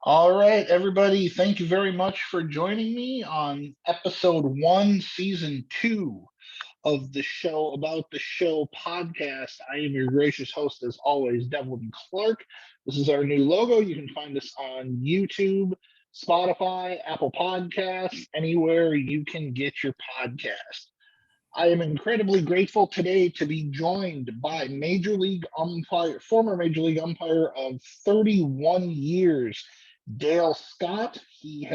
All right, everybody, thank you very much for joining me on episode one, season two of the Show About the Show podcast. I am your gracious host, as always, Devlin Clark. This is our new logo. You can find us on YouTube, Spotify, Apple Podcasts, anywhere you can get your podcast. I am incredibly grateful today to be joined by Major League umpire, former Major League umpire of 31 years, Dale Scott. He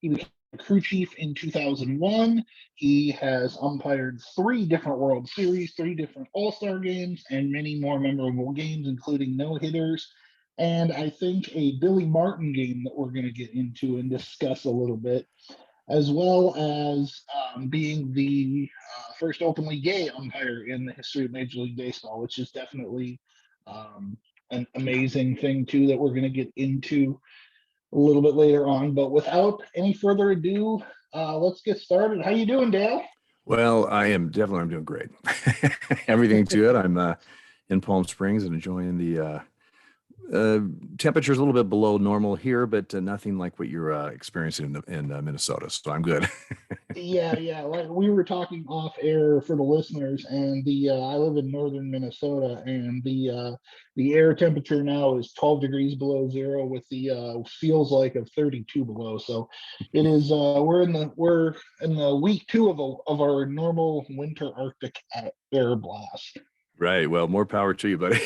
became crew chief in 2001. He has umpired three different World Series, three different All-Star games, and many more memorable games, including no-hitters. And I think a Billy Martin game that we're going to get into and discuss a little bit, as well as being the first openly gay umpire in the history of Major League Baseball, which is definitely an amazing thing too that we're going to get into a little bit later on. But without any further ado, let's get started. How you doing, Dale? Well, I'm doing great. Everything's good. I'm in Palm Springs and enjoying the temperature's a little bit below normal here, but nothing like what you're experiencing in Minnesota. So I'm good. Yeah. Like we were talking off air for the listeners, and the I live in northern Minnesota, and the air temperature now is 12 degrees below zero, with the feels like of 32 below. So it is. We're in the week two of our normal winter Arctic air blast. Right. Well, more power to you, buddy.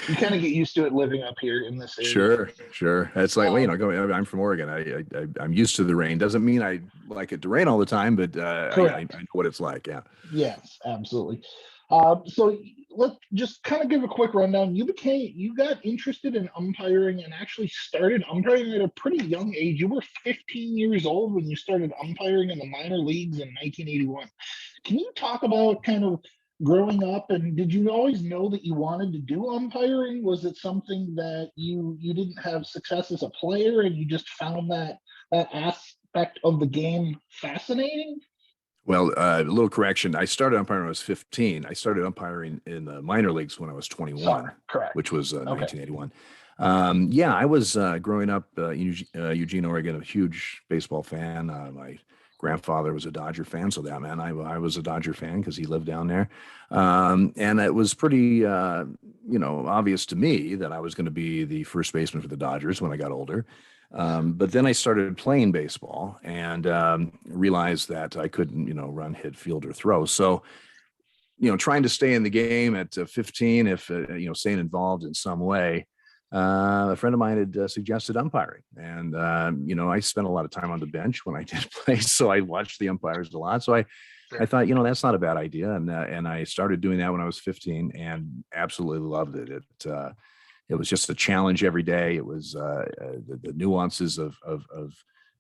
You kind of get used to it living up here in this area. Sure. That's like, I'm from Oregon. I'm used to the rain. Doesn't mean I like it to rain all the time, but I know what it's like. Yeah. Yes, absolutely. So let's just kind of give a quick rundown. You got interested in umpiring and actually started umpiring at a pretty young age. You were 15 years old when you started umpiring in the minor leagues in 1981. Can you talk about kind of growing up, and did you always know that you wanted to do umpiring? Was it something that you didn't have success as a player and you just found that aspect of the game fascinating? Well, a little correction. I started umpiring when I was 15. I started umpiring in the minor leagues when I was 21, correct. Which was Okay. 1981. I was growing up in Eugene, Oregon, a huge baseball fan. My grandfather was a Dodger fan, so that meant I was a Dodger fan because he lived down there. And it was pretty, obvious to me that I was going to be the first baseman for the Dodgers when I got older. But then I started playing baseball and realized that I couldn't, run, hit, field, or throw. So, trying to stay in the game at 15, if, staying involved in some way, a friend of mine had suggested umpiring. And, I spent a lot of time on the bench when I did play. So I watched the umpires a lot. So I thought, that's not a bad idea. And I started doing that when I was 15 and absolutely loved it. It was just a challenge every day. It was the nuances of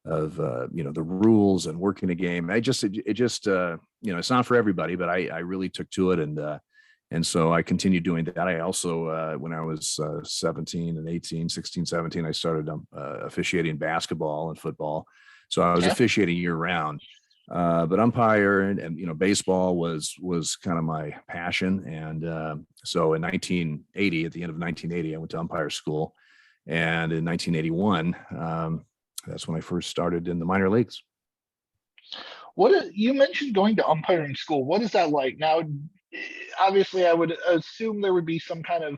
the rules and working a game. It's not for everybody, but I really took to it, and so I continued doing that. I also when I was 17 and 18, 16, 17, I started officiating basketball and football. So I was officiating year round. But umpire and baseball was kind of my passion. And so in 1980, at the end of 1980, I went to umpire school. And in 1981, that's when I first started in the minor leagues. You mentioned going to umpiring school. What is that like? Now, obviously, I would assume there would be some kind of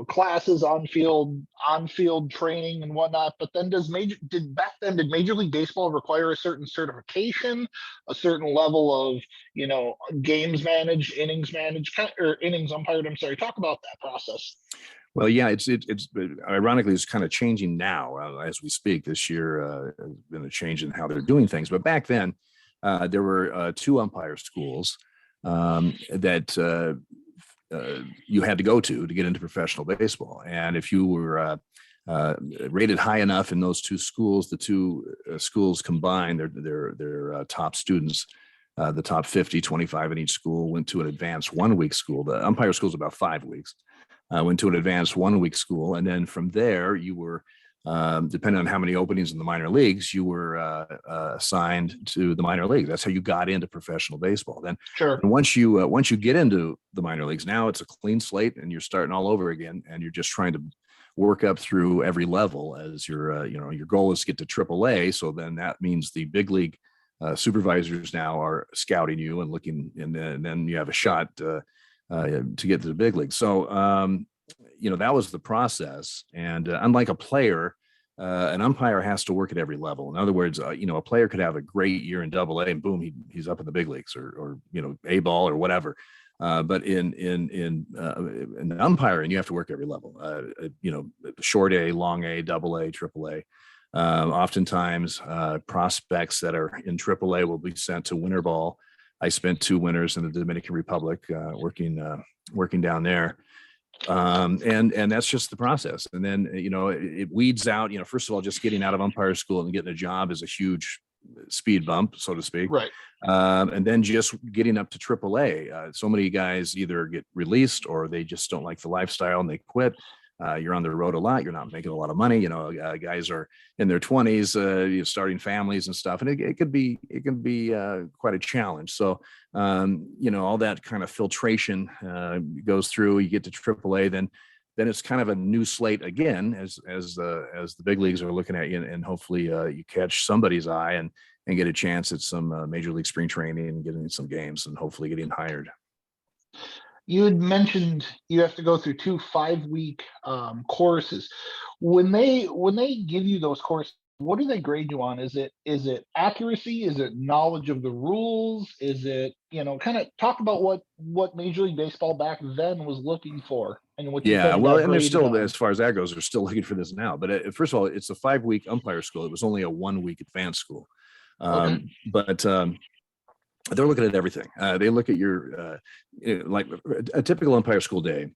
classes on field training and whatnot. But then did Major League Baseball require a certain certification, a certain level of, games managed, innings managed, or innings umpired? I'm sorry. Talk about that process. Well, yeah, it's ironically, it's kind of changing now as we speak. This year has been a change in how they're doing things. But back then, there were two umpire schools that you had to go to get into professional baseball. And if you were rated high enough in those two schools, the two schools combined, their top students, the top 50, 25 in each school, went to an advanced 1 week school. The umpire school is about 5 weeks. Went to an advanced 1 week school. And then from there, you were, depending on how many openings in the minor leagues, you were assigned to the minor league. That's how you got into professional baseball. Then sure. Once you get into the minor leagues, now it's a clean slate and you're starting all over again. And you're just trying to work up through every level as your your goal is to get to AAA. So then that means the big league supervisors now are scouting you and looking, and then you have a shot to get to the big league. So that was the process. And unlike a player, an umpire has to work at every level. In other words, a player could have a great year in Double A, and boom, he's up in the big leagues, or A ball or whatever. But in umpiring, you have to work every level. Short A, long A, Double A, Triple A. Oftentimes, prospects that are in Triple A will be sent to winter ball. I spent 2 winters in the Dominican Republic working down there. And that's just the process. And then, it weeds out, first of all, just getting out of umpire school and getting a job is a huge speed bump, so to speak. Right. And then just getting up to AAA. So many guys either get released or they just don't like the lifestyle and they quit. You're on the road a lot. You're not making a lot of money. Guys are in their 20s, starting families and stuff, and it can be quite a challenge. So, all that kind of filtration goes through. You get to AAA, then it's kind of a new slate again, as the big leagues are looking at you, and hopefully you catch somebody's eye and get a chance at some major league spring training and getting some games and hopefully getting hired. You had mentioned you have to go through 2 5-week courses. When they give you those courses, what do they grade you on? Is it accuracy? Is it knowledge of the rules? Is it, kind of talk about what Major League Baseball back then was looking for and what you and they're still, as far as that goes, they're still looking for this now. But first of all, it's a 5-week umpire school. It was only a 1-week advanced school. Okay. But they're looking at everything. They look at your like a typical umpire school day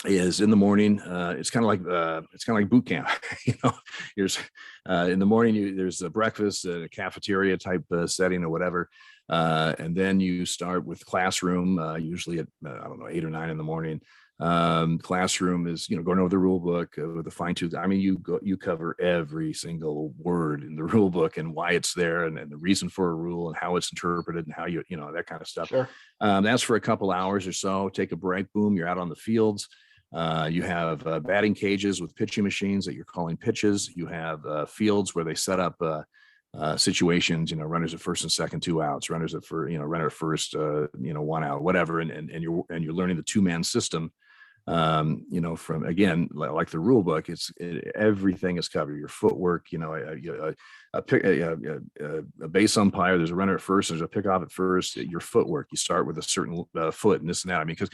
is in the morning. It's kind of like boot camp. There's in the morning there's a breakfast, a cafeteria type setting or whatever, and then you start with classroom. Usually at 8 or 9 in the morning. Classroom is going over the rule book with a fine tooth. I mean, you cover every single word in the rule book and why it's there and the reason for a rule and how it's interpreted and how that kind of stuff. Sure. That's for a couple hours or so. Take a break. Boom, you're out on the fields. You have batting cages with pitching machines that you're calling pitches. You have fields where they set up situations, runners at first and second, 2 outs, runners at first, runner at first, 1 out, whatever, and you're learning the 2-man system. From, again, like the rule book, everything is covered. Your footwork, a base umpire, there's a runner at first, there's a pickoff at first. Your footwork, you start with a certain foot and this and that. I mean, because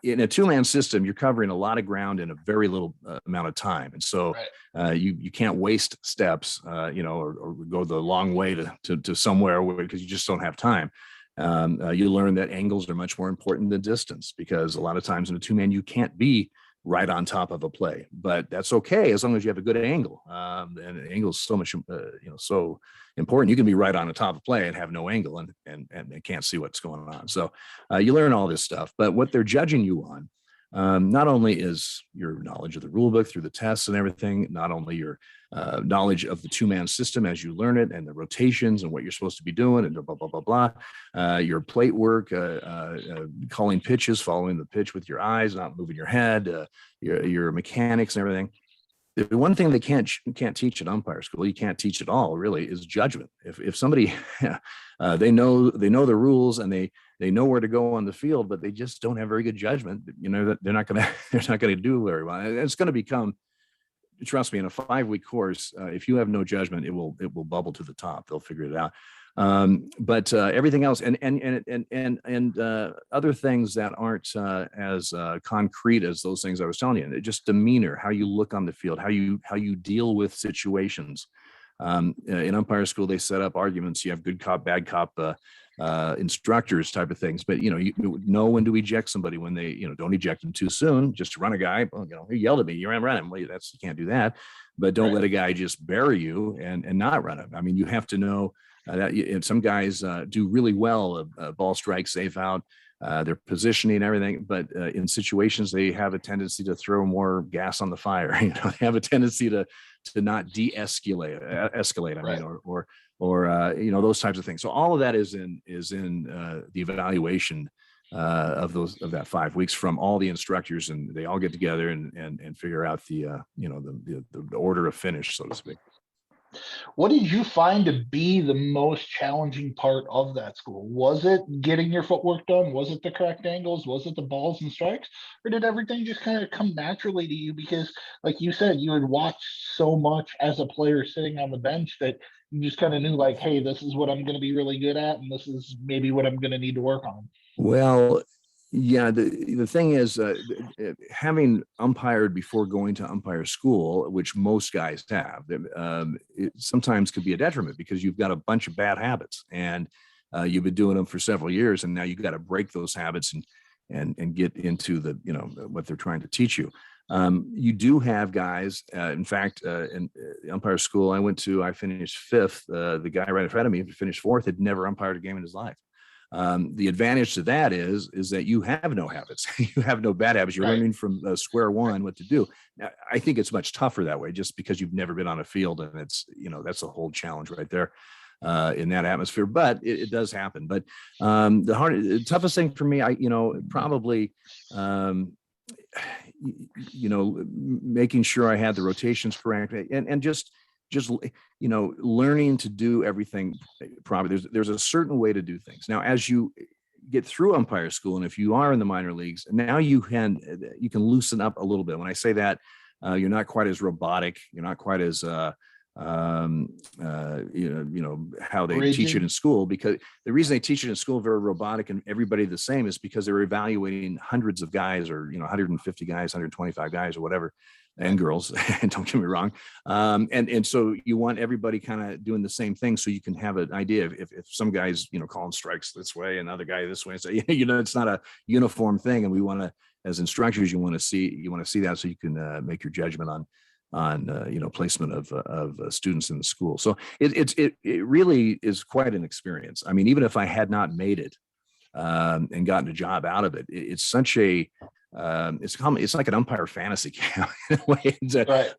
in a 2-man system, you're covering a lot of ground in a very little amount of time, and so you can't waste steps, or go the long way to somewhere because you just don't have time. You learn that angles are much more important than distance, because a lot of times in a 2-man, you can't be right on top of a play, but that's okay as long as you have a good angle. And angle is so much, so important. You can be right on the top of play and have no angle and they can't see what's going on. So you learn all this stuff, but what they're judging you on, not only is your knowledge of the rule book through the tests and everything, not only your knowledge of the 2-man system as you learn it and the rotations and what you're supposed to be doing and blah, blah, blah, blah, your plate work, calling pitches, following the pitch with your eyes, not moving your head, your mechanics and everything. The one thing they can't teach at umpire school, you can't teach at all, really, is judgment. If somebody, they know the rules and they know where to go on the field, but they just don't have very good judgment, that they're not going to do very well. It's going to become, trust me, in a 5-week course, if you have no judgment, it will bubble to the top. They'll figure it out. But everything else and other things that aren't as concrete as those things I was telling you, just demeanor, how you look on the field, how you deal with situations. In umpire school, they set up arguments. You have good cop, bad cop instructors type of things, but you know when to eject somebody, when they don't eject them too soon. Just run a guy. Well, he yelled at me. You ran him. Well, you can't do that. But don't let a guy just bury you and not run him. I mean, you have to know that some guys do really well. Ball strike, safe out. Their positioning and everything, but in situations they have a tendency to throw more gas on the fire. They have a tendency to not escalate. I mean, or those types of things. So all of that is in the evaluation of that 5 weeks from all the instructors, and they all get together and figure out the order of finish, so to speak. What did you find to be the most challenging part of that school? Was it getting your footwork done? Was it the correct angles? Was it the balls and strikes? Or did everything just kind of come naturally to you? Because, like you said, you had watched so much as a player sitting on the bench that you just kind of knew, like, hey, this is what I'm going to be really good at, and this is maybe what I'm going to need to work on. Well, yeah, the thing is, having umpired before going to umpire school, which most guys have, it sometimes could be a detriment because you've got a bunch of bad habits, and you've been doing them for several years, and now you've got to break those habits and get into what they're trying to teach you. You do have guys. In fact, in umpire school I went to, I finished fifth. The guy right in front of me, who finished fourth, had never umpired a game in his life. The advantage to that is that you have no habits. You have no bad habits. You're Right. learning from square one what to do. Now, I think it's much tougher that way, just because you've never been on a field, and it's, that's a whole challenge right there in that atmosphere. But it does happen. But the toughest thing for me, probably, making sure I had the rotations correct, and just learning to do everything properly. There's a certain way to do things. Now, as you get through umpire school, and if you are in the minor leagues, now you can loosen up a little bit. When I say that, you're not quite as robotic. You're not quite as how they Rigid. teach it in school, because the reason they teach it in school very robotic and everybody the same is because they're evaluating hundreds of guys, or 150 guys, 125 guys, or whatever, and girls. And don't get me wrong. And so you want everybody kind of doing the same thing, so you can have an idea of if some guys, calling strikes this way, and another guy this way. So, it's not a uniform thing. And we want to, as instructors, you want to see that, so you can make your judgment on placement of students in the school. So it really is quite an experience. I mean, even if I had not made it and gotten a job out of it, it's such a it's like an umpire fantasy game in a way. Right.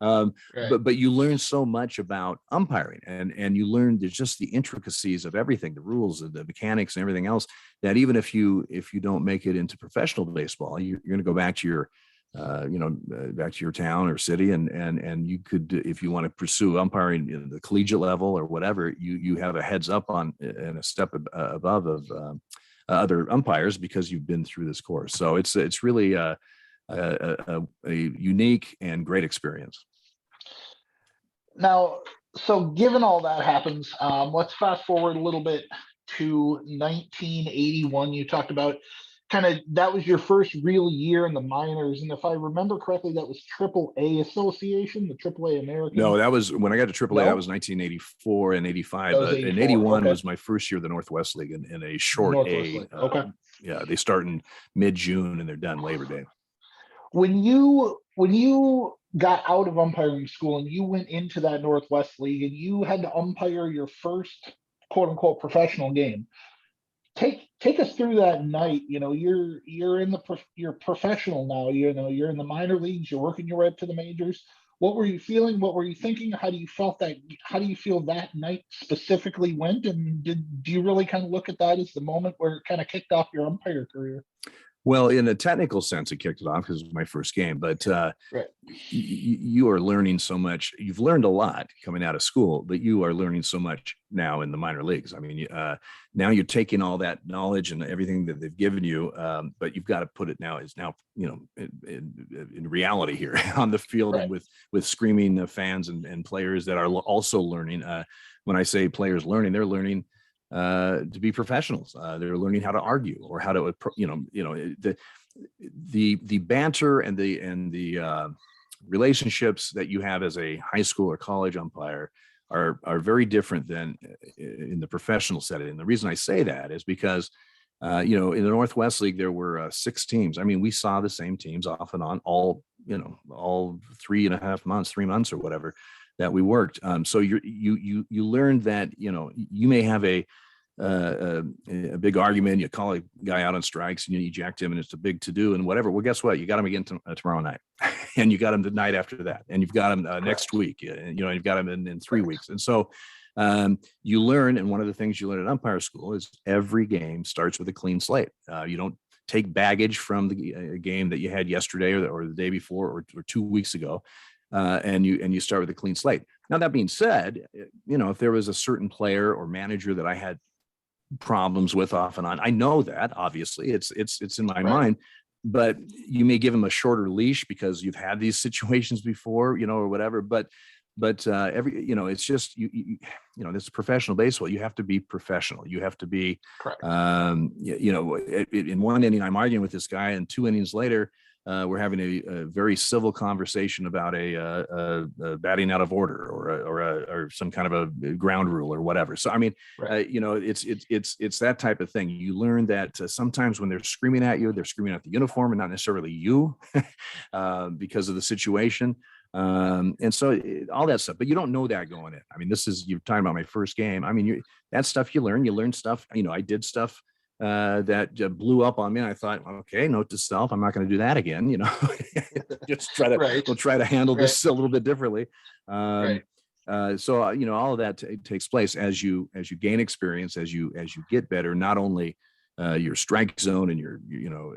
But you learn so much about umpiring, and you learn there's just the intricacies of everything, the rules and the mechanics and everything else, that even if you don't make it into professional baseball, you're going to go back to your back to your town or city, and you could, if you want to pursue umpiring in the collegiate level or whatever, you have a heads up on and a step above of other umpires, because you've been through this course. So it's really a unique and great experience. Now, so given all that happens, let's fast forward a little bit to 1981. You talked about kind of, that was your first real year in the minors, and if I remember correctly, that was AAA Association, the AAA American. No, that was when I got to AAA. No? That was 1984 and 85. That was 84, and 81 okay. was my first year of the Northwest League in a short Northwest A. League, okay. Yeah, they start in mid-June and they're done Labor Day. When you got out of umpiring school and you went into that Northwest League and you had to umpire your first quote unquote professional game, take us through that night. You're professional now. You're in the minor leagues. You're working your way up to the majors. What were you feeling? What were you thinking? How do you feel that night specifically went? And do you really kind of look at that as the moment where it kind of kicked off your umpire career? Well, in a technical sense, it kicked it off because it was my first game. But Right. You are learning so much. You've learned a lot coming out of school, but you are learning so much now in the minor leagues. I mean, now you're taking all that knowledge and everything that they've given you, but you've got to put it now in reality here on the field, Right. and with screaming fans and players that are also learning. When I say players learning, they're learning to be professionals. They're learning how to argue, or how to, the banter and the relationships that you have as a high school or college umpire are very different than in the professional setting. And the reason I say that is because, in the Northwest League, there were 6 teams. I mean, we saw the same teams off and on all 3.5 months, 3 months or whatever that we worked. So you learned that, you may have a big argument, you call a guy out on strikes and you eject him, and it's a big to do and whatever. Well, guess what? You got him again tomorrow night, and you got him the night after that, and you've got him next week, you've got him in 3 weeks. And so you learn, and one of the things you learn at umpire school is every game starts with a clean slate. You don't take baggage from the game that you had yesterday or the day before or 2 weeks ago, and you start with a clean slate. Now, that being said, if there was a certain player or manager that I had problems with off and on, I know that obviously it's in my mind, but you may give them a shorter leash because you've had these situations before, or whatever. But it's just this is professional baseball. You have to be professional. You have to be in one inning I'm arguing with this guy, and 2 innings later we're having a very civil conversation about a batting out of order or some kind of a ground rule or whatever. So I mean, it's that type of thing. You learn that sometimes when they're screaming at you, they're screaming at the uniform and not necessarily you because of the situation. And so all that stuff, but you don't know that going in. I mean, you're talking about my first game. I mean, that stuff you learn stuff. I did stuff that blew up on me. And I thought, okay, note to self, I'm not going to do that again. Just we'll try to handle this a little bit differently. So, all of that takes place as you gain experience, as you get better, not only your strike zone and your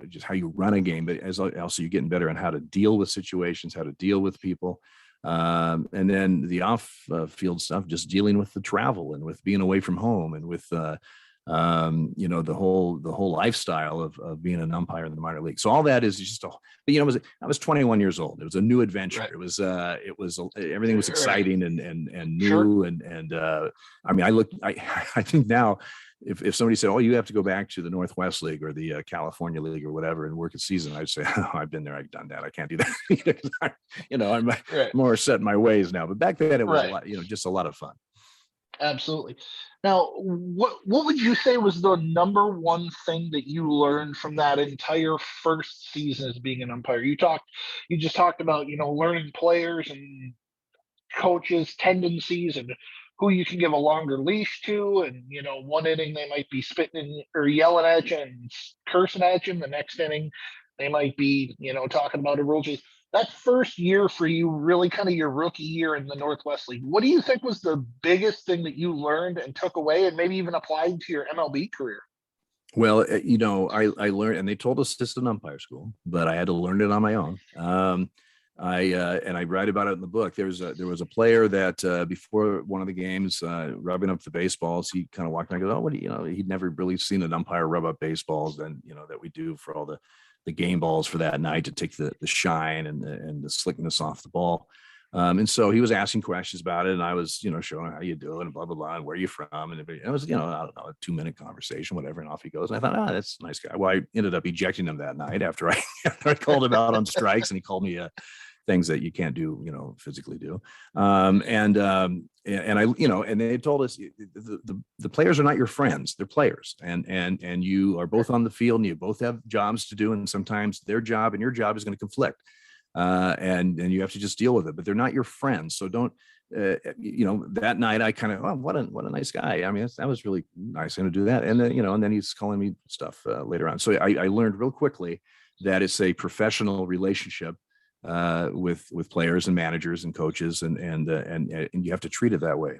just how you run a game, but as also you're getting better on how to deal with situations, how to deal with people. And then the off field stuff, just dealing with the travel and with being away from home and with the whole lifestyle of being an umpire in the minor league. So all that is just I was 21 years old. It was a new adventure. Right. It was everything was exciting and new. And I mean, I think now if somebody said, oh, you have to go back to the Northwest League or the California League or whatever and work a season, I'd say, oh, I've been there, I've done that. I can't do that. I'm more set in my ways now. But back then it was a lot, just a lot of fun. Absolutely. Now, what would you say was the number one thing that you learned from that entire first season as being an umpire? You just talked about, learning players and coaches' tendencies and who you can give a longer leash to. And, one inning they might be spitting or yelling at you and cursing at you. The next inning they might be, talking about a rule change. That first year for you, really kind of your rookie year in the Northwest League, what do you think was the biggest thing that you learned and took away and maybe even applied to your MLB career? Well, I learned, and they told us this is an umpire school, but I had to learn it on my own. I write about it in the book. There was a player that before one of the games, rubbing up the baseballs, he kind of walked in and goes, oh, he'd never really seen an umpire rub up baseballs than, that we do for all the game balls for that night to take the shine and the slickness off the ball. And so he was asking questions about it, and I was, showing how you do it and blah, blah, blah, and where you from. And it was, I don't know, a 2-minute conversation, whatever. And off he goes. And I thought, that's a nice guy. Well, I ended up ejecting him that night after I called him out on strikes, and he called me things that you can't do, physically do. And I, and they told us the players are not your friends, they're players. And you are both on the field and you both have jobs to do. And sometimes their job and your job is going to conflict. And you have to just deal with it, but they're not your friends. So don't, that night I kind of, oh, what a nice guy. I mean, that was really nice going to do that. And then, and then he's calling me stuff later on. So I learned real quickly that it's a professional relationship with players and managers and coaches, and you have to treat it that way.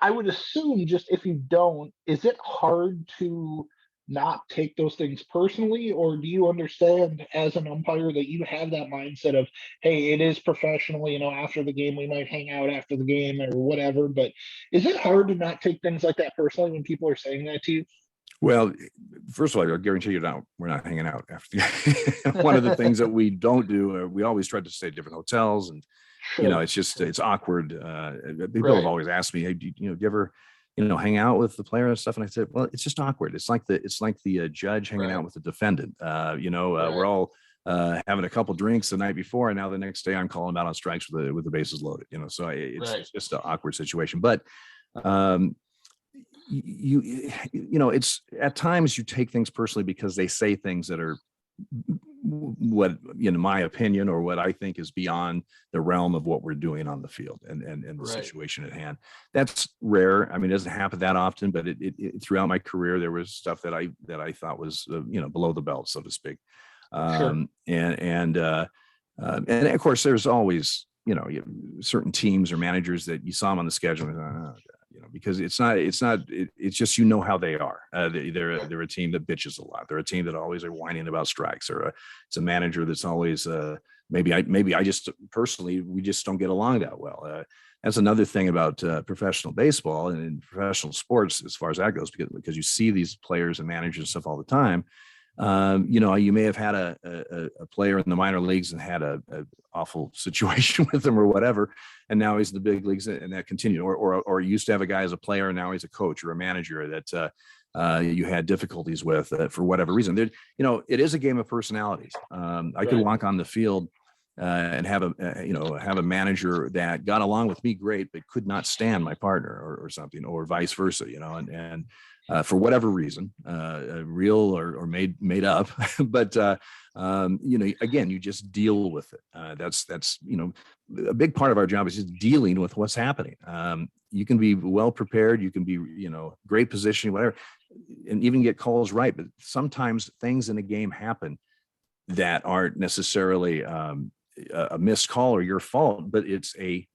I would assume, just if you don't, is it hard to not take those things personally, or do you understand as an umpire that you have that mindset of, hey, it is professional, after the game we might hang out after the game or whatever, but is it hard to not take things like that personally when people are saying that to you? Well, first of all, I guarantee you we're not hanging out after one of the things that we don't do, we always try to stay at different hotels, and sure. It's awkward. People have always asked me, hey, do you ever hang out with the player and stuff? And I said, well, it's just awkward. It's like the judge hanging out with the defendant. We're all having a couple drinks the night before, and now the next day I'm calling them out on strikes with the bases loaded. So it's just an awkward situation. But it's at times you take things personally because they say things that are what, in my opinion, or what I think is beyond the realm of what we're doing on the field and the situation at hand. That's rare. I mean, it doesn't happen that often, but it throughout my career, there was stuff that I thought was, below the belt, so to speak. Sure. And of course there's always, certain teams or managers that you saw them on the schedule. because it's just, how they are. They're a team that bitches a lot. They're a team that always are whining about strikes, or it's a manager that's always, maybe I just personally, we just don't get along that well. That's another thing about professional baseball and in professional sports, as far as that goes, because you see these players and managers and stuff all the time. You may have had a player in the minor leagues and had a awful situation with them or whatever, and now he's in the big leagues, and that continued. Or you used to have a guy as a player, and now he's a coach or a manager that you had difficulties with for whatever reason. It is a game of personalities. I could walk on the field and have a manager that got along with me great, but could not stand my partner or something, or vice versa. And for whatever reason, real or made up, but again, you just deal with it. That's a big part of our job is just dealing with what's happening. You can be well prepared, you can be great position, whatever, and even get calls right. But sometimes things in a game happen that aren't necessarily a missed call or your fault, but it's a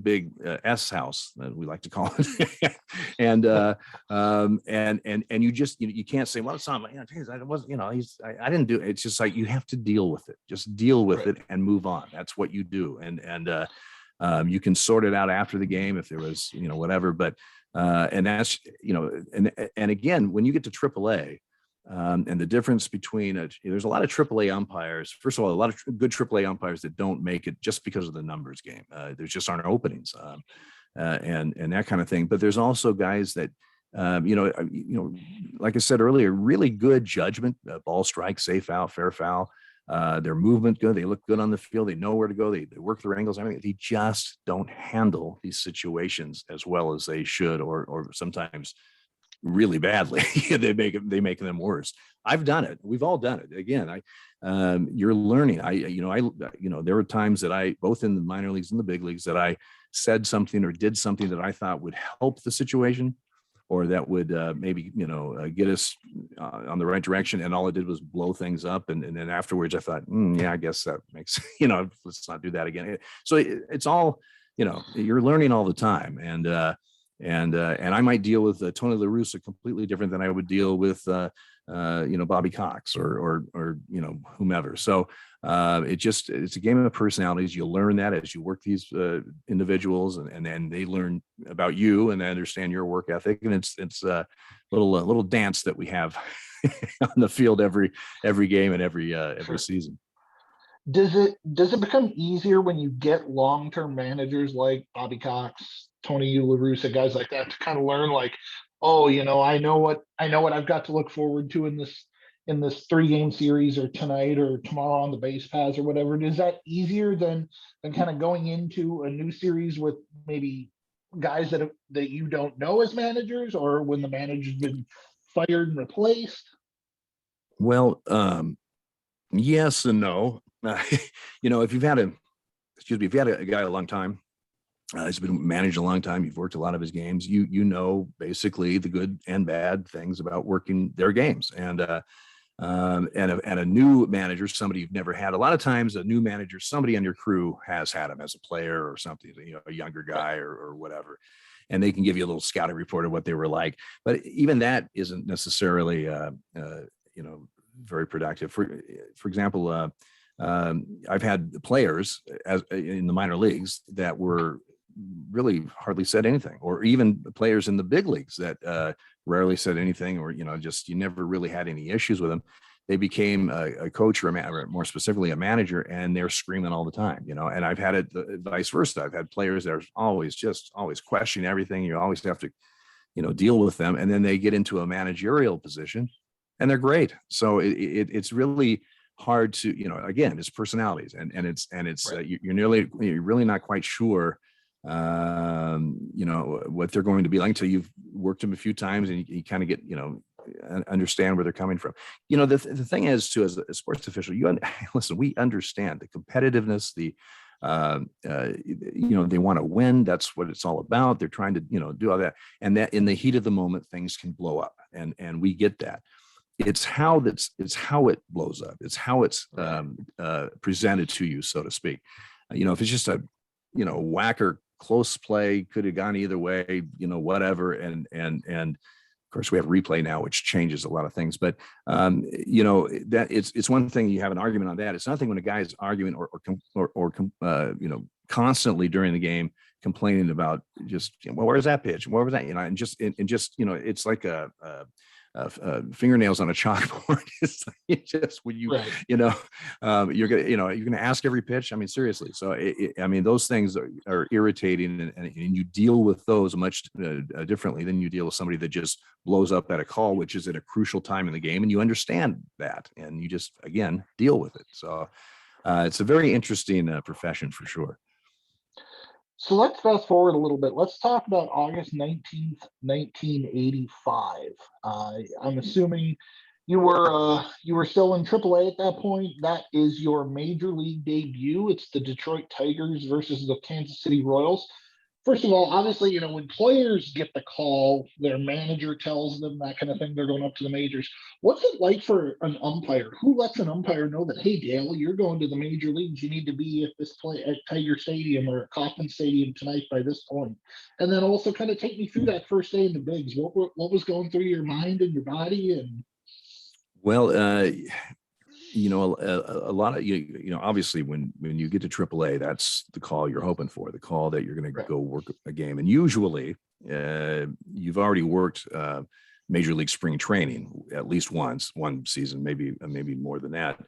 big S house that we like to call it. and you just, you can't say, well, it's not, I wasn't, I didn't do it. It's just like, you have to deal with it, just deal with it and move on. That's what you do. And you can sort it out after the game if there was, whatever, but and that's, and again, when you get to AAA, and the difference between there's a lot of AAA umpires. First of all, a lot of good AAA umpires that don't make it just because of the numbers game. There just aren't openings, and that kind of thing. But there's also guys that, like I said earlier, really good judgment, ball strike, safe out, fair foul. Their movement good. They look good on the field. They know where to go. They work their angles. Everything. They just don't handle these situations as well as they should, or sometimes really badly. they make them worse. I've done it. We've all done it. Again, you're learning. There were times that I, both in the minor leagues and the big leagues, that I said something or did something that I thought would help the situation, or that would maybe get us on the right direction, and all it did was blow things up. And then afterwards, I thought, yeah, I guess that makes let's not do that again. So it's all you're learning all the time, and I might deal with Tony La Russa completely different than I would deal with Bobby Cox or whomever. So it's a game of personalities. You learn that as you work these individuals, and then they learn about you and they understand your work ethic. And it's a little dance that we have on the field every game and every season. Does it become easier when you get long-term managers like Bobby Cox, Tony La Russa, guys like that, to kind of learn, like, oh, I know what I've got to look forward to in this 3-game series, or tonight or tomorrow on the base paths or whatever? Is that easier than kind of going into a new series with maybe guys that you don't know as managers, or when the manager's been fired and replaced? Well, yes and no. If you've had a guy a long time, he's been managed a long time, you've worked a lot of his games, you know basically the good and bad things about working their games. And a new manager, somebody you've never had. A lot of times a new manager, somebody on your crew has had him as a player or something, a younger guy or whatever, and they can give you a little scouting report of what they were like. But even that isn't necessarily very productive. For example, I've had players in the minor leagues that were really hardly said anything, or even players in the big leagues that rarely said anything, or you never really had any issues with them. They became a coach, or more specifically a manager, and they're screaming all the time. And I've had it vice versa. I've had players that are always questioning everything. You always have to deal with them, and then they get into a managerial position and they're great. So it's really hard to, again, it's personalities, and it's right. You're really not quite sure what they're going to be like until you've worked them a few times, and you kind of get understand where they're coming from. The thing is, too, as a sports official, listen, we understand the competitiveness, they want to win. That's what it's all about. They're trying to do all that, and that in the heat of the moment things can blow up, and we get that. It's how it blows up. It's how it's presented to you, so to speak. If it's just a whacker close play, could have gone either way, whatever. And of course we have replay now, which changes a lot of things, but that it's one thing you have an argument on that. It's nothing when a guy is arguing or constantly during the game complaining about just, well, where's that pitch? Where was that? And just it's like fingernails on a chalkboard. It's just when you, Right. You're gonna ask every pitch. I mean, seriously. So those things are irritating, and you deal with those much differently than you deal with somebody that just blows up at a call, which is at a crucial time in the game, and you understand that, and you just again deal with it. So it's a very interesting profession for sure. So let's fast forward a little bit. Let's talk about August 19th, 1985. I'm assuming you were still in AAA at that point. That is your major league debut. It's the Detroit Tigers versus the Kansas City Royals. First of all, obviously, when players get the call, their manager tells them that kind of thing, they're going up to the majors. What's it like for an umpire? Who lets an umpire know that, hey, Dale, you're going to the major leagues. You need to be at this play at Tiger Stadium or at Kauffman Stadium tonight by this point. And then also kind of take me through that first day in the bigs. What was going through your mind and your body? And well, a lot of obviously when you get to AAA, that's the call you're hoping for, the call that you're going to go work a game. And usually you've already worked major league spring training at least one season, maybe more than that.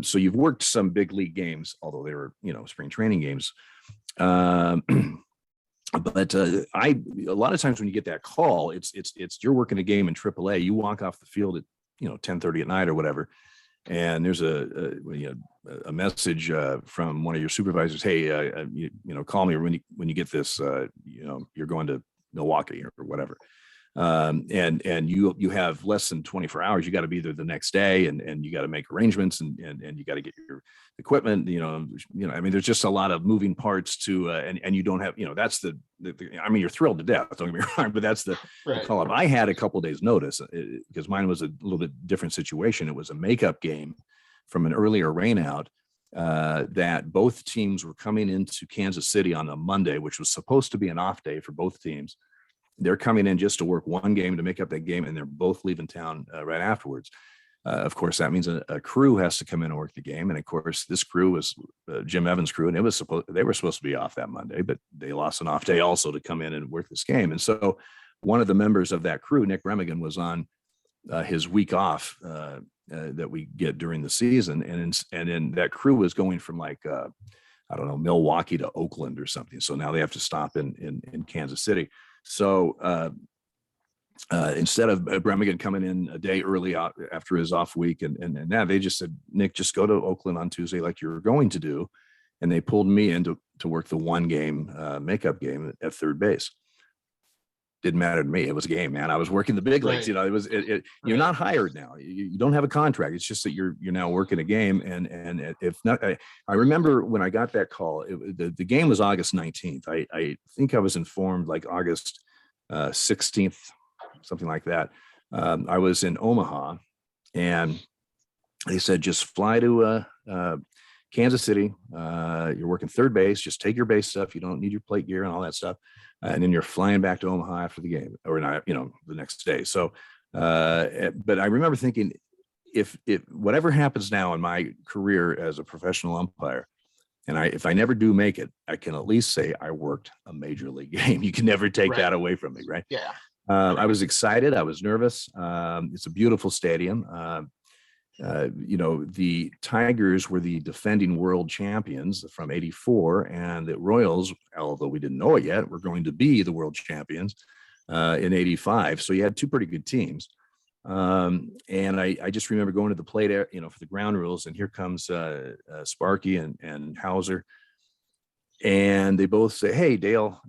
So you've worked some big league games, although they were spring training games. But a lot of times when you get that call, it's you're working a game in AAA. You walk off the field at 10:30 at night or whatever, and there's a message from one of your supervisors. Hey, call me when you get this. You're going to Milwaukee or whatever. And you have less than 24 hours. You got to be there the next day, and you got to make arrangements, and you got to get your equipment. There's just a lot of moving parts to, and you don't have, that's the you're thrilled to death. Don't get me wrong, but that's the call up. I had a couple days notice because mine was a little bit different situation. It was a makeup game from an earlier rainout. That both teams were coming into Kansas City on a Monday, which was supposed to be an off day for both teams. They're coming in just to work one game to make up that game, and they're both leaving town right afterwards. Of course, that means a crew has to come in and work the game. And of course, this crew was Jim Evans' crew, and they were supposed to be off that Monday, but they lost an off day also to come in and work this game. And so one of the members of that crew, Nick Remigan, was on his week off that we get during the season. And then that crew was going from Milwaukee to Oakland or something. So now they have to stop in Kansas City. So instead of Bremigan coming in a day early after his off week, and now they just said, Nick, just go to Oakland on Tuesday like you were going to do. And they pulled me in to work the one game makeup game at third base. Didn't matter to me. It was a game, man. I was working the big leagues. Right. You're not hired now. You don't have a contract. It's just that you're now working a game. And if not, I remember when I got that call, the game was August 19th. I think I was informed like August 16th, something like that. I was in Omaha, and they said, just fly to Kansas City. You're working third base. Just take your base stuff. You don't need your plate gear and all that stuff. And then you're flying back to Omaha after the game, or not, the next day. So, but I remember thinking, if whatever happens now in my career as a professional umpire, and if I never do make it, I can at least say I worked a major league game. You can never take that away from me, right? Yeah. I was excited. I was nervous. It's a beautiful stadium. The Tigers were the defending world champions from '84, and the Royals, although we didn't know it yet, were going to be the world champions in '85. So you had two pretty good teams. And I just remember going to the plate, for the ground rules, and here comes Sparky and Hauser. And they both say, "Hey, Dale,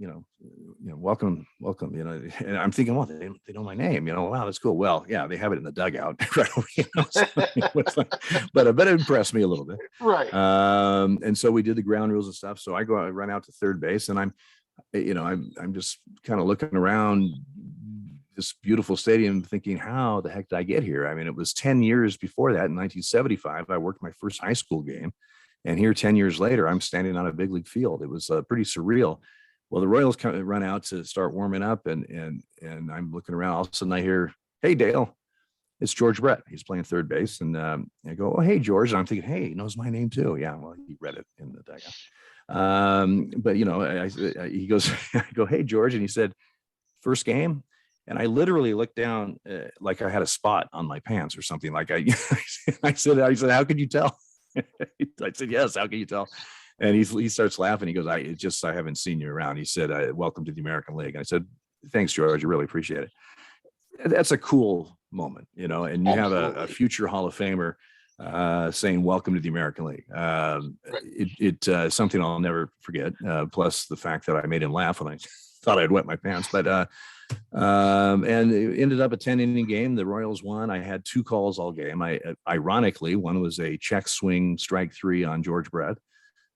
welcome." And I'm thinking, well, they know my name. Wow, that's cool. Well, yeah, they have it in the dugout, right? But it impressed me a little bit, right? And so we did the ground rules and stuff. So I run out to third base, and I'm just kind of looking around this beautiful stadium, thinking, how the heck did I get here? I mean, it was 10 years before that. In 1975, I worked my first high school game. And here, 10 years later, I'm standing on a big league field. It was pretty surreal. Well, the Royals run out to start warming up, and I'm looking around. All of a sudden, I hear, "Hey, Dale, it's George Brett. He's playing third base." And I go, "Oh, hey, George." And I'm thinking, "Hey, he knows my name too." Yeah, well, he read it in the dugout. But he goes, I go, "Hey, George," and he said, "First game." And I literally looked down like I had a spot on my pants or something. Like I said, "How could you tell?" I said, "Yes. How can you tell?" And he starts laughing. He goes, I haven't seen you around." He said, "Welcome to the American League." And I said, "Thanks, George. I really appreciate it." That's a cool moment, and you have a future Hall of Famer saying welcome to the American League. It's something I'll never forget. Plus the fact that I made him laugh when I thought I'd wet my pants. But and it ended up a 10-inning game. The Royals won. I had 2 calls all game. Ironically, one was a check swing strike 3 on George Brett.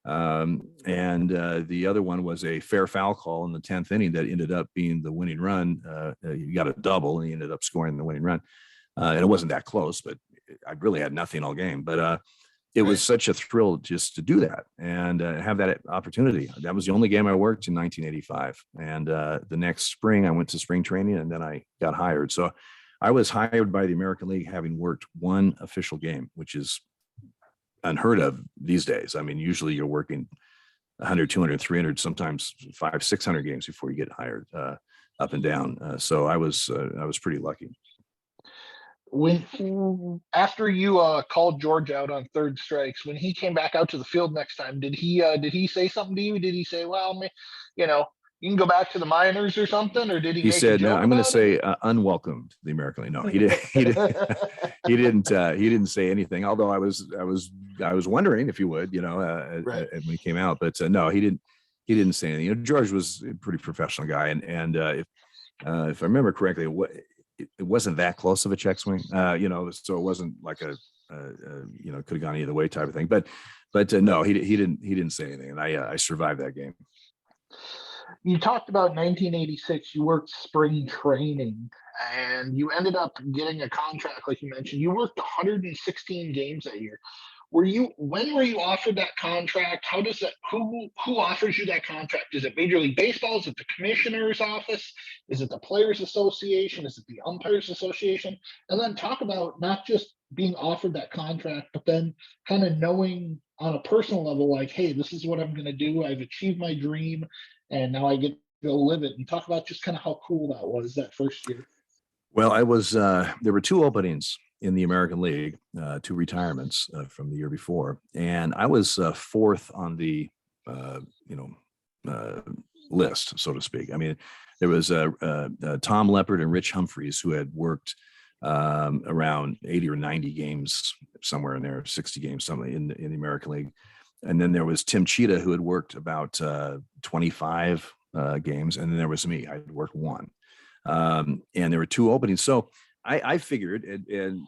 And the other one was a fair foul call in the 10th inning that ended up being the winning run. You got a double, and he ended up scoring the winning run. And it wasn't that close, but I really had nothing all game. But it was such a thrill just to do that and have that opportunity. That was the only game I worked in 1985. And the next spring, I went to spring training, and then I got hired. So I was hired by the American League having worked 1 official game, which is unheard of these days. I mean, usually you're working 100, 200, 300, sometimes 500, 600 games before you get hired up and down. So I was pretty lucky. When after you called George out on 3rd strikes, when he came back out to the field next time, did he say something to you? Did he say, "Well, you can go back to the minors" or something, or did he? He said, "No, I'm going to say unwelcame to the American League." No, he didn't. He didn't say anything. Although I was wondering if he would, when he came out. But no, he didn't. He didn't say anything. George was a pretty professional guy, and if I remember correctly, it wasn't that close of a check swing, so it wasn't like could have gone either way type of thing. But no, he didn't say anything, and I survived that game. You talked about 1986. You worked spring training, and you ended up getting a contract, like you mentioned. You worked 116 games that year. When were you offered that contract? How does that? Who offers you that contract? Is it Major League Baseball? Is it the commissioner's office? Is it the Players Association? Is it the Umpires Association? And then talk about not just being offered that contract, but then kind of knowing on a personal level, like, hey, this is what I'm going to do. I've achieved my dream, and now I get to go live it. And talk about just kind of how cool that was that first year. Well, I was. There were 2 openings in the American League, 2 retirements from the year before, and I was 4th on the list, so to speak. I mean, there was Tom Leppard and Rich Humphreys who had worked around 80 or 90 games somewhere in there, 60 games, something in the American League, and then there was Tim Cheetah who had worked about 25 games, and then there was me. I had worked 1, and there were 2 openings, so. I figured, and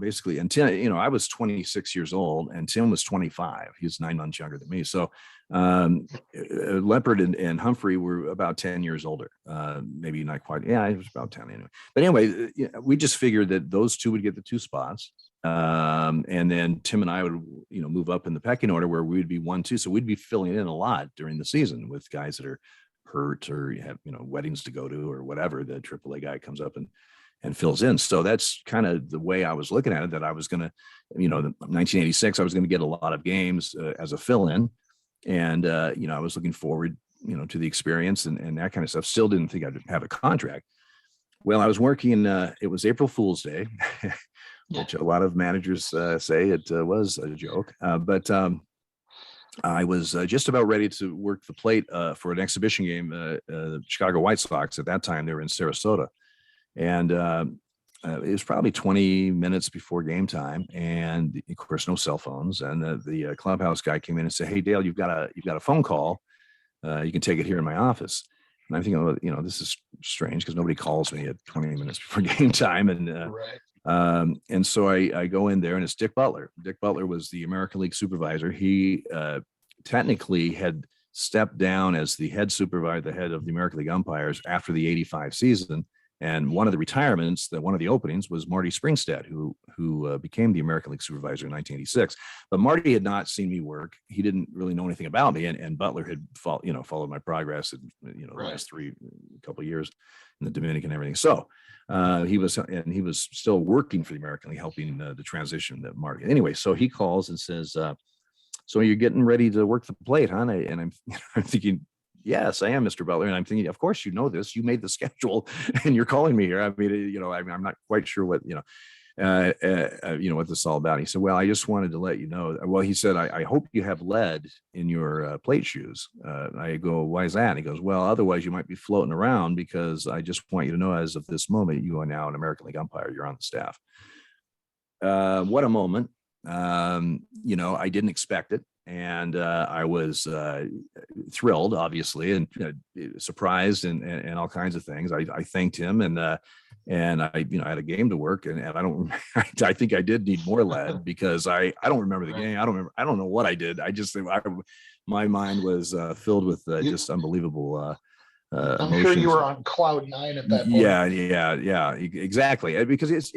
basically, and Tim, I was 26 years old, and Tim was 25. He was 9 months younger than me. So Leopard and Humphrey were about 10 years older, maybe not quite. Yeah, it was about 10 anyway. But anyway, we just figured that those 2 would get the 2 spots, and then Tim and I would, move up in the pecking order where we'd be 1, 2. So we'd be filling in a lot during the season with guys that are hurt or have weddings to go to or whatever. The AAA guy comes up and fills in. So that's kind of the way I was looking at it, that I was going to, 1986, I was going to get a lot of games as a fill-in. And, I was looking forward, to the experience and that kind of stuff. Still didn't think I'd have a contract. Well, I was working, it was April Fool's Day, which a lot of managers say it was a joke. But I was just about ready to work the plate for an exhibition game. The Chicago White Sox, at that time, they were in Sarasota. And it was probably 20 minutes before game time, and of course, no cell phones. And the clubhouse guy came in and said, "Hey, Dale, you've got a phone call. You can take it here in my office." And I'm thinking, well, this is strange because nobody calls me at 20 minutes before game time. And so I go in there, and it's Dick Butler. Dick Butler was the American League supervisor. He technically had stepped down as the head supervisor, the head of the American League umpires after the 85 season. And one of the retirements, one of the openings was Marty Springstead, who became the American League supervisor in 1986. But Marty had not seen me work. He didn't really know anything about me. And Butler had followed my progress in, the last couple of years in the Dominican and everything. So he was still working for the American League, helping the transition that Marty. Anyway, so he calls and says, so you're getting ready to work the plate, huh? And I'm, I'm thinking, yes, I am, Mr. Butler. And I'm thinking, of course, you know this. You made the schedule, and you're calling me here. I mean, I'm not quite sure what what this is all about. He said, well, I just wanted to let you know. Well, he said, I hope you have lead in your plate shoes. I go, why is that? And he goes, well, otherwise you might be floating around, because I just want you to know, as of this moment, you are now an American League umpire. You're on the staff. What a moment. I didn't expect it. And I was thrilled, obviously, and surprised, and all kinds of things. I thanked him, and I had a game to work, and I don't. I think I did need more lead, because I don't remember the game. I don't know what I did. My mind was filled with just unbelievable. I'm emotions. sure you were on cloud 9 at that point. Yeah, exactly. Because it's.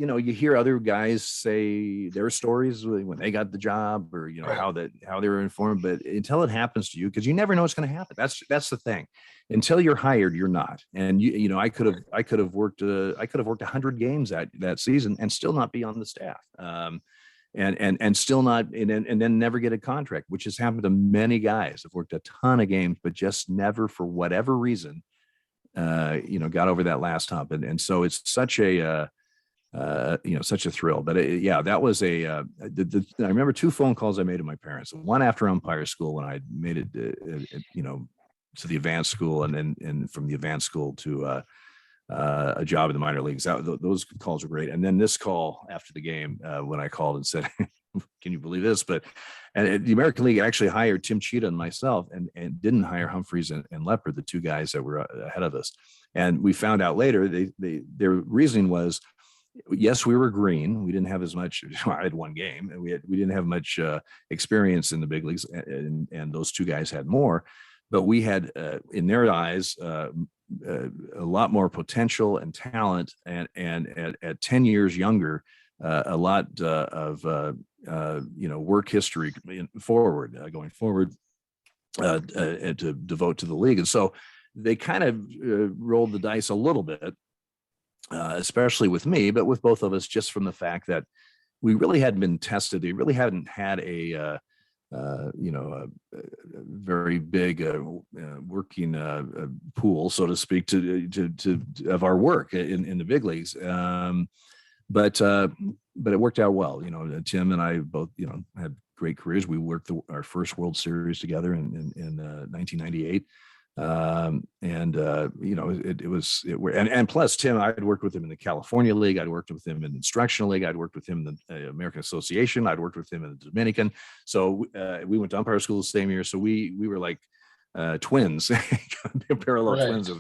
You hear other guys say their stories when they got the job, or how they were informed, but until it happens to you, because you never know what's going to happen. That's the thing. Until you're hired, you're not. And I could have worked 100 games that season and still not be on the staff, and still not, and then never get a contract, which has happened to many guys. Have worked a ton of games, but just never, for whatever reason, got over that last hump, and so it's such a such a thrill. But that was I remember 2 phone calls I made to my parents. One after umpire school, when I made it, to the advanced school, and from the advanced school to a job in the minor leagues. Those calls were great. And then this call after the game, when I called and said, "Can you believe this?" But the American League actually hired Tim Cheetah and myself, and didn't hire Humphreys and Leopard, the 2 guys that were ahead of us. And we found out later their reasoning was, yes, we were green. We didn't have as much. I had 1 game, and we didn't have much experience in the big leagues, and those 2 guys had more. But we had, in their eyes, a lot more potential and talent, and at 10 years younger, a lot of work history going forward, and to devote to the league. And so they kind of rolled the dice a little bit. Especially with me, but with both of us, just from the fact that we really hadn't been tested. We really hadn't had a very big working pool, so to speak, to of our work in the big leagues. But it worked out well. Tim and I both had great careers. We worked our first World Series together in 1998. And plus Tim, I'd worked with him in the California League. I'd worked with him in the Instructional League. I'd worked with him in the American Association. I'd worked with him in the Dominican. So we went to umpire school the same year. So we were like twins, parallel twins,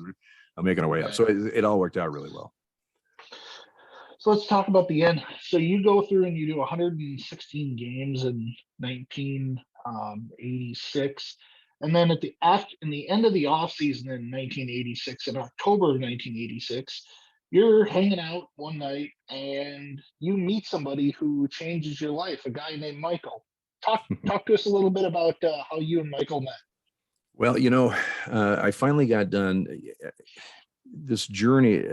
making our way up. So it all worked out really well. So let's talk about the end. So you go through and you do 116 games in 1986. And then in the end of the offseason in 1986, in October of 1986, you're hanging out one night and you meet somebody who changes your life, a guy named Michael. Talk to us a little bit about how you and Michael met. Well, I finally got done this journey,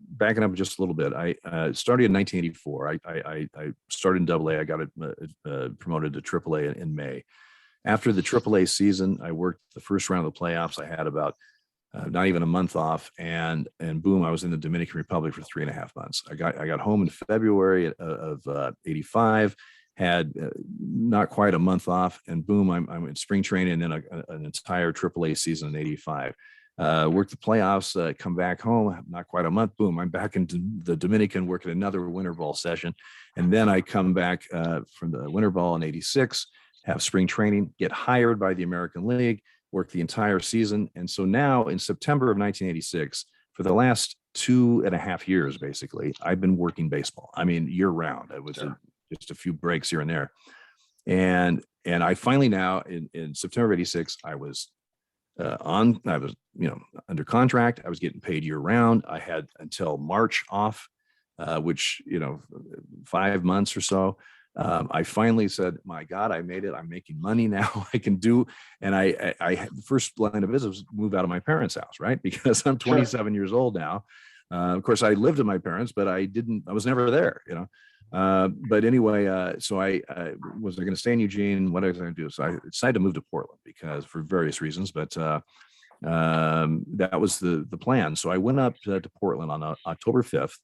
backing up just a little bit. I started in 1984. I started in AA. I got promoted to AAA in May. After the AAA season, I worked the first round of the playoffs. I had about not even a month off, and boom, I was in the Dominican Republic for 3.5 months. I got home in February of '85, had not quite a month off, and boom, I'm in spring training, and then an entire AAA season in '85. Worked the playoffs, come back home, not quite a month, boom, I'm back into the Dominican working another winter ball session, and then I come back from the winter ball in '86. Have spring training, get hired by the American League, work the entire season. And so now in September of 1986, for the last 2.5 years, basically, I've been working baseball. I mean, year round. It was just a few breaks here and there. And I finally now in September of '86, I was I was, under contract. I was getting paid year round. I had until March off, which, 5 months or so. I finally said, my God, I made it. I'm making money now. I can do. And I the first line of business was move out of my parents' house, right? Because I'm 27 years old now. Of course, I lived with my parents, but I was never there, but anyway, so I was going to stay in Eugene. What was I going to do? So I decided to move to Portland because for various reasons, but that was the plan. So I went up to Portland on October 5th,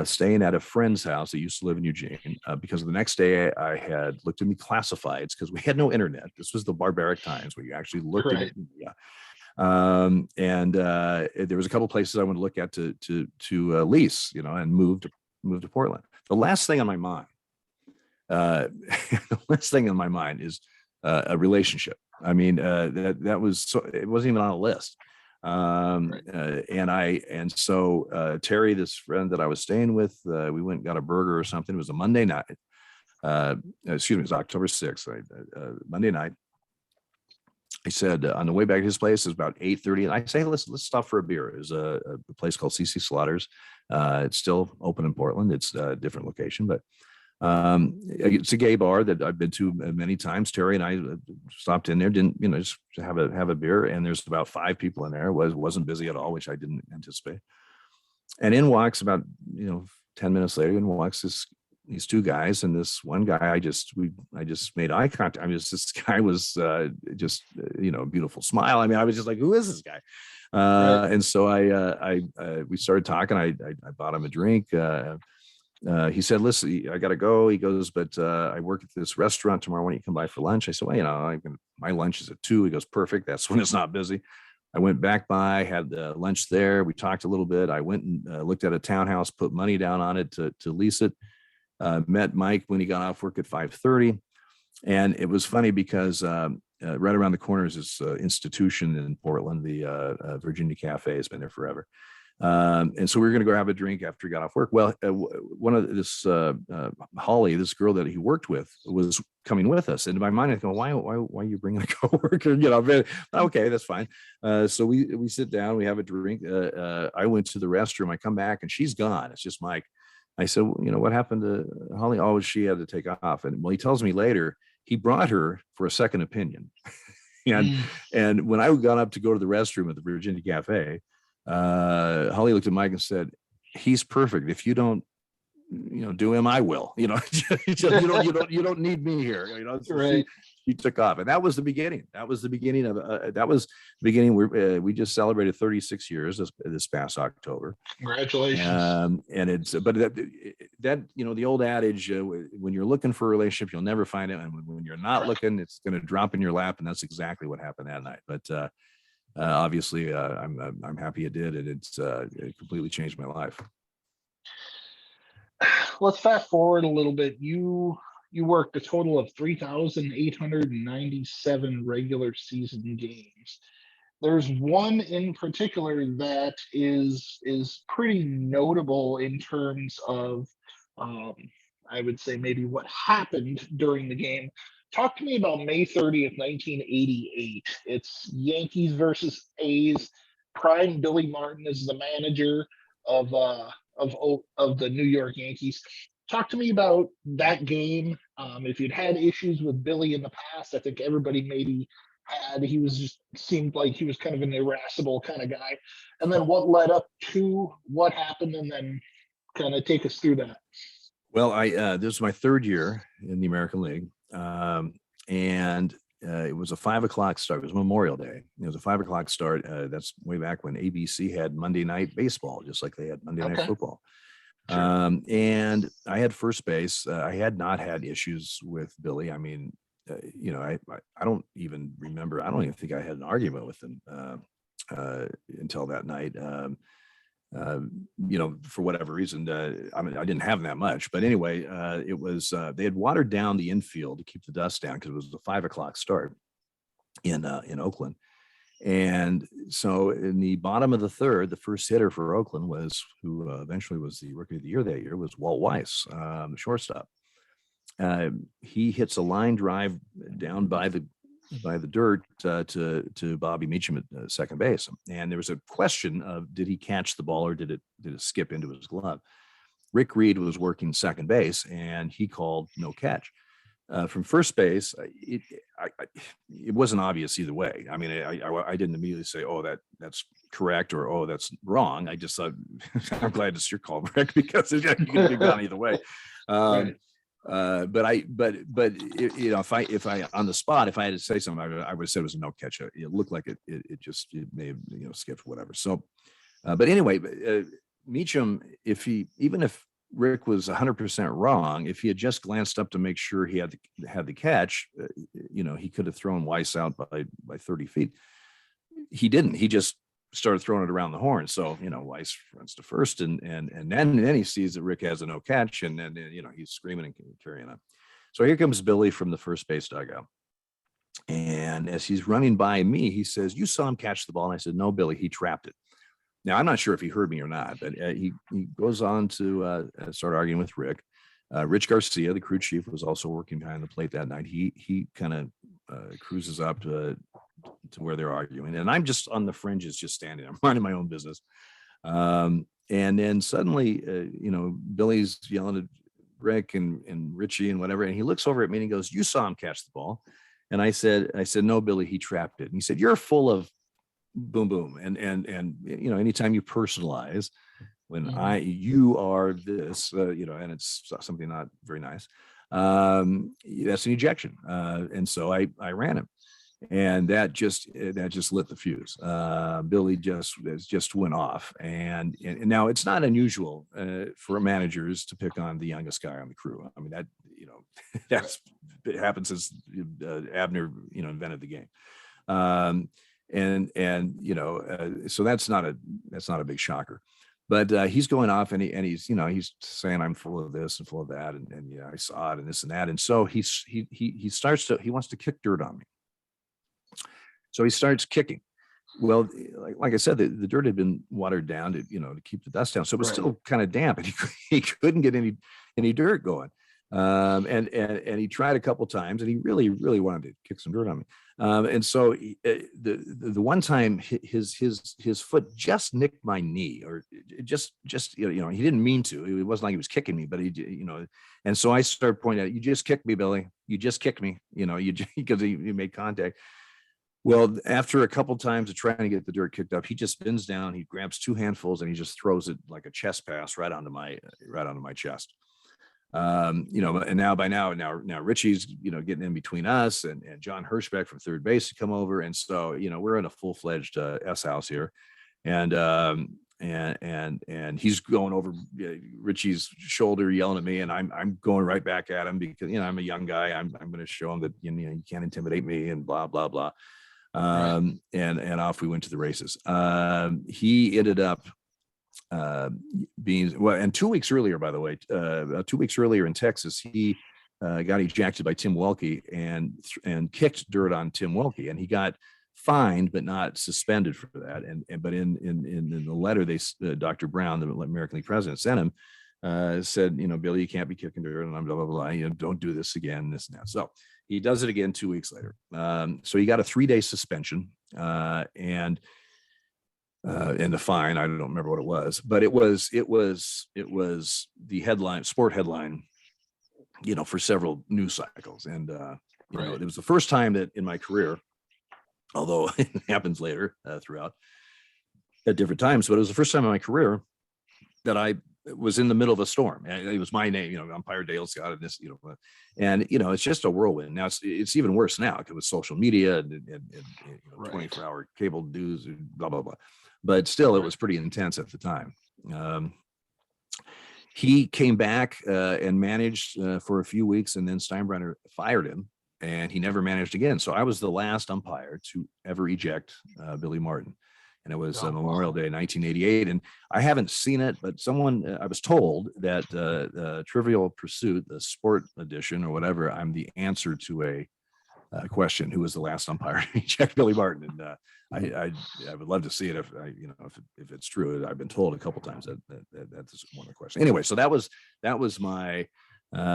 staying at a friend's house that used to live in Eugene, because the next day I had looked in the classifieds because we had no internet. This was the barbaric times where you actually looked at it. Yeah. And there was a couple places I wanted to look at to lease, and move to Portland. The last thing on my mind, is a relationship. I mean, that was it wasn't even on a list. And so Terry, this friend that I was staying with, we went and got a burger or something. It was a Monday night. Excuse me, it was October 6th, Monday night. I said on the way back to his place, it was about 8:30, and I say, let's stop for a beer. There's a place called CC Slaughters. It's still open in Portland. It's a different location, but it's a gay bar that I've been to many times. Terry and I stopped in there, didn't just have a beer, and there's about 5 people in there. Wasn't busy at all, which I didn't anticipate. And in walks about 10 minutes later, in walks these 2 guys, and this one guy, I just made eye contact. I mean, this guy was just beautiful smile. I mean, I was just like, who is this guy? And so we started talking. I bought him a drink. He said, listen, I got to go. He goes, but I work at this restaurant tomorrow. Why don't you come by for lunch? I said, well, my lunch is at 2. He goes, perfect. That's when it's not busy. I went back by, had lunch there. We talked a little bit. I went and looked at a townhouse, put money down on it to lease it. Met Mike when he got off work at 5:30. And it was funny because right around the corner is this institution in Portland, the Virginia Cafe. Has been there forever. And so we were going to go have a drink after he got off work. Well, one of this Holly, this girl that he worked with, was coming with us. And in my mind, I go, why are you bringing a coworker? Okay, that's fine. So we sit down, we have a drink. I went to the restroom. I come back and she's gone. It's just Mike. I said, what happened to Holly? Oh, she had to take off. And he tells me later he brought her for a second opinion. And when I got up to go to the restroom at the Virginia Cafe, Holly looked at Mike and said, he's perfect. If you don't, do him, I will, you don't need me here. Right. She took off, and that was the beginning. That was the beginning where we just celebrated 36 years this past October. Congratulations. And it's, but that the old adage, when you're looking for a relationship, you'll never find it. And when you're not looking, it's going to drop in your lap. And that's exactly what happened that night. But, obviously, I'm happy it did, and it completely changed my life. Let's fast forward a little bit. You worked a total of 3,897 regular season games. There's one in particular that is pretty notable in terms of, I would say maybe what happened during the game. Talk to me about May 30th, 1988. It's Yankees versus A's. Prime Billy Martin is the manager of the New York Yankees. Talk to me about that game. If you'd had issues with Billy in the past, I think everybody maybe had. He seemed like he was kind of an irascible kind of guy. And then what led up to what happened, and then kind of take us through that. Well, this was my 3rd year in the American League. And it was a 5:00 start. It was Memorial Day. It was a 5:00 start. That's way back when ABC had Monday night baseball, just like they had Monday night football. Sure. And I had first base. I had not had issues with Billy. I mean, I don't even remember. I don't even think I had an argument with him until that night. For whatever reason, I didn't have that much, but anyway, it was, they had watered down the infield to keep the dust down because it was a 5:00 start in Oakland. And so in the bottom of the 3rd, the first hitter for Oakland who eventually was the Rookie of the Year that year, was Walt Weiss, the shortstop. He hits a line drive down by the the dirt to Bobby Meacham at second base, and there was a question of did he catch the ball or did it skip into his glove? Rick Reed was working second base, and he called no catch. From first base, it wasn't obvious either way. I mean, I didn't immediately say, "Oh, that's correct," or "Oh, that's wrong." I just thought, "I'm glad it's your call, Rick," because it could have gone either way. Right. If I on the spot, if I had to say something, I would have said it was a no catch. It looked like it may have skipped whatever. So, but anyway, Meacham, even if Rick was 100% wrong, if he had just glanced up to make sure he had the catch, he could have thrown Weiss out by 30 feet. He didn't. He just started throwing it around the horn. So, Weiss runs to first, and then he sees that Rick has a no catch, and then he's screaming and carrying on. So here comes Billy from the first base dugout. And as he's running by me, he says, "You saw him catch the ball?" And I said, "No, Billy, he trapped it." Now, I'm not sure if he heard me or not, but he goes on to start arguing with Rick. Rich Garcia, the crew chief, was also working behind the plate that night. He kind of cruises up to where they're arguing, and I'm just on the fringes, just standing. I'm minding my own business. And then suddenly, Billy's yelling at Rick and Richie and whatever, and he looks over at me and he goes, "You saw him catch the ball?" And I said, "No, Billy, he trapped it." And he said, "You're full of boom, boom." And anytime you personalize when you are this, and it's something not very nice, that's an ejection. And so I ran him, and that just lit the fuse. Billy just went off. And now it's not unusual for managers to pick on the youngest guy on the crew. I mean, that, it happens since Abner, invented the game. So that's not a big shocker, but he's going off, and he's saying, "I'm full of this and full of that, and I saw it and this and that." And so he wants to kick dirt on me. So he starts kicking. Well, like I said, the dirt had been watered down to keep the dust down, so it was still kind of damp, and he couldn't get any dirt going. And he tried a couple times, and he really wanted to kick some dirt on me. And so the one time his foot just nicked my knee, or just he didn't mean to. It wasn't like he was kicking me, but he and so I started pointing out, "You just kicked me, Billy. You just kicked me." Because he made contact. Well, after a couple times of trying to get the dirt kicked up, he just bends down, he grabs two handfuls, and he just throws it like a chest pass right onto my chest. And now Richie's, getting in between us and John Hirschbeck from third base to come over. And so, we're in a full-fledged S house here. And he's going over Richie's shoulder, yelling at me, and I'm going right back at him because, I'm a young guy. I'm going to show him that, you can't intimidate me, and blah, blah, blah. And off we went to the races. He ended up, and 2 weeks earlier, by the way, 2 weeks earlier in Texas, he got ejected by Tim Welke and kicked dirt on Tim Welke, and he got fined but not suspended for that. But in the letter Dr. Brown, the American League president, sent him, said, "Billy, you can't be kicking dirt, and I'm blah blah blah. Don't do this again, this and that." So he does it again 2 weeks later. So he got a 3-day suspension, and the fine, I don't remember what it was, but it was the sport headline, for several news cycles. And it was the first time that in my career, although it happens later throughout at different times, but it was the first time in my career that I was in the middle of a storm. And it was my name, Umpire Dale Scott, and this, and it's just a whirlwind. Now it's even worse now because with social media and 24-hour cable news and blah blah blah. But still, it was pretty intense at the time. He came back and managed for a few weeks, and then Steinbrenner fired him, and he never managed again. So I was the last umpire to ever eject Billy Martin. And it was Memorial Day, 1988. And I haven't seen it, but I was told that Trivial Pursuit, the sport edition or whatever, I'm the answer to a question: who was the last umpire to eject Billy Martin? And I would love to see it if it's true. I've been told a couple times that that's one of the questions. Anyway, so that was my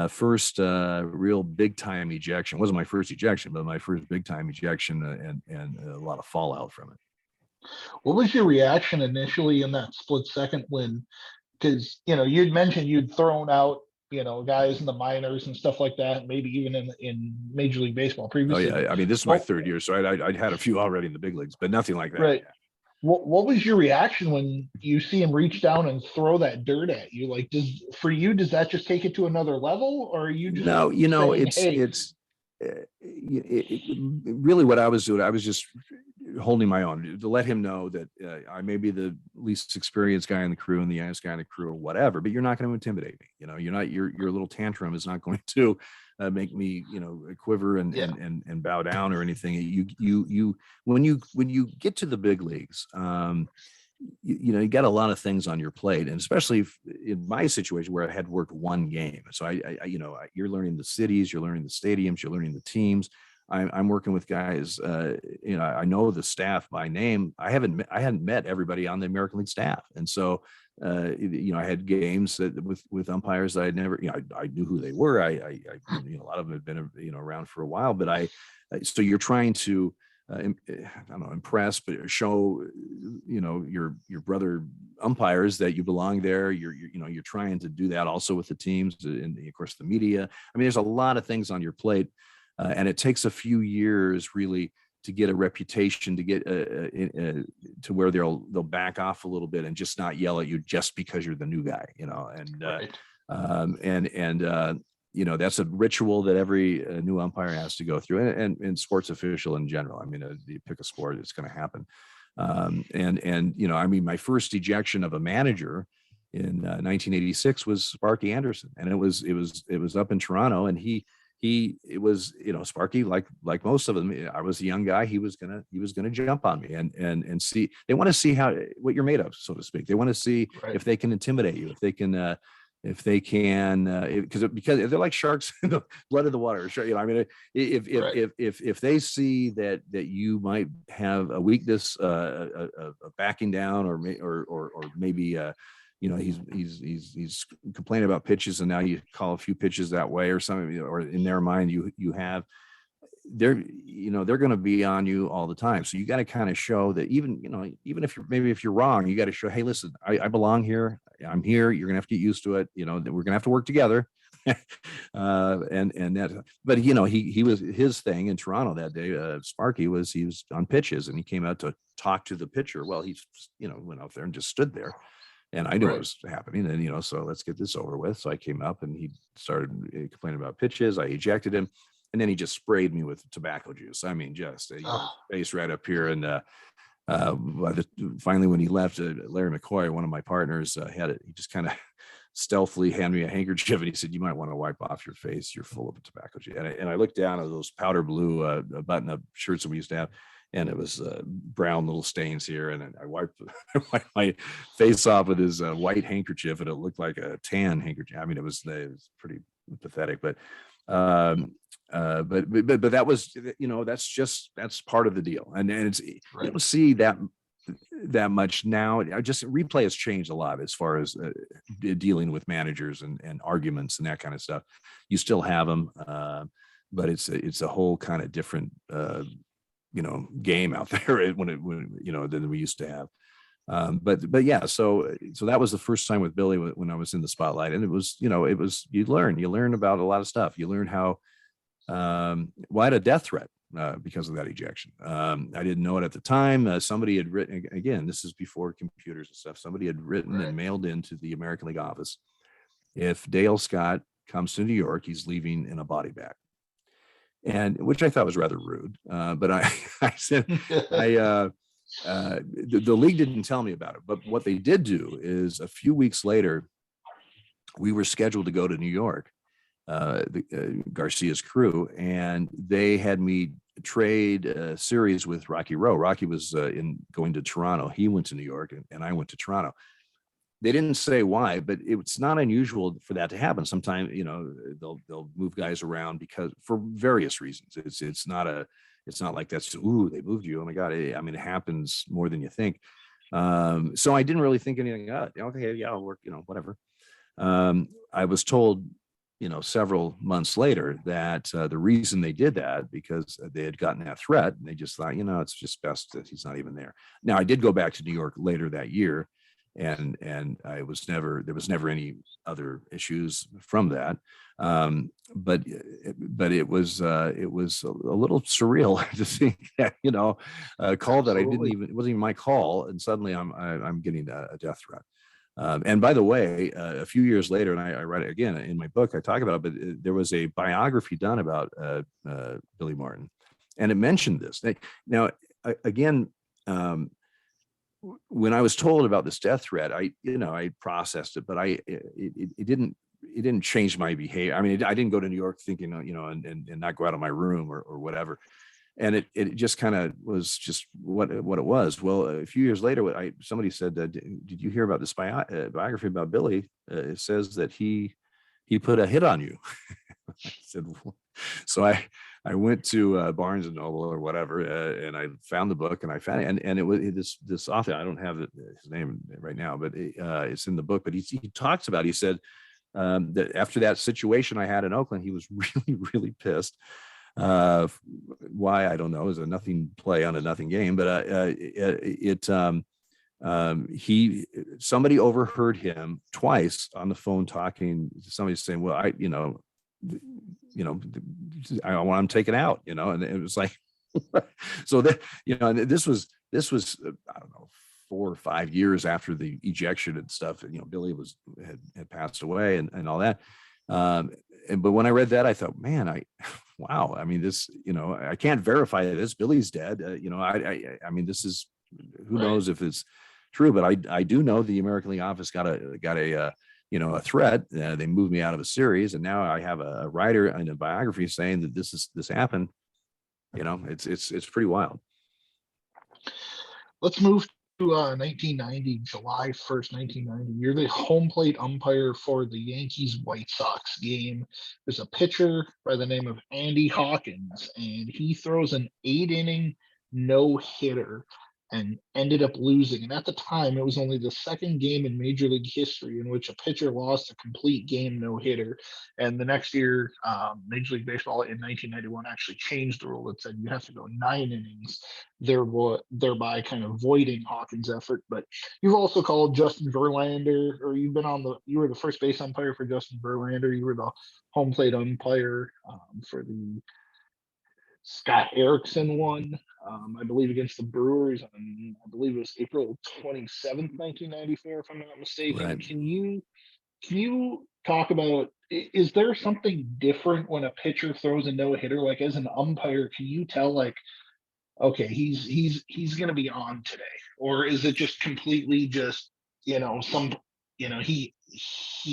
first real big time ejection. It wasn't my first ejection, but my first big time ejection, and a lot of fallout from it. What was your reaction initially in that split second when, because you'd mentioned you'd thrown out guys in the minors and stuff like that, maybe even in Major League Baseball Oh previously. yeah, I mean this is my third year, so I'd had a few already in the big leagues, but nothing like that. Right. What was your reaction when you see him reach down and throw that dirt at you? Like, does that just take it to another level, or are you just No, saying, it's really what I was doing. I was just holding my own to let him know that I may be the least experienced guy in the crew and the youngest guy in the crew or whatever, but you're not going to intimidate me. You're not, your little tantrum is not going to make me, quiver and bow down or anything. When you get to the big leagues, you got a lot of things on your plate, and especially in my situation where I had worked one game. So you're learning the cities, you're learning the stadiums, you're learning the teams. I'm working with guys. I know the staff by name. I hadn't met everybody on the American League staff, and so I had games that with umpires that I'd never. I knew who they were. A lot of them had been around for a while, but so you're trying to. I don't know, impress, but show, your brother umpires that you belong there. You're trying to do that also with the teams and of course the media. I mean, there's a lot of things on your plate, and it takes a few years really to get a reputation, to get to where they'll back off a little bit and just not yell at you just because you're the new guy, and right. That's a ritual that every new umpire has to go through, and sports official in general. I mean, you pick a sport, it's going to happen. I mean, my first ejection of a manager in 1986 was Sparky Anderson, and it was up in Toronto, and it was Sparky, like most of them. I was a young guy. He was gonna jump on me and see. They want to see what you're made of, so to speak. They want to see right. if they can intimidate you, if they can. Because they're like sharks in the blood of the water. I mean, if they see that you might have a weakness, a backing down, or maybe he's complaining about pitches, and now you call a few pitches that way or something, or in their mind you have. They're going to be on you all the time. So you got to kind of show that even if you're wrong, you got to show, hey, listen, I belong here. I'm here. You're going to have to get used to it. We're going to have to work together. But he was, his thing in Toronto that day, Sparky he was on pitches, and he came out to talk to the pitcher. Well, he went out there and just stood there. And I knew what was happening, and so let's get this over with. So I came up, and he started complaining about pitches. I ejected him, and then he just sprayed me with tobacco juice. I mean, just face right up here. And finally, when he left, Larry McCoy, one of my partners, had it. He just kind of stealthily handed me a handkerchief, and he said, "You might want to wipe off your face. You're full of tobacco juice." And I looked down at those powder blue button-up shirts that we used to have, and it was brown little stains here. And I wiped my face off with his white handkerchief, and it looked like a tan handkerchief. I mean, it was pretty pathetic, but that was, that's part of the deal. And it's, you don't see that much now. Just replay has changed a lot as far as dealing with managers and arguments and that kind of stuff. You still have them, but it's a whole kind of different, game out there than we used to have. But yeah, so that was the first time with Billy when I was in the spotlight, and it was you learn about a lot of stuff. You learn how, I had a death threat because of that ejection. I didn't know it at the time. Somebody had written, again, this is before computers and stuff. Somebody had written and mailed into the American League office, if Dale Scott comes to New York, he's leaving in a body bag. And which I thought was rather rude. But I said, the league didn't tell me about it, but what they did do is a few weeks later, we were scheduled to go to New York, Garcia's crew, and they had me trade a series with Rocky Rowe. Rocky was going to Toronto. He went to New York, and I went to Toronto. They didn't say why, but it's not unusual for that to happen. Sometimes, they'll move guys around because for various reasons. It's not like that's, ooh, they moved you. Oh my God. I mean, it happens more than you think. So I didn't really think anything of it. Okay, yeah, I'll work, whatever. I was told several months later that the reason they did that because they had gotten that threat and they just thought, it's just best that he's not even there. Now, I did go back to New York later that year, and there was never any other issues from that. But it was a little surreal to see that, a call that it wasn't even my call, and suddenly I'm getting a death threat. And by the way, a few years later, and I write it again in my book, I talk about it, but there was a biography done about Billy Martin, and it mentioned this. Now, again, when I was told about this death threat, I processed it, but it didn't change my behavior. I mean, I didn't go to New York thinking, and not go out of my room or whatever. And it just kind of was just what it was. Well, a few years later, somebody said, "Did you hear about this biography about Billy? It says that he put a hit on you." I said, so I went to Barnes and Noble or whatever, and I found the book, and I found it, and it was this author. I don't have his name right now, but it's in the book. But he talks about. He said that after that situation I had in Oakland, he was really, really pissed. Why, I don't know. It was a nothing play on a nothing game, but somebody overheard him twice on the phone talking to somebody saying, "Well, I want him taken out," and it was like, so that, this was I don't know, 4 or 5 years after the ejection and stuff. Billy had passed away and all that. But when I read that, I thought, man, wow. I mean, this, I can't verify this. Billy's dead. I mean, this is, who knows if it's true, but I do know the American League office got a threat. They moved me out of a series, and now I have a writer in a biography saying that this happened. It's pretty wild. Let's move to 1990, July 1st, 1990. You're the home plate umpire for the Yankees-White Sox game. There's a pitcher by the name of Andy Hawkins, and he throws an 8-inning no-hitter and ended up losing. And at the time, it was only the second game in Major League history in which a pitcher lost a complete game no-hitter. And the next year, Major League Baseball in 1991 actually changed the rule that said you have to go 9 innings, thereby kind of voiding Hawkins' effort. But you've also called Justin Verlander, or you were the first base umpire for Justin Verlander. You were the home plate umpire for the Scott Erickson one, I believe, against the Brewers on, I believe it was April 27th, 1994, if I'm not mistaken. Right. Can you talk about, is there something different when a pitcher throws a no-hitter? Like, as an umpire, can you tell, like, okay, he's going to be on today? Or is it just completely just, he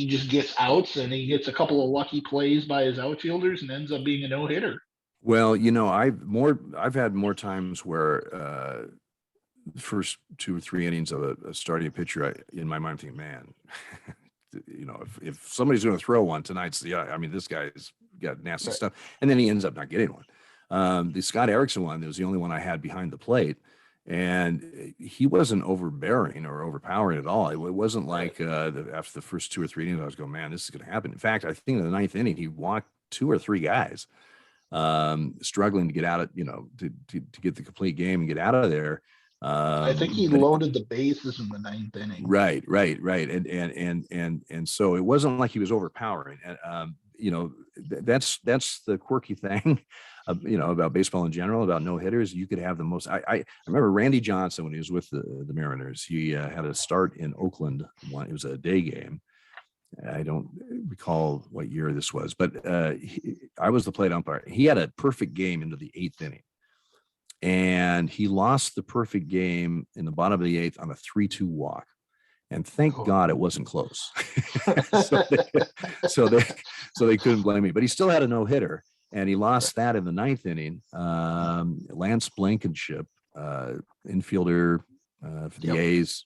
just gets outs and he gets a couple of lucky plays by his outfielders and ends up being a no-hitter? Well, I've had more times where the first 2 or 3 innings of a starting pitcher, in my mind, I'm thinking, man, if somebody's going to throw one tonight's this guy's got nasty stuff, and then he ends up not getting one. The Scott Erickson one, it was the only one I had behind the plate, and he wasn't overbearing or overpowering at all. It wasn't like after the first 2 or 3 innings, I was going, man, this is going to happen. In fact, I think in the 9th inning, he walked 2 or 3 guys. Struggling to get out of, to get the complete game and get out of there. I think he loaded the bases in the 9th inning. Right. And so it wasn't like he was overpowering. And that's the quirky thing, about baseball in general, about no hitters. You could have the most. I remember Randy Johnson when he was with the Mariners. He had a start in Oakland. It was a day game. I don't recall what year this was, but I was the plate umpire. He had a perfect game into the 8th inning, and he lost the perfect game in the bottom of the 8th on a 3-2 walk. And thank God it wasn't close. so they couldn't blame me. But he still had a no-hitter, and he lost that in the 9th inning. Lance Blankenship, infielder for the A's,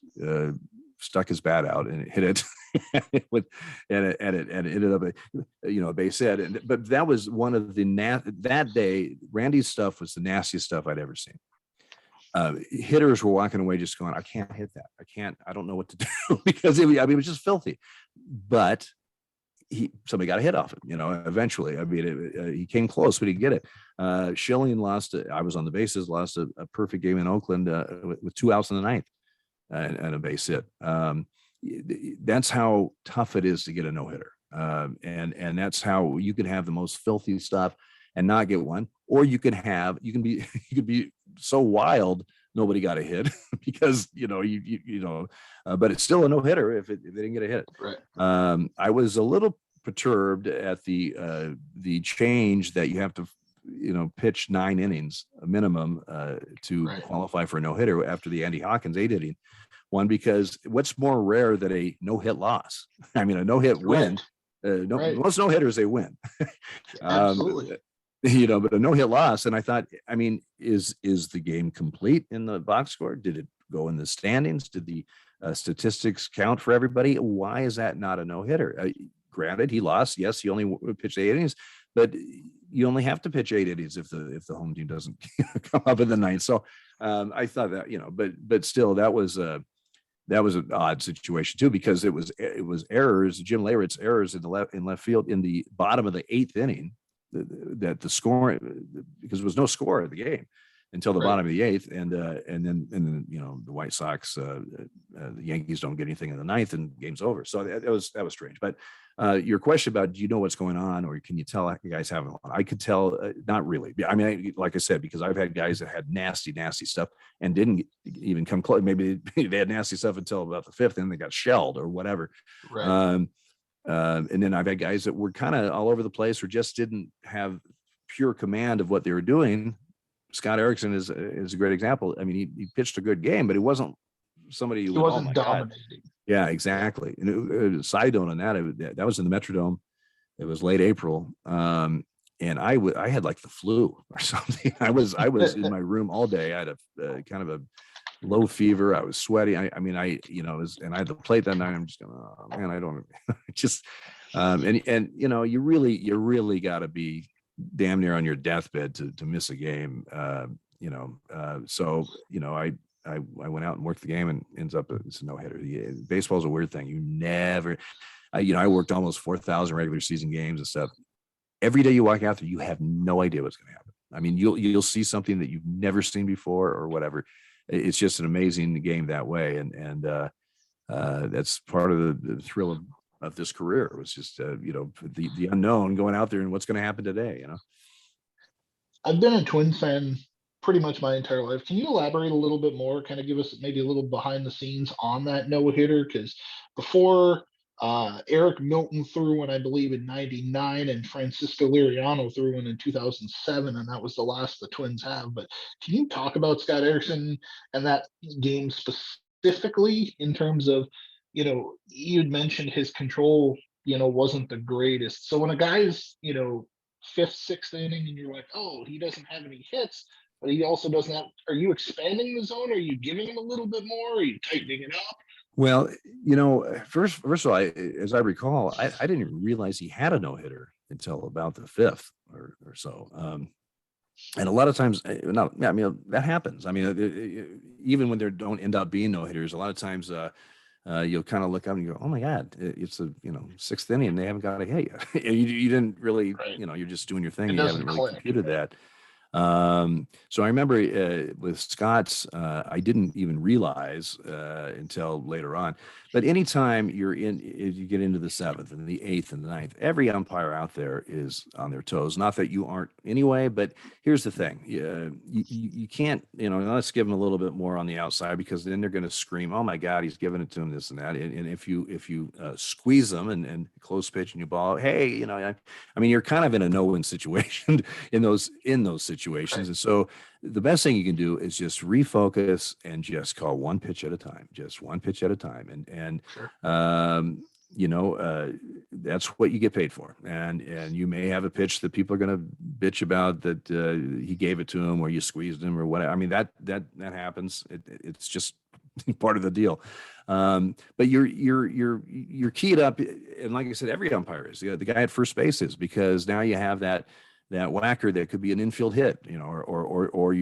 stuck his bat out and hit it. and it ended up a base hit. But that was one of that day. Randy's stuff was the nastiest stuff I'd ever seen. Hitters were walking away just going, I can't hit that. I don't know what to do because it was just filthy. But somebody got a hit off him, eventually. I mean, he came close, but he didn't get it. Schilling lost, I was on the bases, lost a perfect game in Oakland with 2 outs in the ninth and a base hit. That's how tough it is to get a no-hitter. And that's how you can have the most filthy stuff and not get one, or you could be so wild nobody got a hit because but it's still a no-hitter if they didn't get a hit. Right. I was a little perturbed at the change that you have to pitch 9 innings a minimum to qualify for a no-hitter after the Andy Hawkins 8 inning one, because what's more rare than a no-hit loss? I mean, a no-hit win. Most no-hitters, they win. Absolutely. But a no-hit loss. And I thought, I mean, is the game complete in the box score? Did it go in the standings? Did the statistics count for everybody? Why is that not a no-hitter? Granted, he lost. Yes, he only pitched 8 innings, but you only have to pitch 8 innings if the home team doesn't come up in the ninth. So I thought that, but still, that was an odd situation too, because it was errors, Jim Leyrit's errors in left field in the bottom of the 8th inning, that the score, because there was no score of the game until the bottom of the 8th, and then the White Sox, the Yankees don't get anything in the 9th, and game's over. So that was strange. But your question about, do you know what's going on, or can you tell you guys haven't? I could tell, not really. I mean, like I said, because I've had guys that had nasty stuff and didn't even come close. Maybe they had nasty stuff until about the 5th, and they got shelled or whatever. Right. And then I've had guys that were kind of all over the place or just didn't have pure command of what they were doing. Scott Erickson is a great example. I mean, he pitched a good game, but it wasn't somebody who wasn't dominating. God. Yeah, exactly. And side note on that was in the Metrodome. It was late April. And I had like the flu or something. I was in my room all day. I had a kind of a low fever. I was sweaty. I had the plate that night. I'm just going, oh man, I don't just, and you really got to be damn near on your deathbed to miss a game. So I went out and worked the game, and ends up it's a no-hitter. Baseball's a weird thing. You never, I worked almost 4,000 regular season games and stuff. Every day you walk out there, you have no idea what's going to happen. I mean, you'll see something that you've never seen before or whatever. It's just an amazing game that way. And that's part of the thrill of this career. It was just, the unknown, going out there and what's going to happen today, I've been a Twins fan pretty much my entire life. Can you elaborate a little bit more, kind of give us maybe a little behind the scenes on that no-hitter? Because before Eric Milton threw one, I believe, in 99, and Francisco Liriano threw one in 2007, and that was the last the Twins have. But can you talk about Scott Erickson and that game specifically in terms of, you'd mentioned his control, wasn't the greatest. So when a guy's, 5th, 6th inning, and you're like, oh, he doesn't have any hits, but he also doesn't have, are you expanding the zone? Are you giving him a little bit more? Are you tightening it up? Well, first of all, as I recall, I didn't even realize he had a no-hitter until about the 5th or so. And a lot of times, that happens. I mean, even when there don't end up being no-hitters, a lot of times you'll kind of look up and you go, oh my God, it's a 6th inning and they haven't got a hit yet. you didn't really, you're just doing your thing. You haven't really computed that. So I remember with Scott's, I didn't even realize until later on. But anytime you get into the 7th and the 8th and the 9th, every umpire out there is on their toes. Not that you aren't anyway, but here's the thing: you can't, let's give them a little bit more on the outside, because then they're going to scream, "Oh my God, he's giving it to him, this and that." And if you squeeze them and close pitch and you ball, hey, I mean, you're kind of in a no-win situation in those situations. Right. And so the best thing you can do is just refocus and just call one pitch at a time, and sure. That's what you get paid for. And you may have a pitch that people are going to bitch about that he gave it to him or you squeezed him or whatever. I mean, that happens. It's just part of the deal. But you're keyed up, and like I said, every umpire is. The guy at first base is, because now you have that that whacker that could be an infield hit, or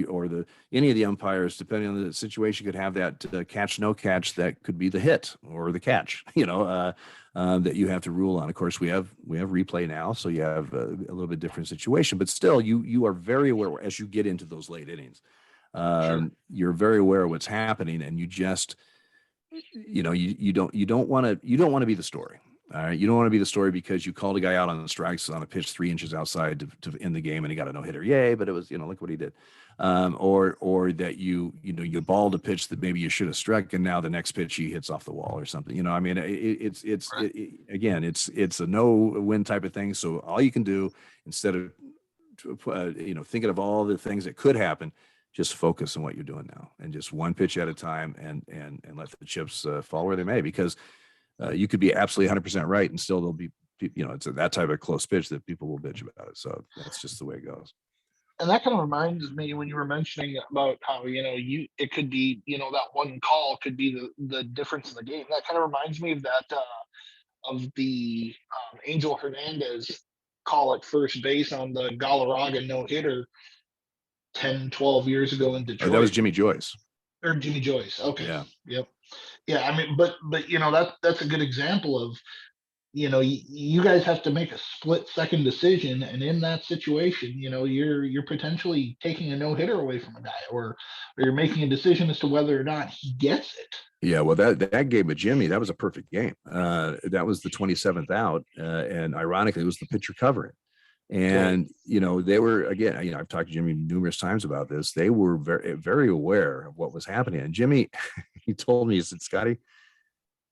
any of the umpires, depending on the situation, could have that catch, no catch that could be the hit or the catch, that you have to rule on. Of course, we have replay now, so you have a little bit different situation, but still, you are very aware as you get into those late innings. Sure. You're very aware of what's happening, and you just, you don't want to be the story. All right. You don't want to be the story because you called a guy out on the strikes on a pitch 3 inches outside to end the game and he got a no hitter. Yay. But it was, look what he did. Or that you balled a pitch that maybe you should have struck. And now the next pitch he hits off the wall or something, I mean, again, it's a no win type of thing. So all you can do instead of, thinking of all the things that could happen, just focus on what you're doing now and just one pitch at a time and let the chips fall where they may, because you could be absolutely 100% right and still there'll be, it's that type of close pitch that people will bitch about it. So that's just the way it goes. And that kind of reminds me when you were mentioning about how, it could be, that one call could be the difference in the game. That kind of reminds me of that, of the Angel Hernandez call at first base on the Galarraga no-hitter 10, 12 years ago in Detroit. Oh, that was Jimmy Joyce. Or Jimmy Joyce. Okay. Yeah. Yep. Yeah. I mean, but that's a good example of, you guys have to make a split-second decision, and in that situation, you're potentially taking a no-hitter away from a guy, or you're making a decision as to whether or not he gets it. Yeah, well, that game with Jimmy, that was a perfect game. That was the 27th out, and ironically, it was the pitcher covering. And, they were, again, I've talked to Jimmy numerous times about this. They were very, very aware of what was happening. And Jimmy, he told me, he said, Scotty,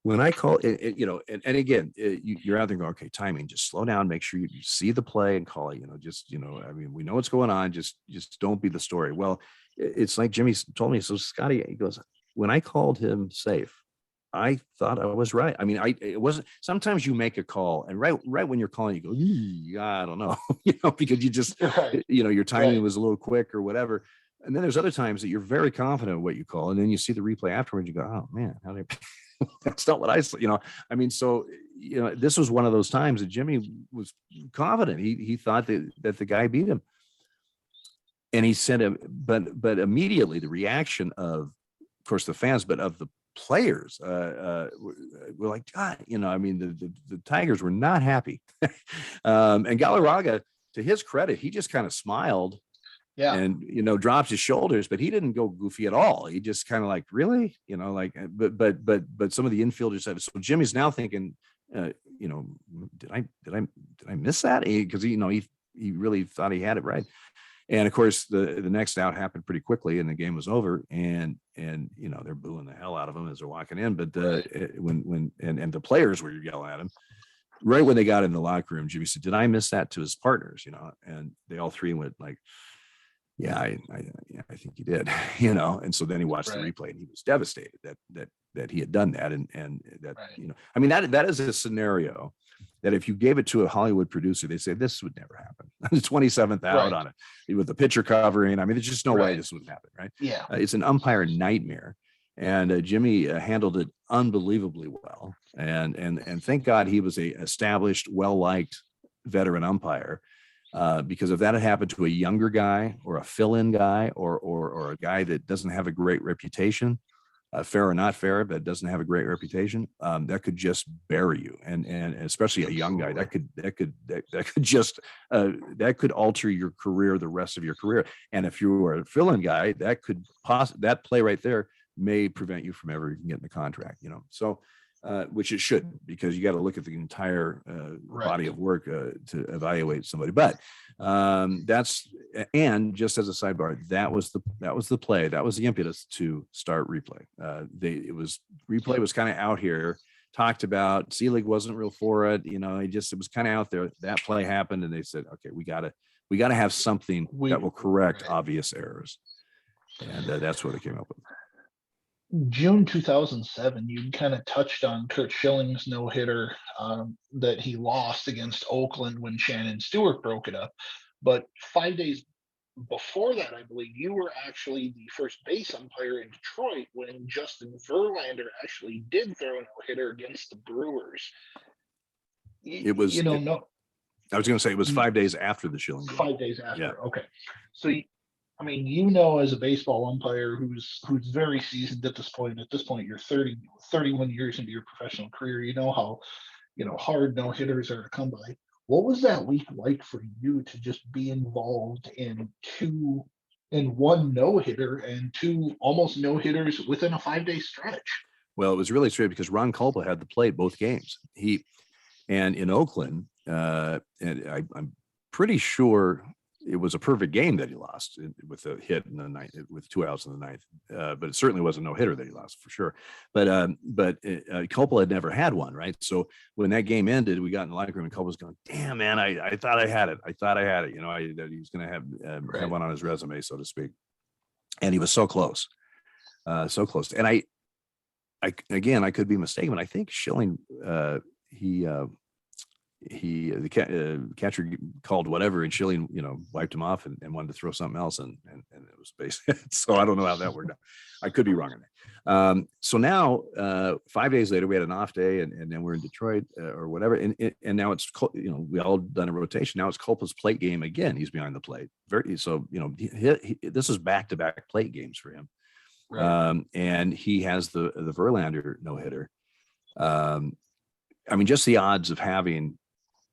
when I call it, and again, you're out there going, okay, timing, just slow down, make sure you see the play and call it, I mean, we know what's going on. Just don't be the story. Well, it's like Jimmy told me. So Scotty, he goes, when I called him safe, I thought I was right. I mean, it wasn't, sometimes you make a call and right when you're calling, you go, I don't know, because you just, your timing was a little quick or whatever. And then there's other times that you're very confident of what you call. And then you see the replay afterwards, you go, oh man, how did that's not what I saw, I mean, so, this was one of those times that Jimmy was confident. He thought that the guy beat him. And he said, but immediately the reaction of course, the fans, but of the players were like, God, I mean, the Tigers were not happy. And Galarraga, to his credit, he just kind of smiled. Yeah. And, drops his shoulders, but he didn't go goofy at all. He just kind of like, really, but some of the infielders have. So Jimmy's now thinking, did I miss that? Because he really thought he had it right. And of course, the next out happened pretty quickly, and the game was over. And they're booing the hell out of him as they're walking in. But when the players were yelling at him, right when they got in the locker room, Jimmy said, "Did I miss that?" to his partners, And they all three went like, "Yeah, I think you did," And so then he watched the replay, and he was devastated that he had done that, and that I mean that is a scenario that if you gave it to a Hollywood producer, they say this would never happen. The 27th out on it with the pitcher covering. I mean, there's just no way this would happen, right? Yeah, it's an umpire nightmare, and Jimmy handled it unbelievably well, and thank God he was a established, well-liked veteran umpire. Because if that had happened to a younger guy or a fill-in guy or a guy that doesn't have a great reputation, fair or not fair, but doesn't have a great reputation, that could just bury you. And especially a young guy, that could alter your career, the rest of your career. And if you were a fill-in guy, that play right there may prevent you from ever getting the contract, So which it shouldn't, because you got to look at the entire body of work to evaluate somebody. But and just as a sidebar, that was the play, that was the impetus to start replay. Replay was kind of out here, talked about. C-League wasn't real for it, it was kind of out there. That play happened, and they said, okay, we got to have something that will correct obvious errors, and that's what they came up with. June 2007, you kind of touched on Curt Schilling's no-hitter that he lost against Oakland when Shannon Stewart broke it up. But 5 days before that, I believe, you were actually the first base umpire in Detroit when Justin Verlander actually did throw a no-hitter against the Brewers. I was going to say it was 5 days after the Schilling game. 5 days after. Yeah. Okay. So, I mean, you know, as a baseball umpire who's very seasoned at this point, you're 31 years into your professional career. You know how, hard no hitters are to come by. What was that week like for you to just be involved in one no hitter and two almost no hitters within a 5-day stretch? Well, it was really strange because Ron Culpa had to play both games. And in Oakland, and I'm pretty sure it was a perfect game that he lost with a hit in the ninth, with 2 outs in the ninth. But it certainly wasn't no hitter that he lost for sure. But Culpa had never had one, right? So when that game ended, we got in the locker room and Culpa was going, "Damn, man, I thought I had it. That he was going to have one on his resume, so to speak." And he was so close, so close. And I could be mistaken, but I think Schilling, the catcher called whatever, and Schilling, wiped him off and wanted to throw something else, and it was basically. So I don't know how that worked out. I could be wrong on that. So now, 5 days later, we had an off day, and then we're in Detroit or whatever, and now it's we all done a rotation. Now it's Culpa's plate game again. He's behind the plate. This is back-to-back plate games for him. Right. And he has the Verlander no hitter. I mean, just the odds of having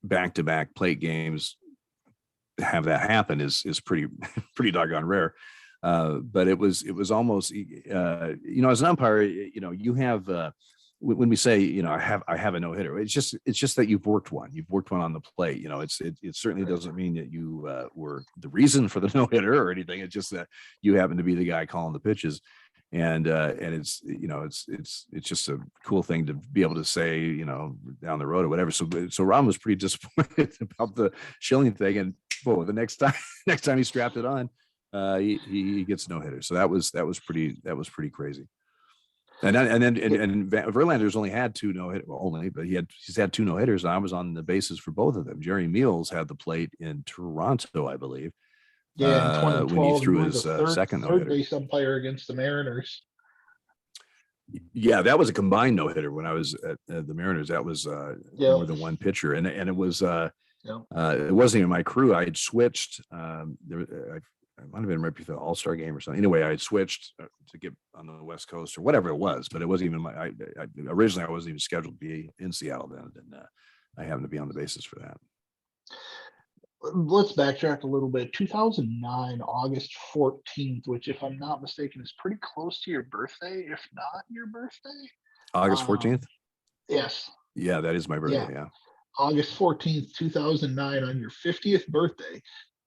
back-to-back plate games have that happen is pretty doggone rare. But it was almost as an umpire, you have when we say I have a no hitter, it's just that you've worked one on the plate. It certainly doesn't mean that you were the reason for the no hitter or anything. It's just that you happen to be the guy calling the pitches. And it's just a cool thing to be able to say, down the road or whatever. So Ron was pretty disappointed about the Schilling thing. And the next time he strapped it on, he gets no hitter. So that was pretty crazy. And Verlander's only had two no hitters, but he's had two no hitters. And I was on the bases for both of them. Jerry Meals had the plate in Toronto, I believe. Yeah, in 2012, when he threw his second no-hitter. Third base umpire against the Mariners. Yeah, that was a combined no-hitter when I was at the Mariners. That was more than one pitcher, and it was it wasn't even my crew. I had switched. I might have been right before the All-Star game or something. Anyway, I had switched to get on the West Coast or whatever it was, but it wasn't even originally I wasn't even scheduled to be in Seattle then, and I happened to be on the bases for that. Let's backtrack a little bit. 2009, August 14th, which, if I'm not mistaken, is pretty close to your birthday, if not your birthday. August 14th? Yes. Yeah, that is my birthday, yeah. August 14th, 2009, on your 50th birthday,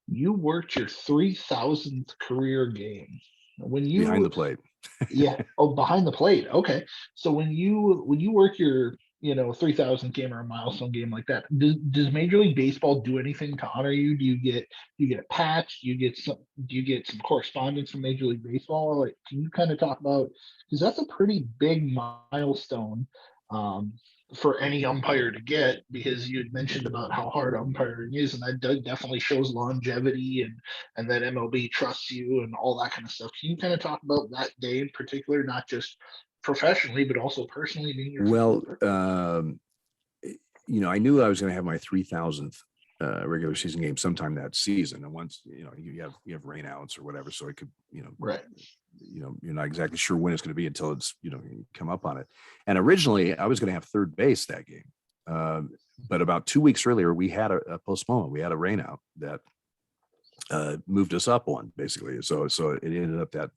you worked your 3,000th career game. Behind the plate. Yeah. Oh, behind the plate. Okay. So when you work your 3,000 game or a milestone game like that, does Major League Baseball do anything to honor you? Do you get a patch? Do you get some correspondence from Major League Baseball? Like, can you kind of talk about, because that's a pretty big milestone for any umpire to get, because you had mentioned about how hard umpiring is, and that definitely shows longevity and that MLB trusts you and all that kind of stuff. Can you kind of talk about that day in particular, not just professionally, but also personally being your I knew I was going to have my 3,000th regular season game sometime that season, and once you have rainouts or whatever, so it could right, you're not exactly sure when it's going to be until it's you come up on it. And originally I was going to have third base that game, but about 2 weeks earlier we had a postponement. We had a rainout that moved us up one, basically. So it ended up that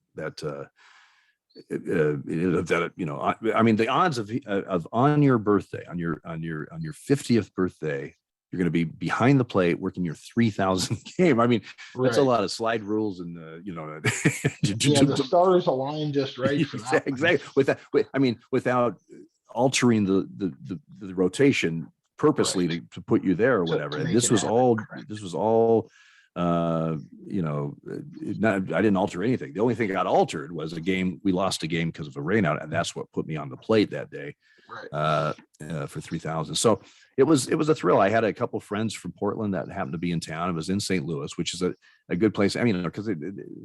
I mean, the odds of on your birthday, on your 50th birthday, you're going to be behind the plate working your 3,000th game. I mean, that's a lot of slide rules and the stars align just right for that. Exactly. Without altering the rotation purposely to put you there or whatever. And this was all. I didn't alter anything. The only thing that got altered was we lost a game because of a rainout, and that's what put me on the plate that day, for 3,000. So it was a thrill. I had a couple of friends from Portland that happened to be in town. It was in St. Louis, which is a good place. I mean, because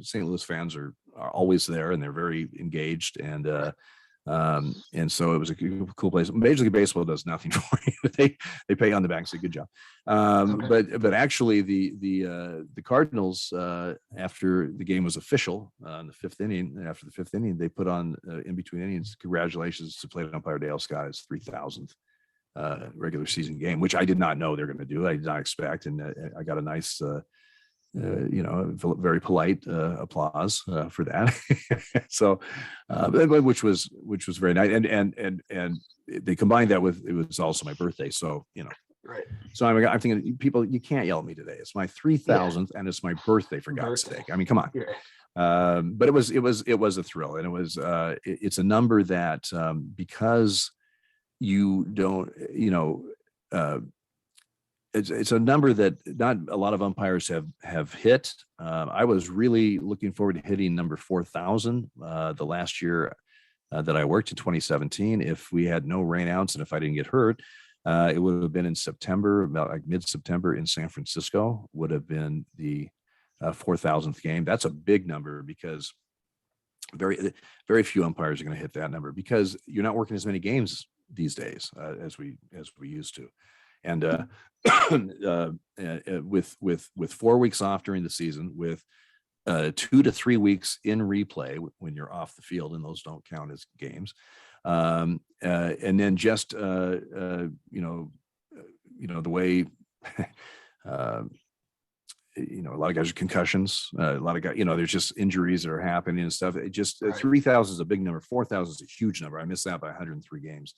St. Louis fans are always there and they're very engaged, and And so it was a cool place. Major League Baseball does nothing for you. They pay you on the back and say good job. But actually the Cardinals, after the game was official in the fifth inning, they put on in between innings, congratulations to plate umpire Dale Scott's 3,000th regular season game, which I did not know they're going to do. I did not expect, and I got a nice very polite applause for that. So, which was very nice, and they combined that with, it was also my birthday. So, Right. So I'm thinking, people, you can't yell at me today. It's my 3,000th and it's my birthday, for God's sake. I mean, come on. Yeah. But it was a thrill, and it was it's a number that because you don't, it's a number that not a lot of umpires have hit. I was really looking forward to hitting number 4,000 the last year that I worked in 2017. If we had no rainouts and if I didn't get hurt, it would have been in September, about like mid-September in San Francisco, would have been the 4,000th game. That's a big number, because very, very few umpires are going to hit that number, because you're not working as many games these days as we used to. And with 4 weeks off during the season, with 2 to 3 weeks in replay when you're off the field, and those don't count as games. And then just the way a lot of guys are concussions, a lot of guys, there's just injuries that are happening and stuff. It just 3,000 is a big number. 4,000 is a huge number. I missed that by 103 games,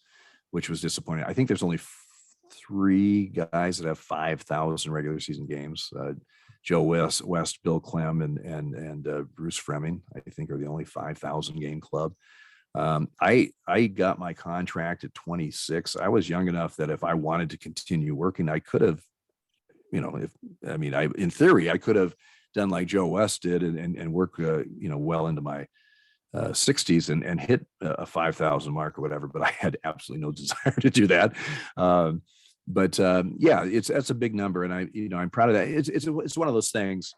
which was disappointing. I think there's only 3 guys that have 5,000 regular season games. Joe West, Bill Clem, and Bruce Fremming, I think, are the only 5,000 game club. I got my contract at 26. I was young enough that if I wanted to continue working, I could have, in theory, I could have done like Joe West did and work, well into my 60s and hit a 5,000 mark or whatever. But I had absolutely no desire to do that. But that's a big number, and I'm proud of that. It's one of those things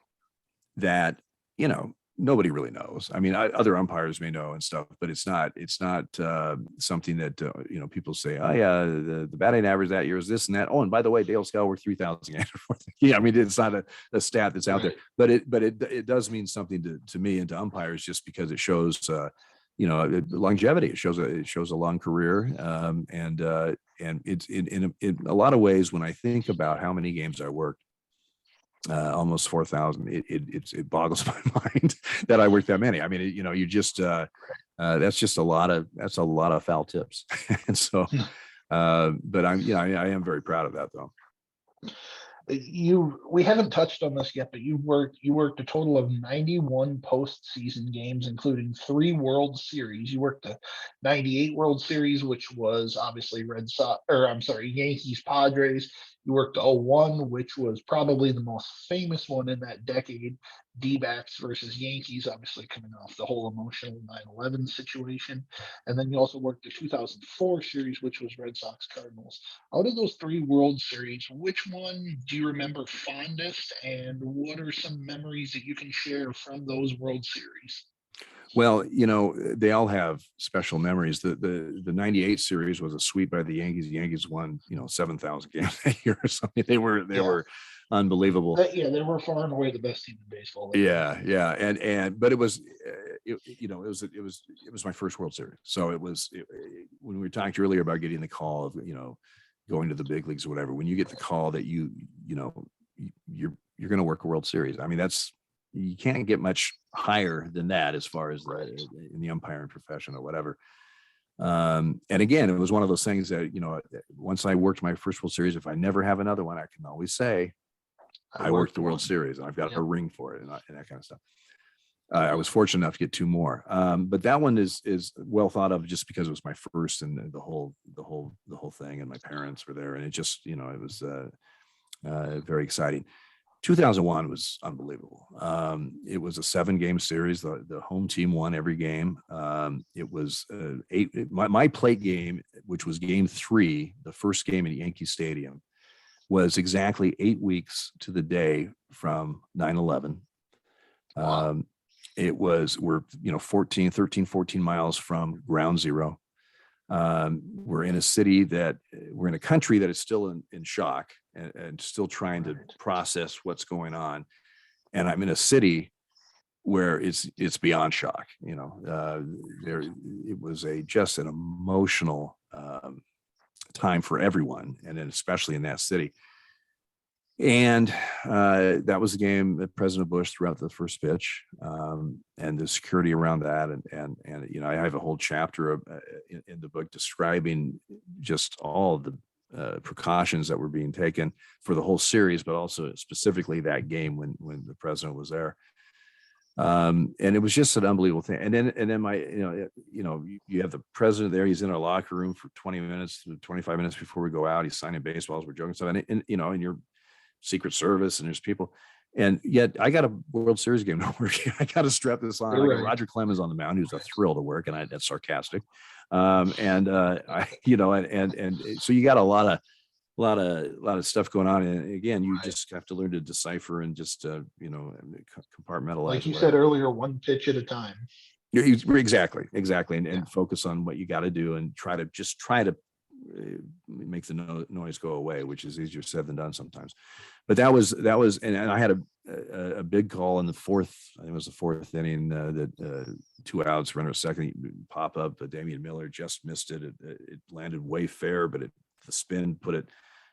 that nobody really knows. I mean, other umpires may know and stuff, but it's not something that people say, oh yeah, the batting average that year is this and that. Oh, and by the way, Dale Scout worked 3,000 games. Yeah, I mean, it's not a stat that's out there, but it does mean something to me and to umpires, just because it shows longevity. It shows a long career, and it's in a lot of ways. When I think about how many games I worked, almost 4,000, it boggles my mind that I worked that many. I mean, you just that's just a lot of foul tips. And so, but I am very proud of that, though. We haven't touched on this yet, but you worked a total of 91 postseason games, including 3 World Series. You worked the 98 World Series, which was obviously Yankees Padres. You worked 01, which was probably the most famous one in that decade, D-backs versus Yankees, obviously coming off the whole emotional 9/11 situation. And then you also worked the 2004 series, which was Red Sox Cardinals. Out of those 3 World Series, which one do you remember fondest, and what are some memories that you can share from those World Series? Well, they all have special memories. The 98 series was a sweep by the Yankees. The Yankees won, 7,000 games that year or something. They were unbelievable. They were far and away the best team in baseball. Yeah. But it was, it was my first World Series. So when we talked earlier about getting the call of, going to the big leagues or whatever, when you get the call that you're going to work a World Series, I mean, you can't get much higher than that as far as in the umpiring profession or whatever. And again, it was one of those things that, once I worked my first World Series, if I never have another one, I can always say I worked the World Series and I've got a ring for it and that kind of stuff. I was fortunate enough to get 2 more. But that one is well thought of, just because it was my first, and the whole thing, and my parents were there, and it just, it was very exciting. 2001 was unbelievable. It was a 7-game series. The home team won every game. It was 8. My plate game, which was game 3, the first game in Yankee Stadium, was exactly 8 weeks to the day from 9/11. Wow. we're 13, 14 miles from ground zero. We're in a city we're in a country that is still in shock and still trying to process what's going on. And I'm in a city where it's beyond shock. It was just an emotional time for everyone, and then especially in that city. And that was the game that President Bush threw out the first pitch, and the security around that. And I have a whole chapter in the book describing just all of the precautions that were being taken for the whole series, but also specifically that game when the president was there. And it was just an unbelievable thing. And then you have the president there. He's in our locker room for 20 minutes, 25 minutes before we go out. He's signing baseballs. We're joking stuff. And you're Secret Service, and there's people, and yet I got a World Series game to work. I got to strap this on. Right. Roger Clemens on the mound, who's a thrill to work, and that's sarcastic. So you got a lot of stuff going on, and again, you just have to learn to decipher and just compartmentalize. Like you said earlier, one pitch at a time. Exactly, and focus on what you got to do, and try to make the noise go away, which is easier said than done sometimes. But that was, and I had a big call in the fourth. I think it was the fourth inning. That 2 outs, runner at second, pop up. Damian Miller just missed it. It landed way fair, but the spin put it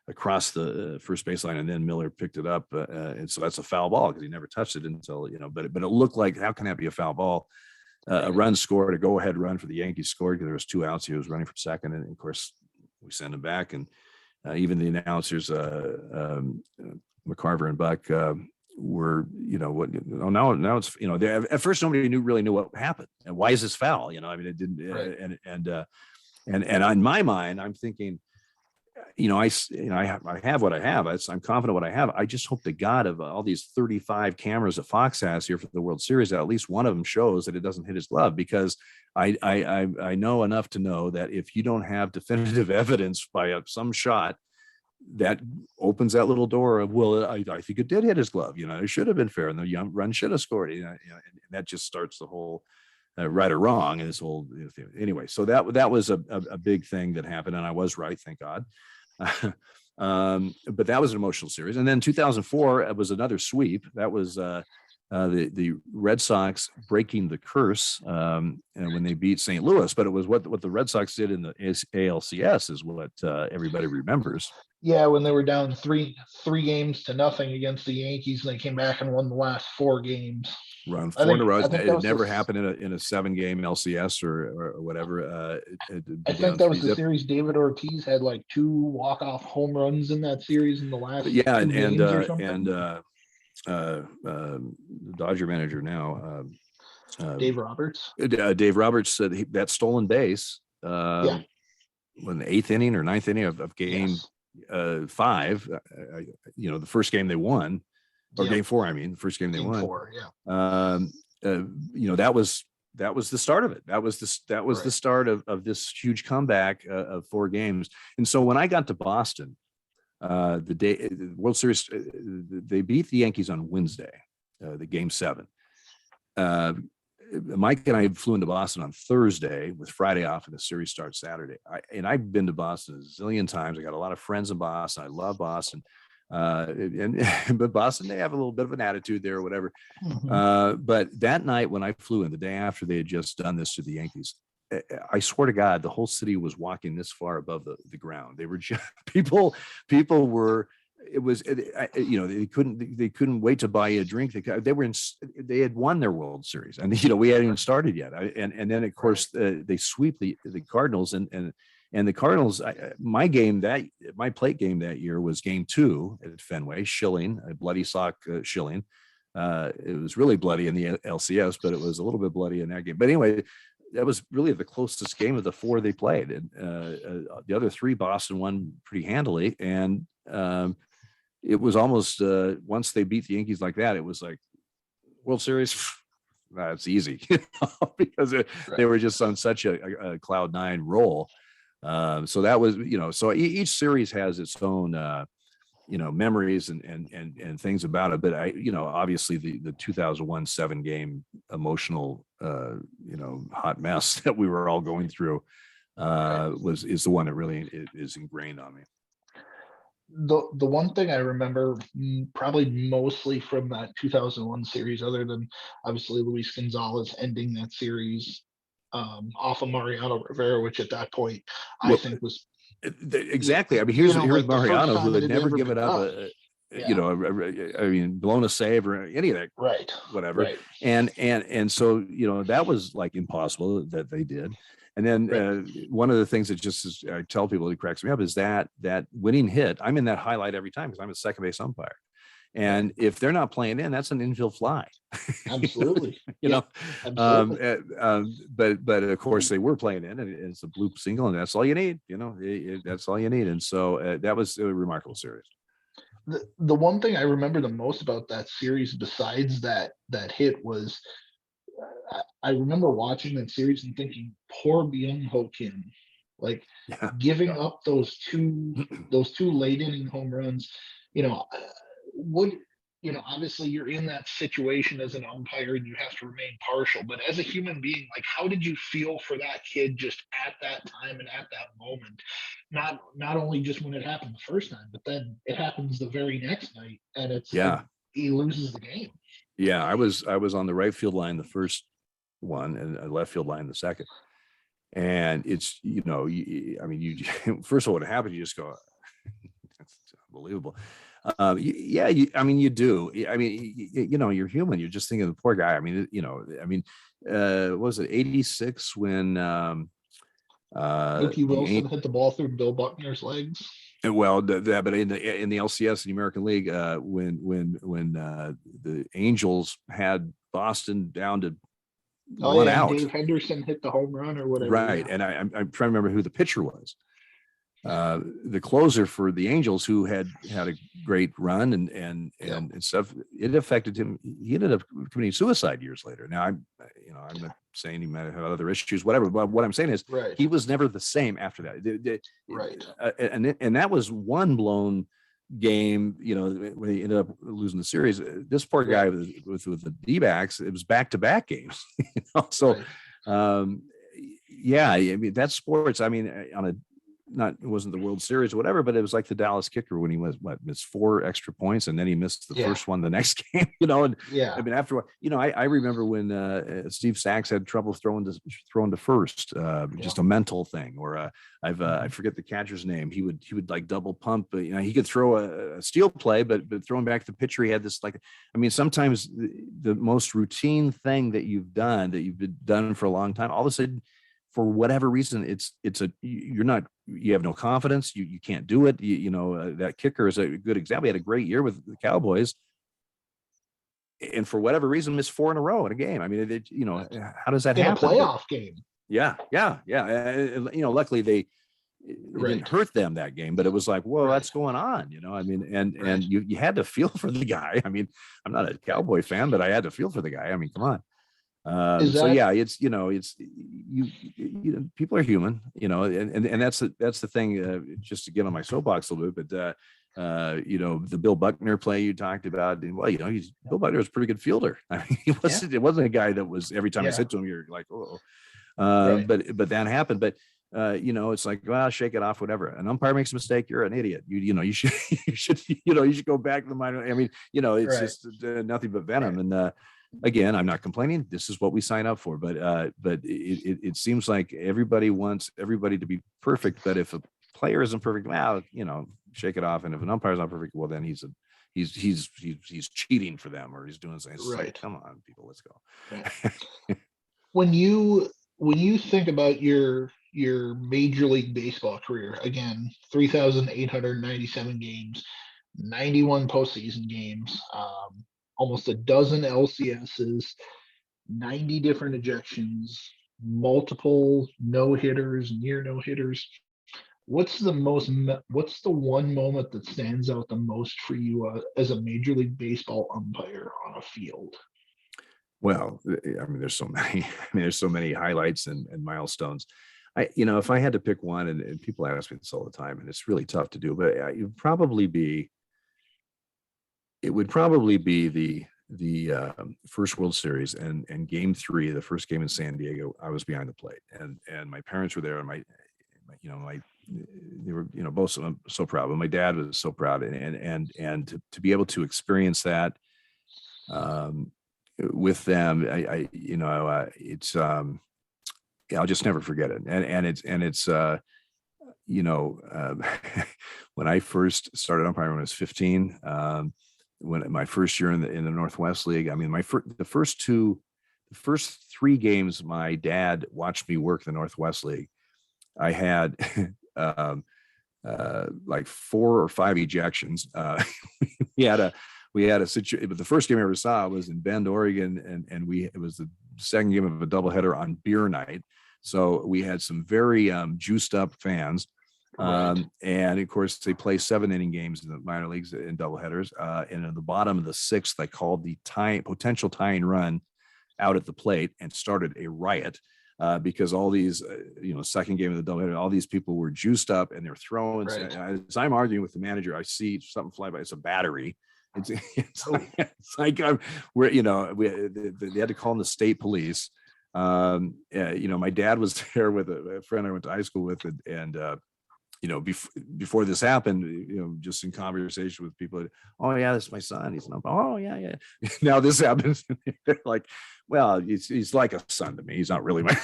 across the first baseline, and then Miller picked it up, and so that's a foul ball because he never touched it until But it looked like, how can that be a foul ball? A run scored, a go-ahead run for the Yankees scored because there was 2 outs. He was running from second, and of course, we send him back, and even the announcers, McCarver and Buck, were, now it's, at first nobody really knew what happened and why is this foul? It didn't, right. And in my mind, I'm thinking, I have what I have. I'm confident what I have. I just hope to God of all these 35 cameras that Fox has here for the World Series, that at least one of them shows that it doesn't hit his glove, because I know enough to know that if you don't have definitive evidence by some shot, that opens that little door of, well, I think it did hit his glove. It should have been fair, and the young run should have scored. And that just starts the whole right or wrong, and this whole thing. Anyway. So that was a big thing that happened, and I was right, thank God. But that was an emotional series. And then 2004 was another sweep. That was the Red Sox breaking the curse and when they beat St. Louis. But it was what the Red Sox did in the ALCS is what everybody remembers. Yeah, when they were down 3-0 against the Yankees, and they came back and won the last 4 games. Run 4 in a row. It never happened in a 7-game LCS or whatever. I think that was the series. David Ortiz had like 2 walk-off home runs in that series in the last. Yeah, and the Dodger manager now, Dave Roberts. Dave Roberts said that stolen base when the 8th inning or 9th inning of game 5, the first game they won, or game 4. I mean, the first game they won. 4, that was the start of it. That was the start of this huge comeback of 4 games. And so when I got to Boston, the day World Series, they beat the Yankees on Wednesday, the game 7. Mike and I flew into Boston on Thursday with Friday off, and the series starts Saturday. I've been to Boston a zillion times. I got a lot of friends in Boston. I love Boston. But Boston, they have a little bit of an attitude there or whatever. Mm-hmm. But that night when I flew in, the day after they had just done this to the Yankees, I swear to God, the whole city was walking this far above the ground. They were just people were. It was, they couldn't wait to buy a drink. They had won their World Series, and we hadn't even started yet. And then of course they sweep the Cardinals, and the Cardinals. My plate game that year was game 2 at Fenway, Schilling, a bloody sock Schilling. It was really bloody in the LCS, but it was a little bit bloody in that game. But anyway, that was really the closest game of the 4 they played, and the other 3 Boston won pretty handily, and it was almost once they beat the Yankees like that, it was like World Series. That's easy, because they were just on such a cloud 9 roll. So that was, so each series has its own memories and things about it. But obviously the 2001 7-game emotional, hot mess that we were all going through is the one that really is ingrained on me. The one thing I remember probably mostly from that 2001 series, other than obviously Luis Gonzalez ending that series off of Mariano Rivera, which at that point I think was exactly. I mean, here's Mariano, who had never given up blown a save or any of that, right? Whatever. Right. And so that was like impossible that they did. And then one of the things that I tell people that cracks me up is that winning hit. I'm in that highlight every time because I'm a second base umpire. And if they're not playing in, that's an infield fly. Absolutely. Absolutely. But of course they were playing in, and it's a bloop single, and that's all you need. That's all you need. And so that was a remarkable series. The one thing I remember the most about that series, besides that hit, was I remember watching that series and thinking, poor Byung-Ho Kim, giving up those two late inning home runs. Obviously you're in that situation as an umpire and you have to remain partial, but as a human being, how did you feel for that kid just at that time and at that moment? Not only just when it happened the first time, but then it happens the very next night and he loses the game. Yeah, I was on the right field line the first one and a left field line the second. And it's, first of all, what happened, you just go, that's unbelievable. You do. I mean, you're human. You're just thinking of the poor guy. I mean, what was it, 86 when Mookie Wilson hit the ball through Bill Buckner's legs? Well, but in the LCS, the American League, when the Angels had Boston down to one out, Dave Henderson hit the home run or whatever. Right, and I'm trying to remember who the pitcher was. The closer for the Angels, who had a great run and stuff, it affected him. He ended up committing suicide years later. Now I'm not saying he might have other issues, whatever. But what I'm saying is, he was never the same after that. Right. And that was one blown game. When he ended up losing the series, this poor guy with the D-backs, it was back-to-back games. So, I mean, that's sports. I mean, it wasn't the World Series or whatever, but it was like the Dallas kicker when he missed 4 extra points and then he missed the first one the next game, I mean, after, I remember when Steve Sachs had trouble throwing to first, just a mental thing, or I forget the catcher's name. He would like double pump, he could throw a steal play, but throwing back the pitcher, he had this sometimes the most routine thing that you've done for a long time, all of a sudden, for whatever reason, you have no confidence. You can't do it. That kicker is a good example. He had a great year with the Cowboys, and for whatever reason, missed 4 in a row in a game. I mean, how does that happen? A playoff game. Yeah. Luckily they didn't hurt them that game, but it was like, whoa, that's going on. I mean, and you had to feel for the guy. I mean, I'm not a Cowboy fan, but I had to feel for the guy. I mean, come on. It's people are human, and that's the thing. Just to get on my soapbox a little bit, but the Bill Buckner play you talked about, Bill Buckner was a pretty good fielder. I mean, it wasn't a guy that was every time I said to him, you're like, oh, but that happened. But it's like, well, shake it off, whatever. An umpire makes a mistake, you're an idiot. You should go back to the minor. I mean, it's just nothing but venom. And again, I'm not complaining. This is what we sign up for, but it seems like everybody wants everybody to be perfect. But if a player isn't perfect, well, shake it off. And if an umpire is not perfect, well, then he's cheating for them, or he's doing something. Right. Like, come on, people, let's go. Right. When you think about your Major League Baseball career, again, 3,897 games, 91 postseason games, almost a dozen LCSs, 90 different ejections, multiple no-hitters, near no-hitters. What's the one moment that stands out the most for you as a Major League Baseball umpire on a field? Well, I mean, there's so many. There's so many highlights and milestones. If I had to pick one, and people ask me this all the time, and it's really tough to do, but it would probably be it would probably be the first World Series and Game 3, the first game in San Diego. I was behind the plate, and my parents were there, and my they were both so proud. But my dad was so proud, and to be able to experience that with them, it's I'll just never forget it. And it's when I first started umpiring when I was 15, when my first year in the Northwest League, I mean, the first 3 games my dad watched me work the Northwest League, I had like 4 or 5 ejections. we had a situation, but the first game I ever saw was in Bend, Oregon, and it was the second game of a doubleheader on beer night. So we had some very juiced up fans. Right. And of course, they play 7-inning games in the minor leagues in doubleheaders. And at the bottom of the 6th, they called the potential tying run out at the plate and started a riot because all these, second game of the doubleheader, all these people were juiced up and they're throwing. Right. As I'm arguing with the manager, I see something fly by. It's a battery. It's like they had to call in the state police. My dad was there with a friend I went to high school with, and before this happened, just in conversation with people, oh yeah, this is my son. He's not. Oh yeah. Now this happens. They're like, well, he's like a son to me. He's not really my.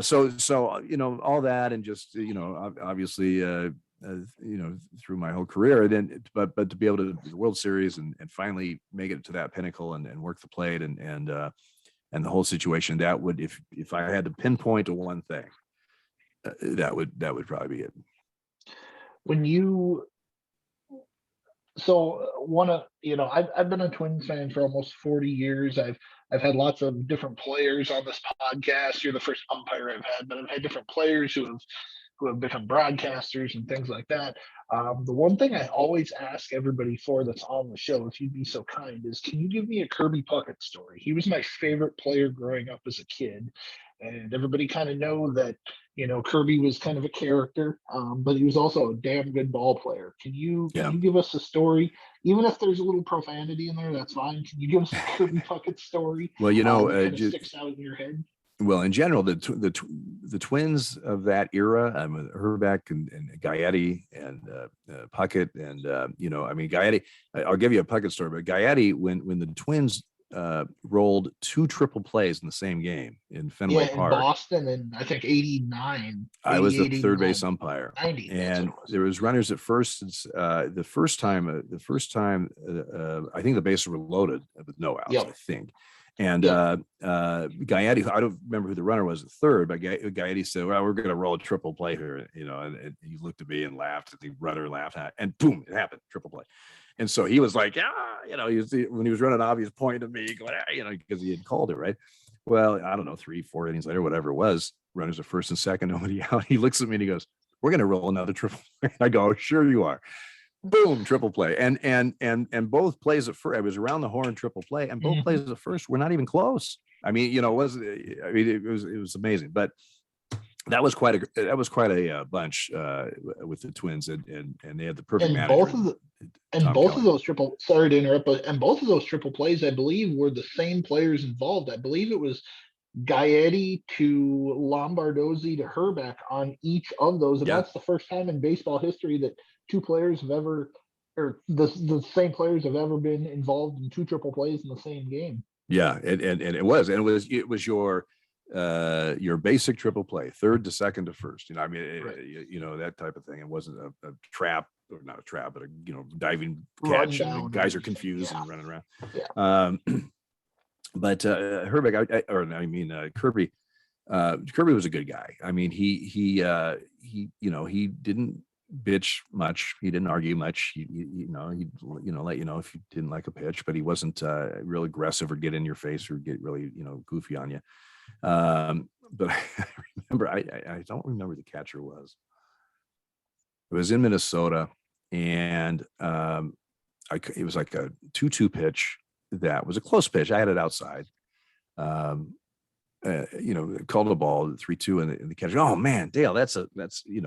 So all that, and just obviously through my whole career, but to be able to do the World Series and finally make it to that pinnacle and work the plate and the whole situation, that would, if I had to pinpoint to one thing, that would probably be it. I've been a Twins fan for almost 40 years. I've had lots of different players on this podcast. You're the first umpire I've had, but I've had different players who have become broadcasters and things like that. The one thing I always ask everybody for that's on the show, if you'd be so kind, is can you give me a Kirby Puckett story? He was my favorite player growing up as a kid. And everybody kind of know that, Kirby was kind of a character, but he was also a damn good ball player. Can you give us a story? Even if there's a little profanity in there, that's fine. Can you give us a Kirby Puckett story? Well, that kind of sticks out in your head. Well, in general, the Twins of that era, Herbeck and Gaetti and Puckett, and Gaetti. I'll give you a Puckett story, but Gaetti, when the Twins rolled 2 triple plays in the same game in Fenway Park, Boston, in I think 89. I was the third base umpire, 90, and there was runners at first. The first time, I think the bases were loaded with no outs. I think. And Gaetti, I don't remember who the runner was at third, but Gaetti said, well, we're going to roll a triple play here, and he looked at me and laughed. The runner laughed, and boom, it happened, triple play. And so he was like, when he was running off, he was pointing at me, going, because he had called it, right? Well, I don't know, 3-4 innings later, whatever it was, runners at first and second, nobody out. He looks at me and he goes, we're going to roll another triple play. I go, sure you are. Boom, triple play. And both plays at first, I was around the horn triple play, and both plays at first were not even close. I mean, it was amazing. But that was quite a bunch with the Twins, and they had the perfect manager. Both of those triple, sorry to interrupt, but both of those triple plays, I believe, were the same players involved. I believe it was Gaetti to Lombardozzi to Herbeck on each of those. And that's the first time in baseball history that 2 players have ever, or the same players have ever been involved in 2 triple plays in the same game. Yeah, and it was your basic triple play, third to second to first. Right. That type of thing. It wasn't a trap, or not a trap, but a diving catch. And guys are confused and running around. Yeah. But Herbeck, Kirby. Kirby was a good guy. I mean, he didn't bitch much. He didn't argue much. He'd let you know if you didn't like a pitch, but he wasn't real aggressive or get in your face or get really goofy on you. But I remember, I don't remember who the catcher was. It was in Minnesota, and it was like a 2-2 pitch that was a close pitch. I had it outside. called the ball 3-2 and the catch. Oh man, Dale, that's we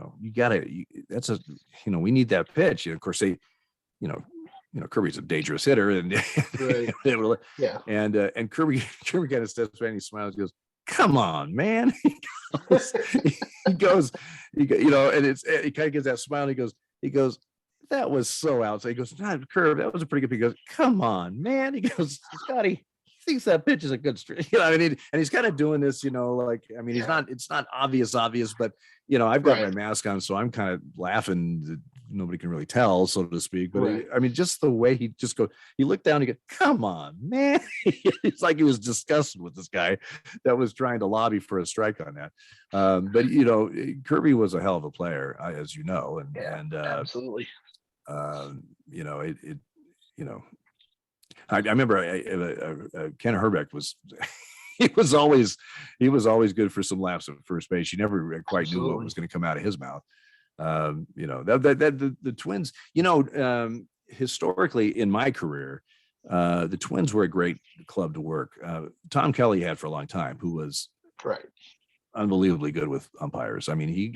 need that pitch. And of course Kirby's a dangerous hitter and Right. Yeah. and Kirby kind of steps back and he smiles, and goes, come on, man. he goes, and he kind of gives that smile. And he goes, that was so outside. He goes, Curb, that was a pretty good. He goes, come on, man. He goes, Scotty, thinks that pitch is a good straight, and he's kind of doing this, he's not, it's not obvious, but I've got my mask on, so I'm kind of laughing. Nobody can really tell, so to speak, but just the way he just he looked down and he goes, come on, man. It's like he was disgusted with this guy that was trying to lobby for a strike on that. But Kirby was a hell of a player, as you know, and absolutely. I remember Ken Herbeck was he was always good for some laughs at first base. You never quite knew what was going to come out of his mouth. The Twins, historically in my career, the Twins were a great club to work. Tom Kelly had for a long time, who was unbelievably good with umpires. I mean, he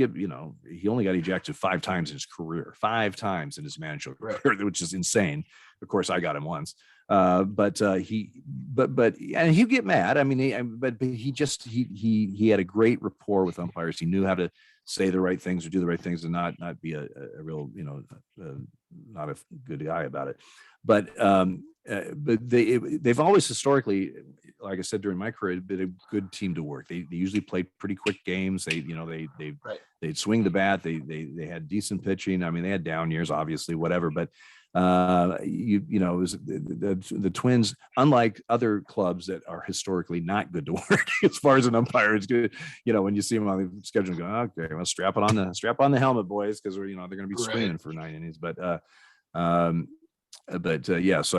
only got ejected 5 times in his career, 5 times in his managerial career, which is insane. Of course, I got him once. But he'd get mad. I mean, he had a great rapport with umpires. He knew how to say the right things or do the right things and not be a real, not a good guy about it. But they've always historically, like I said, during my career, been a good team to work. They usually played pretty quick games. They'd swing the bat. They had decent pitching. I mean, they had down years, obviously, whatever, but it was the Twins, unlike other clubs that are historically not good to work as far as an umpire is good. When you see them on the schedule, go, okay, well, strap on the helmet, boys, because they're going to be screaming for 9 innings. So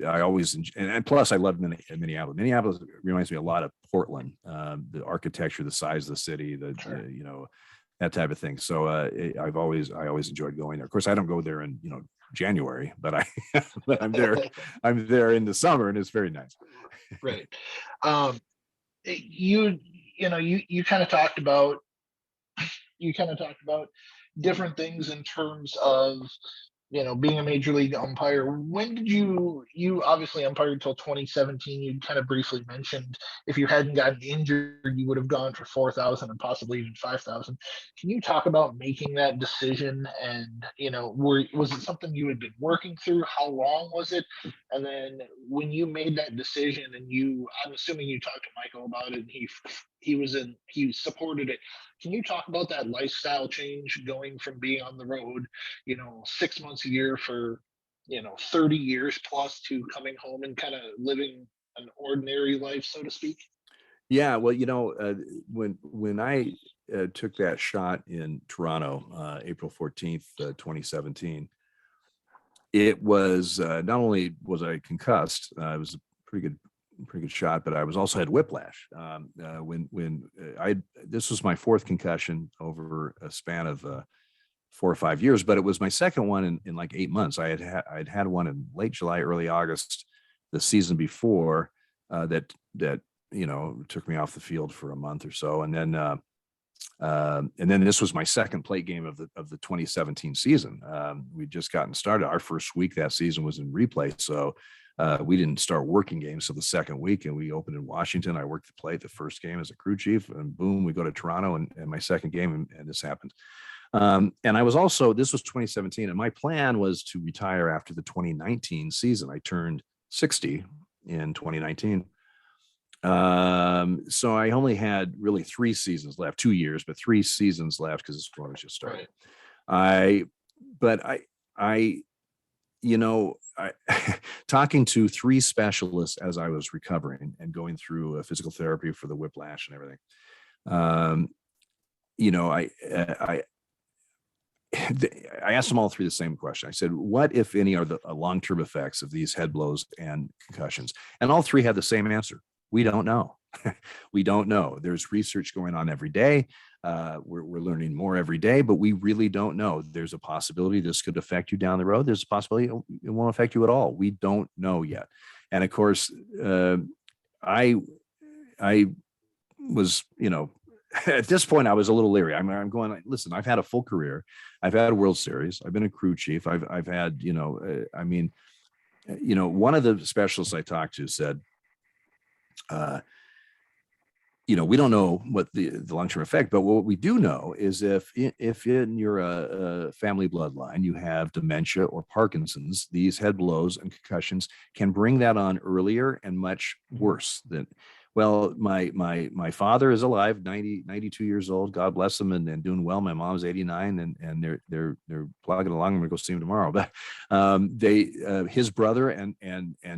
I always, and plus I love Minneapolis. Minneapolis reminds me a lot of Portland, the architecture, the size of the city, that type of thing. So I always enjoyed going there. Of course, I don't go there in January, but I'm there in the summer, and it's very nice. Right. You kind of talked about different things in terms of being a major league umpire. When did you obviously umpired until 2017? You kind of briefly mentioned if you hadn't gotten injured, you would have gone for 4,000 and possibly even 5,000. Can you talk about making that decision? And was it something you had been working through? How long was it? And then when you made that decision, and I'm assuming you talked to Michael about it, and he supported it. Can you talk about that lifestyle change, going from being on the road, 6 months a year for 30 years plus, to coming home and kind of living an ordinary life, so to speak? Yeah, well, when I took that shot in Toronto, April 14th, 2017, it was not only was I concussed, it was a pretty good shot, but I also had whiplash. This was my 4th concussion over a span of 4 or 5 years, but it was my second one in like 8 months. I'd had one in late July, early August, the season before, that took me off the field for a month or so, and then this was my second plate game of the 2017 season. We'd just gotten started. Our first week that season was in replay, so we didn't start working games till the second week, and we opened in Washington. I worked the plate the first game as a crew chief, and boom, we go to Toronto, and my second game, and this happened. And this was 2017, and my plan was to retire after the 2019 season. I turned 60 in 2019. So I only had really 3 seasons left, 2 years, but 3 seasons left, because this one was just started. Right. Talking to 3 specialists as I was recovering and going through physical therapy for the whiplash and everything. I asked them all 3 the same question. I said, what, if any, are the long-term effects of these head blows and concussions? And all 3 had the same answer. We don't know. We don't know. There's research going on every day. We're learning more every day, but we really don't know. There's a possibility this could affect you down the road. There's a possibility it won't affect you at all. We don't know yet. And of course, I was, at this point I was a little leery. I'm going, listen, I've had a full career. I've had a World Series. I've been a crew chief. I've had, one of the specialists I talked to said, we don't know what the long-term effect, but what we do know is if in your family bloodline you have dementia or Parkinson's, these head blows and concussions can bring that on earlier and much worse than. Well, my father is alive, 92 years old. God bless him, and doing well. My mom's 89, and they're plugging along. I'm gonna go see him tomorrow. But his brother and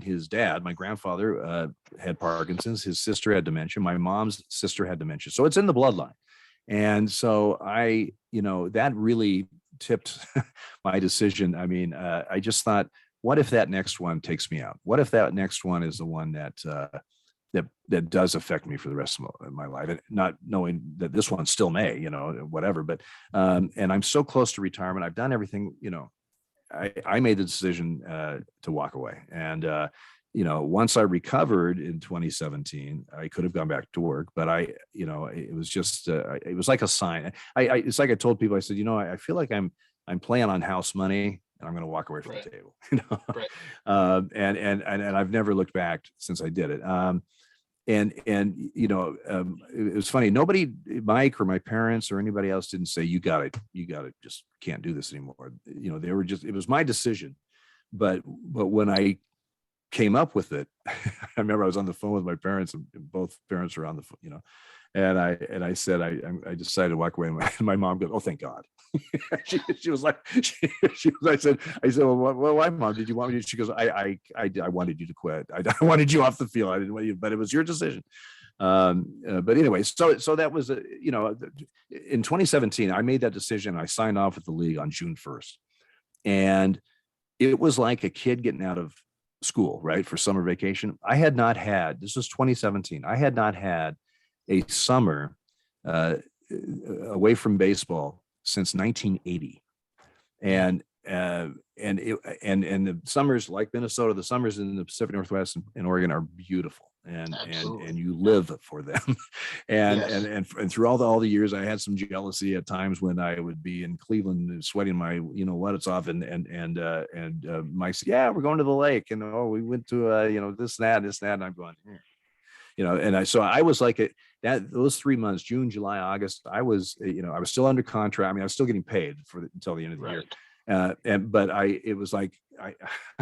his dad, my grandfather, had Parkinson's. His sister had dementia. My mom's sister had dementia. So it's in the bloodline. And so that really tipped my decision. I mean, I just thought, what if that next one takes me out? What if that next one is the one that does affect me for the rest of my life, and not knowing that this one still may, whatever. But and I'm so close to retirement. I've done everything. I made the decision to walk away. And once I recovered in 2017, I could have gone back to work, but it was just it was like a sign. It's like I told people, I said, I feel like I'm playing on house money, and I'm going to walk away from the table. Right. And I've never looked back since I did it. It was funny. Nobody, Mike or my parents or anybody else, didn't say, you got to just can't do this anymore. They were just, it was my decision. But when I came up with it, I remember I was on the phone with my parents, and both parents were on the phone, and I said, I decided to walk away. And my mom goes, "Oh, thank God." she was like, I said, well, why, Mom? Did you want me to? She goes, I wanted you to quit. I wanted you off the field. I didn't want you, but it was your decision. But anyway, so that was, in 2017, I made that decision. I signed off with the league on June 1st. And it was like a kid getting out of school, right, for summer vacation. I had not had, this was 2017. I had not had a summer away from baseball since 1980. And the summers, like Minnesota, the summers in the Pacific Northwest and Oregon are beautiful, and you live for them. and through all the years, I had some jealousy at times when I would be in Cleveland sweating my it's off, and Mike said, "Yeah, we're going to the lake," and we went to this and that, and I'm going, so I was like those 3 months, June, July, August, I was still under contract. I mean, I was still getting paid until the end of the year. It was like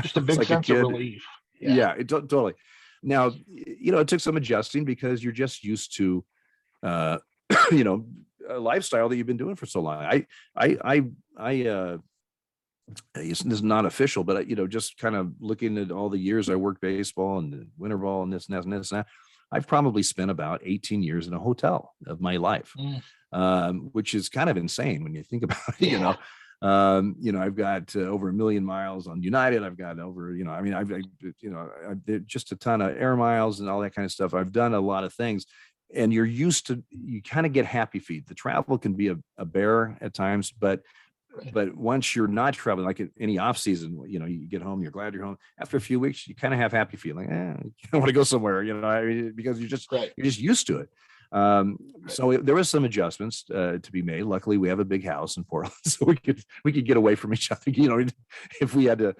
just a big sense of relief. Yeah, totally. Now, it took some adjusting because you're just used to, a lifestyle that you've been doing for so long. This is not official, but just kind of looking at all the years I worked baseball and the winter ball and this and that and this and that, I've probably spent about 18 years in a hotel of my life, which is kind of insane when you think about it. I've got over 1 million miles on United. I've got over, I've just a ton of air miles and all that kind of stuff. I've done a lot of things, and you kind of get happy feet. The travel can be a bear at times, but once you're not traveling, like any off season, you get home, you're glad you're home. After a few weeks, you kind of have happy feeling, I want to go somewhere, because you're just used to it. So there was some adjustments to be made. Luckily, we have a big house in Portland, so we could get away from each other, if we had to,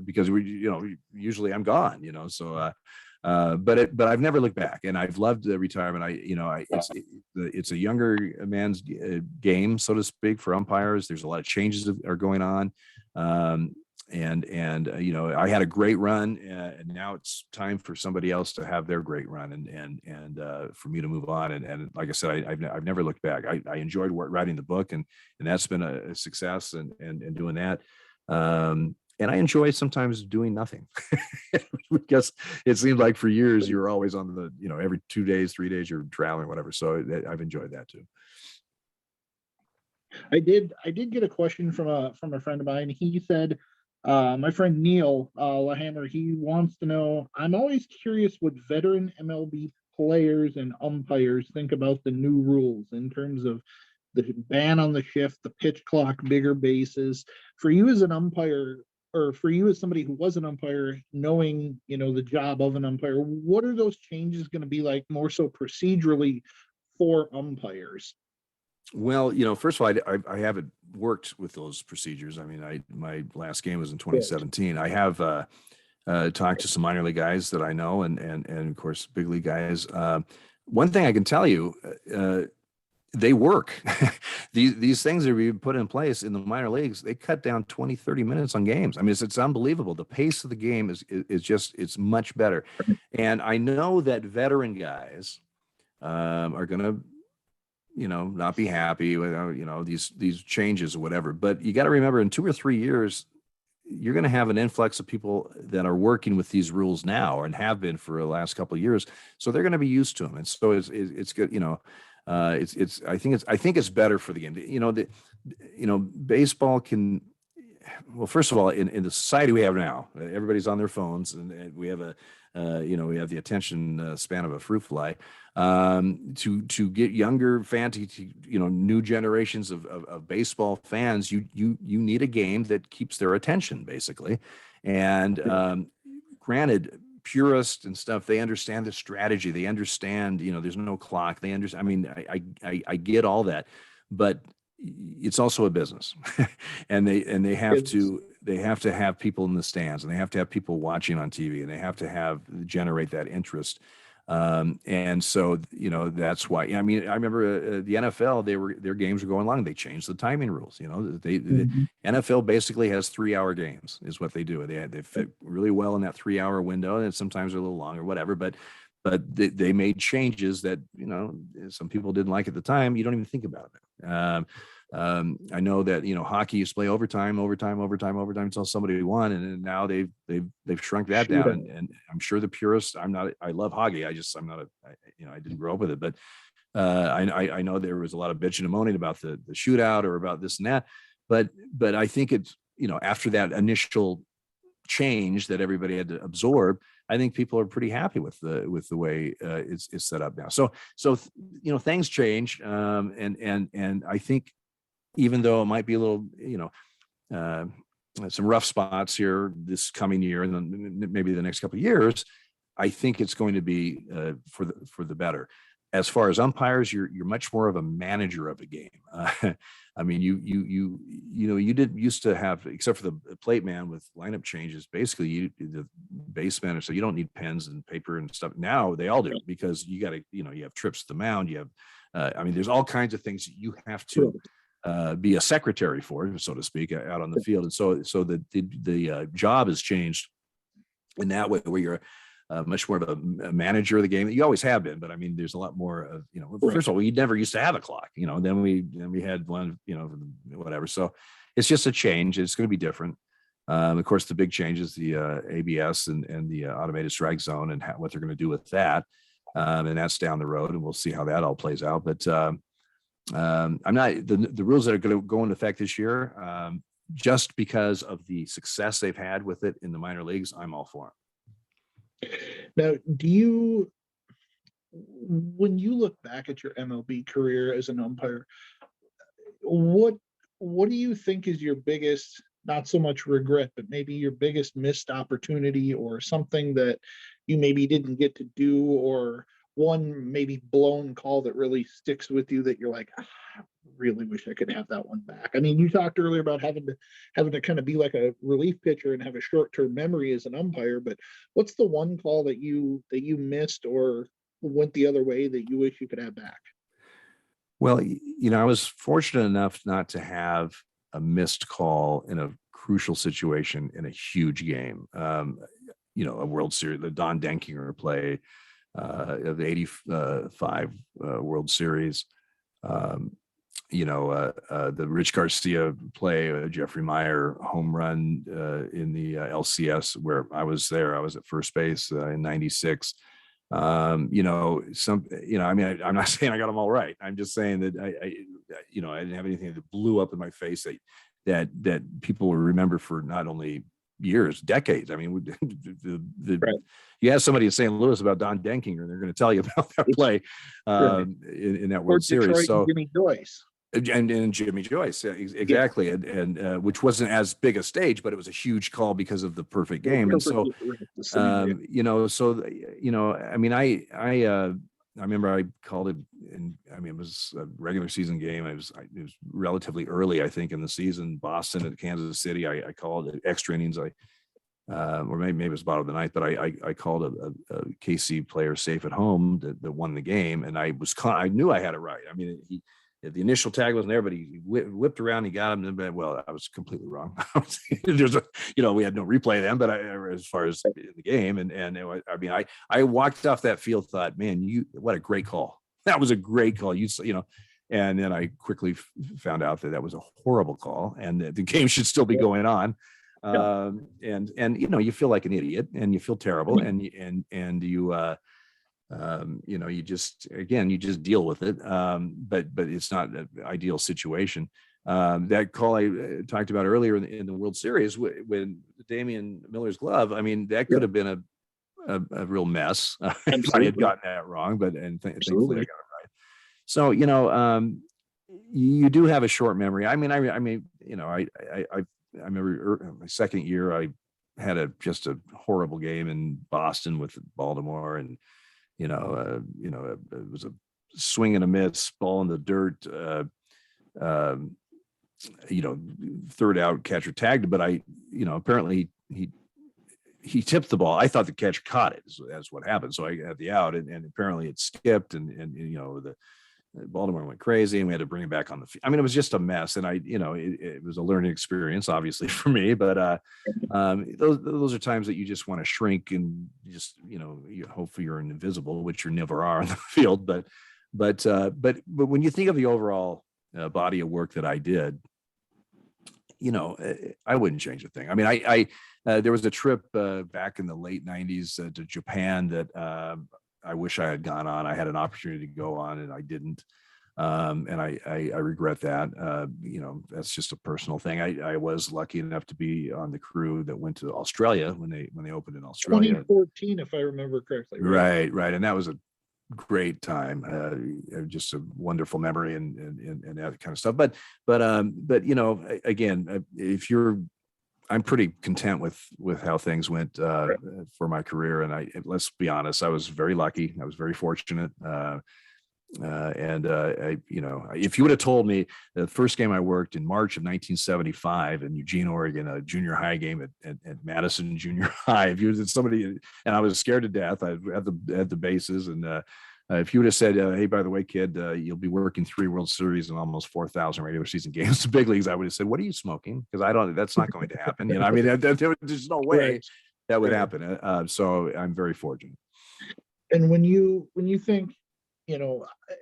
because usually I'm gone, so. But I've never looked back, and I've loved the retirement. It's a younger man's game, so to speak, for umpires. There's a lot of changes that are going on. I had a great run, and now it's time for somebody else to have their great run, and for me to move on. And like I said, I've never looked back. I enjoyed writing the book, and that's been a success, and doing that. And I enjoy sometimes doing nothing, because it seemed like for years you were always on the, every 2 days, 3 days you're traveling, whatever. So I've enjoyed that too. I did get a question from a friend of mine. He said, my friend Neil Lahammer, he wants to know, I'm always curious what veteran MLB players and umpires think about the new rules in terms of the ban on the shift, the pitch clock, bigger bases. For you as an umpire, or for you as somebody who was an umpire, knowing, the job of an umpire, what are those changes going to be like more so procedurally for umpires? Well, first of all, I haven't worked with those procedures. I mean, my last game was in 2017. I have talked to some minor league guys that I know, and of course big league guys. One thing I can tell you, they work. These things are being put in place in the minor leagues. They cut down 20, 30 minutes on games. I mean, it's unbelievable. The pace of the game is just, it's much better. And I know that veteran guys are going to, not be happy with, these changes or whatever. But you got to remember, in 2 or 3 years, you're going to have an influx of people that are working with these rules now and have been for the last couple of years. So they're going to be used to them. And so it's good, I think it's better for the game. Baseball can, well, first of all, in the society we have now, everybody's on their phones, and we have we have the attention span of a fruit fly. To get younger new generations of baseball fans, you need a game that keeps their attention, basically. And granted, purists and stuff, they understand the strategy. They understand, there's no clock. They understand. I mean, I get all that, but it's also a business, and they have to have people in the stands, and they have to have people watching on TV, and they have to generate that interest. And so, that's why, I mean, I remember the NFL, their games were going long. They changed the timing rules. The NFL basically has 3-hour games is what they do. They fit really well in that 3-hour window, and sometimes they're a little longer, whatever, but they made changes that, some people didn't like at the time. You don't even think about it. I know that, hockey used to play overtime until somebody won. And now they've shrunk that down. And I'm sure the purists, I love hockey. I didn't grow up with it, but I know there was a lot of bitching and moaning about the shootout or about this and that, but I think it's, after that initial change that everybody had to absorb, I think people are pretty happy with the way it's set up now. So things change, and I think, even though it might be a little, some rough spots here this coming year, and then maybe the next couple of years, I think it's going to be for the better. As far as umpires, you're much more of a manager of a game. I mean, you used to have, except for the plate man with lineup changes, basically the baseman, so you don't need pens and paper and stuff. Now they all do, because you got to, you have trips to the mound. You have, I mean, there's all kinds of things that you have to be a secretary for, so to speak, out on the field. And so the job has changed in that way, where you're much more of a manager of the game. You always have been, but I mean, there's a lot more of, first of all, we never used to have a clock, then we had one, whatever. So it's just a change. It's going to be different. Of course, the big change is the ABS and the automated strike zone, and what they're going to do with that. And that's down the road, and we'll see how that all plays out. But I'm not, the rules that are going to go into effect this year, just because of the success they've had with it in the minor leagues, I'm all for it. Now, when you look back at your MLB career as an umpire, what do you think is your biggest, not so much regret, but maybe your biggest missed opportunity, or something that you maybe didn't get to do, or one maybe blown call that really sticks with you that you're like, I really wish I could have that one back? I mean, you talked earlier about having to kind of be like a relief pitcher and have a short-term memory as an umpire, but what's the one call that you missed or went the other way that you wish you could have back? Well, I was fortunate enough not to have a missed call in a crucial situation in a huge game. A World Series, the Don Denkinger play of the 85 World Series, the Rich Garcia play, Jeffrey Meyer home run in the LCS, where I was there. I was at first base in '96. I mean, I'm not saying I got them all right. I'm just saying that I didn't have anything that blew up in my face that people will remember for not only years, decades. I mean, right. You ask somebody in St. Louis about Don Denkinger, and they're going to tell you about that play in that World Series. So Jimmy Joyce. and Jimmy Joyce, exactly, and which wasn't as big a stage, but it was a huge call because of the perfect game. And so, I mean, I remember I called it, and I mean, it was a regular season game. It was relatively early, I think, in the season. Boston at Kansas City. I called it extra innings. Or maybe it was bottom of the ninth, but I called a KC player safe at home that won the game, and I knew I had it right. I mean, the initial tag wasn't there, but he whipped around, he got him. Well, I was completely wrong. There's we had no replay then, but as far as the game, and I mean, I walked off that field, thought, man, what a great call. That was a great call. And then I quickly found out that was a horrible call, and the game should still be going on. And you feel like an idiot, and you feel terrible, and you you just deal with it. But it's not an ideal situation. That call I talked about earlier in the World Series when Damian Miller's glove, I mean, that could have been a real mess if I had gotten that wrong, but thankfully I got it right. So, you do have a short memory. I remember my second year, I had just a horrible game in Boston with Baltimore, and it was a swing and a miss, ball in the dirt. Third out, catcher tagged, but apparently he tipped the ball. I thought the catcher caught it. That's what happened. So I had the out, and apparently it skipped, and the Baltimore went crazy, and we had to bring it back on the field. I mean, it was just a mess, and it was a learning experience, obviously, for me. But those are times that you just want to shrink and just hopefully you're invisible, which you never are on the field. But when you think of the overall body of work that I did, I wouldn't change a thing. I mean, there was a trip back in the late '90s to Japan that I wish I had gone on. I had an opportunity to go on, and I didn't. And I regret that. That's just a personal thing. I was lucky enough to be on the crew that went to Australia when they opened in Australia. 2014, if I remember correctly. Right. And that was a great time. Just a wonderful memory and that kind of stuff. But again, I'm pretty content with how things went for my career. And let's be honest, I was very lucky. I was very fortunate. If you would have told me the first game I worked in March of 1975 in Eugene, Oregon, a junior high game at Madison Junior High, if you was somebody, and I was scared to death, I had the bases, and if you would have said, hey, by the way, kid, you'll be working 3 World Series and almost 4,000 regular season games to big leagues, I would have said, what are you smoking? Because that's not going to happen. There's no way that would happen. So I'm very fortunate. And when you think,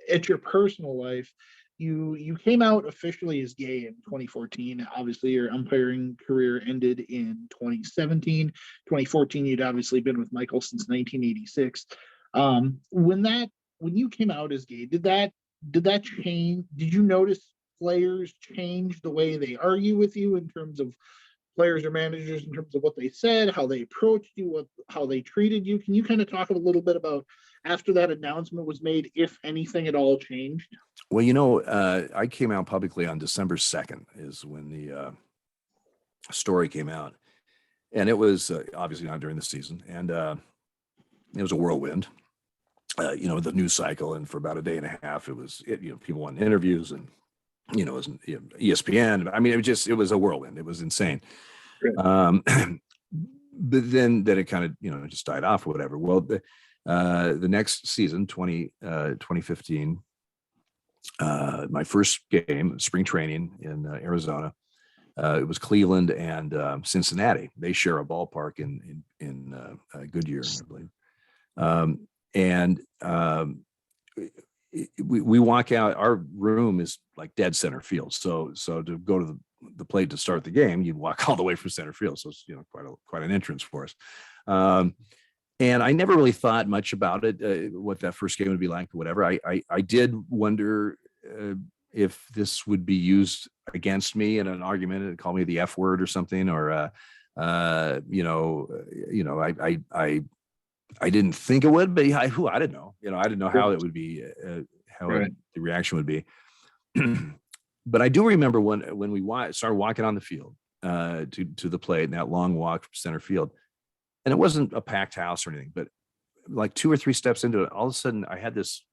at your personal life, you came out officially as gay in 2014. Obviously, your umpiring career ended in 2017. 2014, you'd obviously been with Michael since 1986. When you came out as gay, did that change? Did you notice players change the way they argue with you in terms of players or managers, in terms of what they said, how they approached you, how they treated you? Can you kind of talk a little bit about after that announcement was made, if anything at all changed? Well, I came out publicly on December 2nd is when the story came out, and it was obviously not during the season, and it was a whirlwind, the news cycle, and for about a day and a half, people wanted interviews, and it was ESPN. I mean, it was a whirlwind. It was insane. Right. But then it kind of just died off or whatever. Well, the next season, 2015, my first game, spring training in Arizona, it was Cleveland and Cincinnati. They share a ballpark in Goodyear, I believe. We walk out. Our room is like dead center field. So to go to the plate to start the game, you'd walk all the way from center field. So it's quite an entrance for us. And I never really thought much about it, what that first game would be like or whatever. I did wonder if this would be used against me in an argument and call me the F word or something, or I didn't think it would, but I didn't know. I didn't know how it would be, the reaction would be. but I do remember when we started walking on the field to the plate, and that long walk from center field, and it wasn't a packed house or anything, but like 2 or 3 steps into it, all of a sudden I had this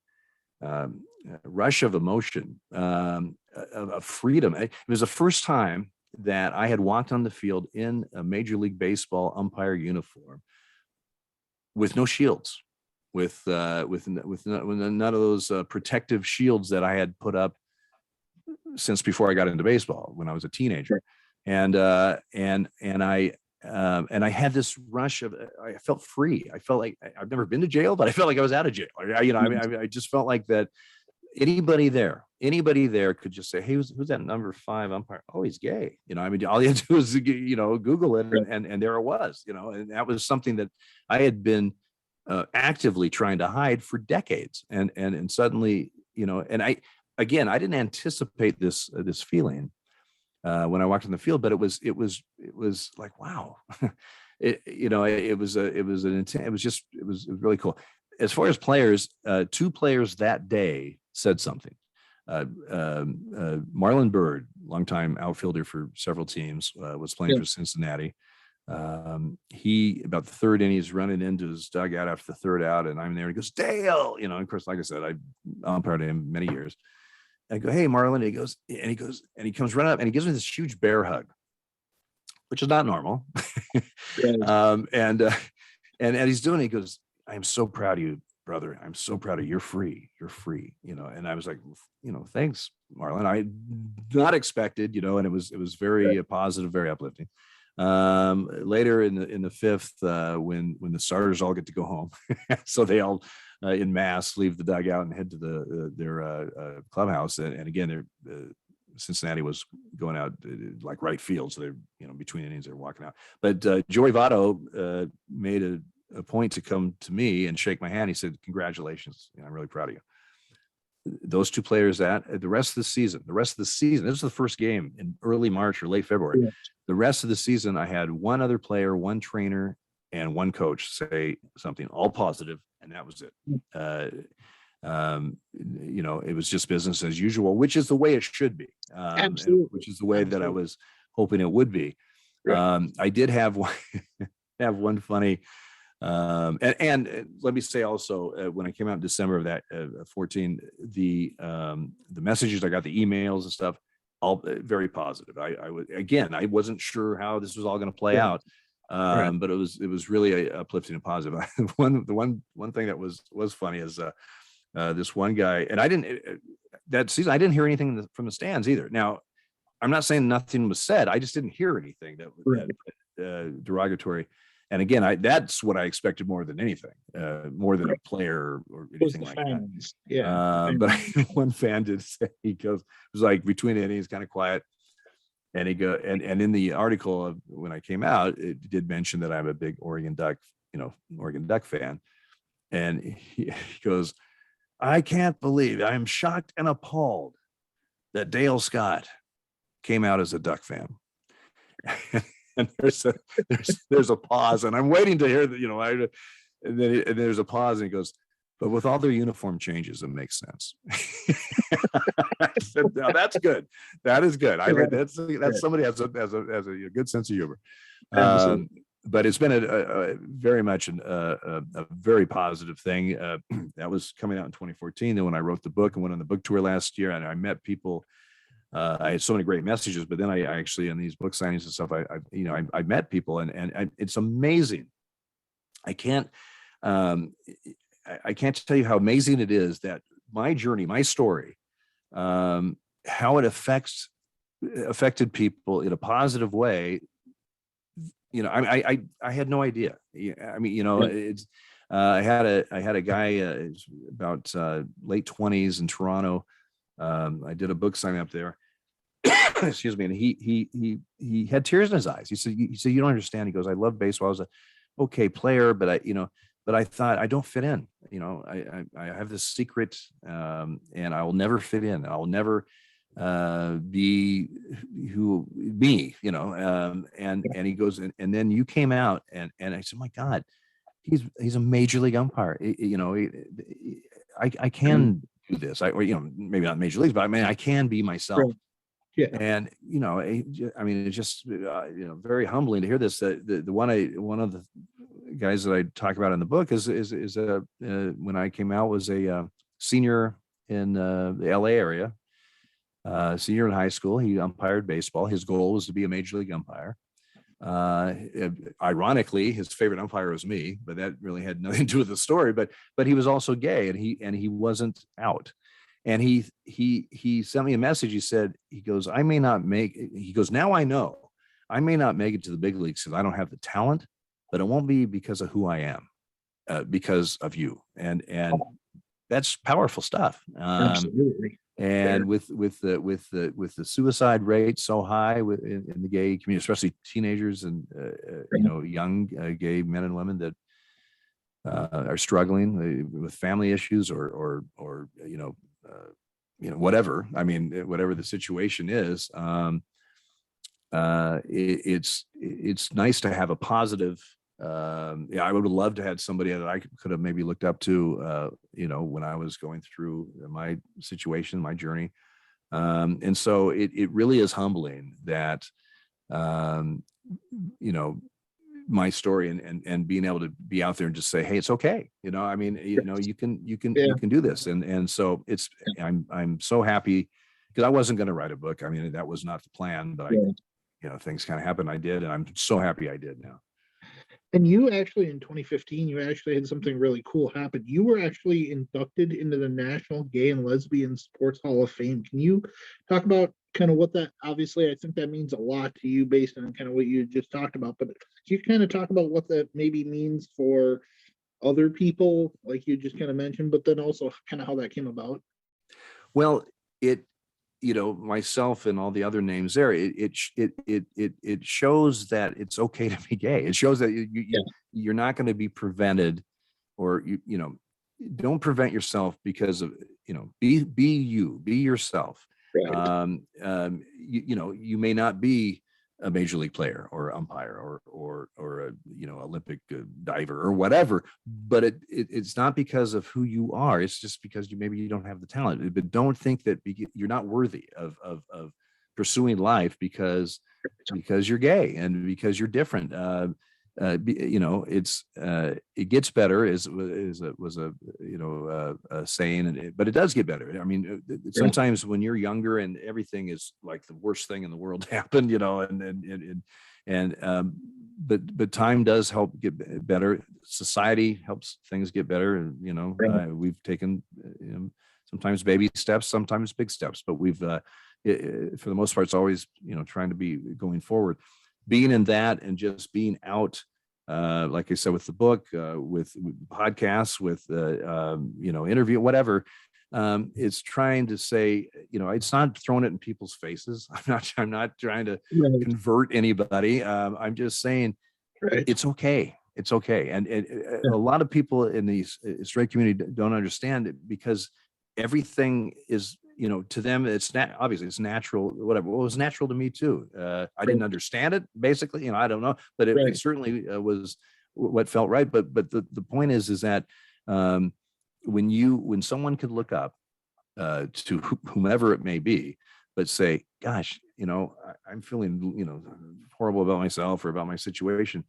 rush of emotion, of freedom. It was the first time that I had walked on the field in a Major League Baseball umpire uniform with no shields, with none of those protective shields that I had put up since before I got into baseball when I was a teenager. And I had this rush of, I felt free. I felt like I've never been to jail, but I felt like I was out of jail. I just felt like that anybody there could just say, hey, who's that number 5 umpire? Oh, he's gay. All you had to do is, Google it, and there it was, and that was something that I had been actively trying to hide for decades. And suddenly, and I didn't anticipate this feeling when I walked in the field, but it was like, wow. It was really cool. As far as players, 2 players that day said something. Marlon Byrd, longtime outfielder for several teams, was playing for Cincinnati. He, about the 3rd inning, he's running into his dugout after the 3rd out, and I'm there. He goes, Dale. Of course, like I said, I umpired him many years. I go, hey, Marlon. And he comes running up and he gives me this huge bear hug, which is not normal. And he's doing it. He goes, I am so proud of you, brother. I'm so proud of you. You're free. And I was like, thanks, Marlon. I not expected, and it was very positive, very uplifting. Later in the 5th, when the starters all get to go home, so they all in mass leave the dugout and head to their clubhouse, and again, Cincinnati was going out like right field, so they're between innings they're walking out. But Joey Votto made a point to come to me and shake my hand. He said, "Congratulations, I'm really proud of you." Those 2 players, that the rest of the season, this is the first game in early March or late February. Yeah. The rest of the season, I had 1 other player, 1 trainer, and 1 coach say something all positive, and that was it. It was just business as usual, which is the way it should be. Absolutely. Which is the way that I was hoping it would be. Right. I did have one funny. And let me say also, when I came out in December of that 14, the messages I got, the emails and stuff, all very positive. I wasn't sure how this was all going to play out, but it was really uplifting and positive. The one thing that was funny is this one guy, and that season I didn't hear anything from the stands either. Now, I'm not saying nothing was said. I just didn't hear anything that derogatory. And again, that's what I expected more than anything, more than a player or anything like that. Yeah. But one fan did say, it was like between innings, kind of quiet. And and in the article of when I came out, it did mention that I'm a big Oregon Duck fan. And he goes, I can't believe, I'm shocked and appalled that Dale Scott came out as a Duck fan. And there's a pause, and I'm waiting to hear that, and there's a pause, and he goes, but with all their uniform changes, it makes sense. I said, no, that's good. That is good. That's somebody has a good sense of humor. But it's been a very much a very positive thing. That was coming out in 2014. Then when I wrote the book and went on the book tour last year, and I met people. I had so many great messages, but then I actually, in these book signings and stuff, I met people, and it's amazing. I can't tell you how amazing it is that my journey, my story, how it affected people in a positive way. I had no idea. It's I had a guy about late 20s in Toronto. I did a book signing up there. Excuse me. And he had tears in his eyes. He said, you don't understand. He goes, I love baseball. I was a okay player, but I thought I don't fit in. I have this secret, and I will never fit in. I will never be me. And he goes, and then you came out, and I said, my God, he's a major league umpire. I can do this. Maybe not major leagues, but I mean, I can be myself. Right. Yeah. And, I mean, it's just, very humbling to hear this. The one of the guys that I talk about in the book is when I came out, was a senior in the LA area, senior in high school. He umpired baseball. His goal was to be a major league umpire. Ironically, his favorite umpire was me, but that really had nothing to do with the story. But he was also gay, and he wasn't out. And he sent me a message. He goes, I may not make. He goes, now I know I may not make it to the big leagues because I don't have the talent, but it won't be because of who I am, because of you. And that's powerful stuff. Absolutely. And with the suicide rate so high in the gay community, especially teenagers and young gay men and women that are struggling with family issues or whatever. I mean, whatever the situation is, it's nice to have a positive. I would have loved to have somebody that I could have maybe looked up to, when I was going through my situation, my journey. And so it really is humbling that, my story and being able to be out there and just say, hey, it's okay. I mean, you can do this. And so I'm so happy, because I wasn't going to write a book. I mean, that was not the plan, but things kind of happened. I did, and I'm so happy I did now. And you actually, in 2015, you actually had something really cool happen. You were actually inducted into the National Gay and Lesbian Sports Hall of Fame. Can you talk about kind of what that, obviously, I think that means a lot to you based on kind of what you just talked about, but can you kind of talk about what that maybe means for other people, like you just kind of mentioned, but then also kind of how that came about? Well, myself and all the other names there, it shows that it's okay to be gay. It shows that you're not going to be prevented, or don't prevent yourself because of, be yourself. Right. You may not be a major league player or umpire or a Olympic diver or whatever, but it's not because of who you are. It's just because maybe you don't have the talent. But don't think that you're not worthy of pursuing life because you're gay and because you're different. It gets better was a saying, but it does get better. I mean, sometimes when you're younger and everything is like the worst thing in the world happened, but time does help get better. Society helps things get better. And, we've taken, sometimes baby steps, sometimes big steps, but we've, for the most part, it's always, trying to be going forward. Being in that and just being out, like I said, with the book, with podcasts, with interview, whatever, it's trying to say, it's not throwing it in people's faces. I'm not trying to convert anybody. I'm just saying it's okay. It's okay. And a lot of people in the straight community don't understand it, because everything is, to them, it's obviously it's natural, whatever. Well, it was natural to me too. I didn't understand it, basically, I don't know, but it certainly was what felt right. But the point is that when someone could look up to whomever it may be, but say, gosh, I'm feeling, horrible about myself or about my situation,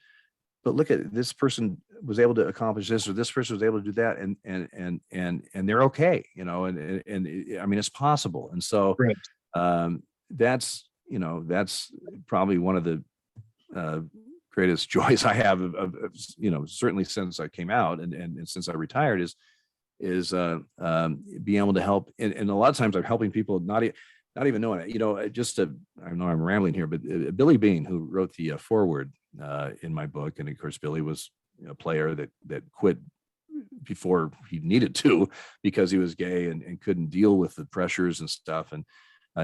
but look at this person was able to accomplish this, or this person was able to do that, and they're okay, and I mean, it's possible. And so that's probably one of the greatest joys I have of certainly since I came out and since I retired is being able to help. And a lot of times I'm helping people not even knowing it. I know I'm rambling here, but Billy Bean, who wrote the foreword in my book, and of course Billy was a player that quit before he needed to because he was gay and couldn't deal with the pressures and stuff. And